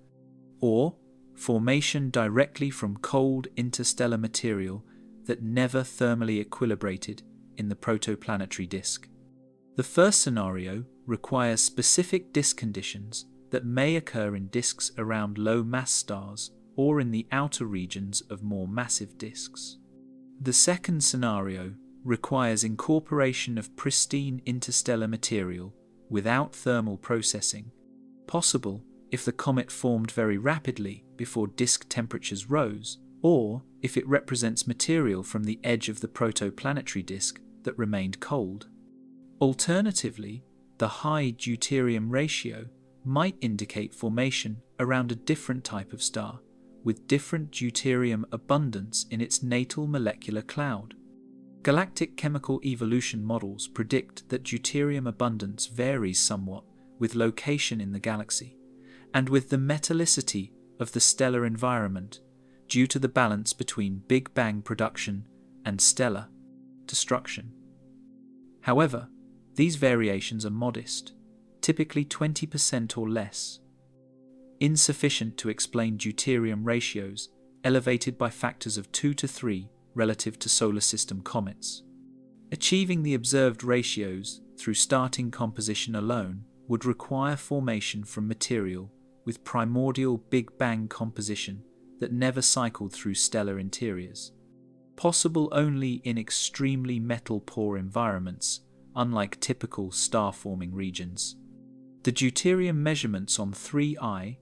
or formation directly from cold interstellar material that never thermally equilibrated in the protoplanetary disk. The first scenario requires specific disk conditions that may occur in disks around low-mass stars or in the outer regions of more massive disks. The second scenario requires incorporation of pristine interstellar material without thermal processing, possible if the comet formed very rapidly before disk temperatures rose, or if it represents material from the edge of the protoplanetary disk that remained cold. Alternatively, the high deuterium ratio might indicate formation around a different type of star, with different deuterium abundance in its natal molecular cloud. Galactic chemical evolution models predict that deuterium abundance varies somewhat with location in the galaxy, and with the metallicity of the stellar environment due to the balance between Big Bang production and stellar destruction. However, these variations are modest, typically 20% or less, insufficient to explain deuterium ratios elevated by factors of 2 to 3 relative to solar system comets. Achieving the observed ratios through starting composition alone would require formation from material with primordial Big Bang composition that never cycled through stellar interiors, possible only in extremely metal-poor environments, unlike typical star-forming regions. The deuterium measurements on 3I,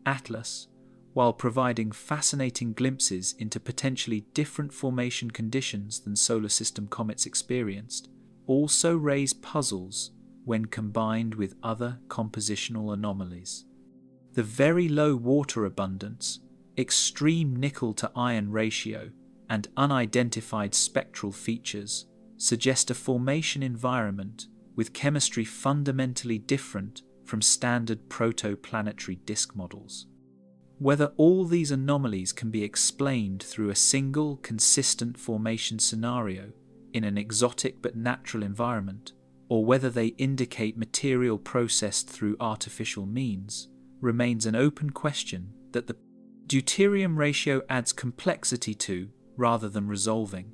Atlas, while providing fascinating glimpses into potentially different formation conditions than solar system comets experienced, also raise puzzles when combined with other compositional anomalies. The very low water abundance, extreme nickel to iron ratio, and unidentified spectral features suggest a formation environment with chemistry fundamentally different from standard protoplanetary disk models. Whether all these anomalies can be explained through a single consistent formation scenario in an exotic but natural environment, or whether they indicate material processed through artificial means, remains an open question that the deuterium ratio adds complexity to rather than resolving.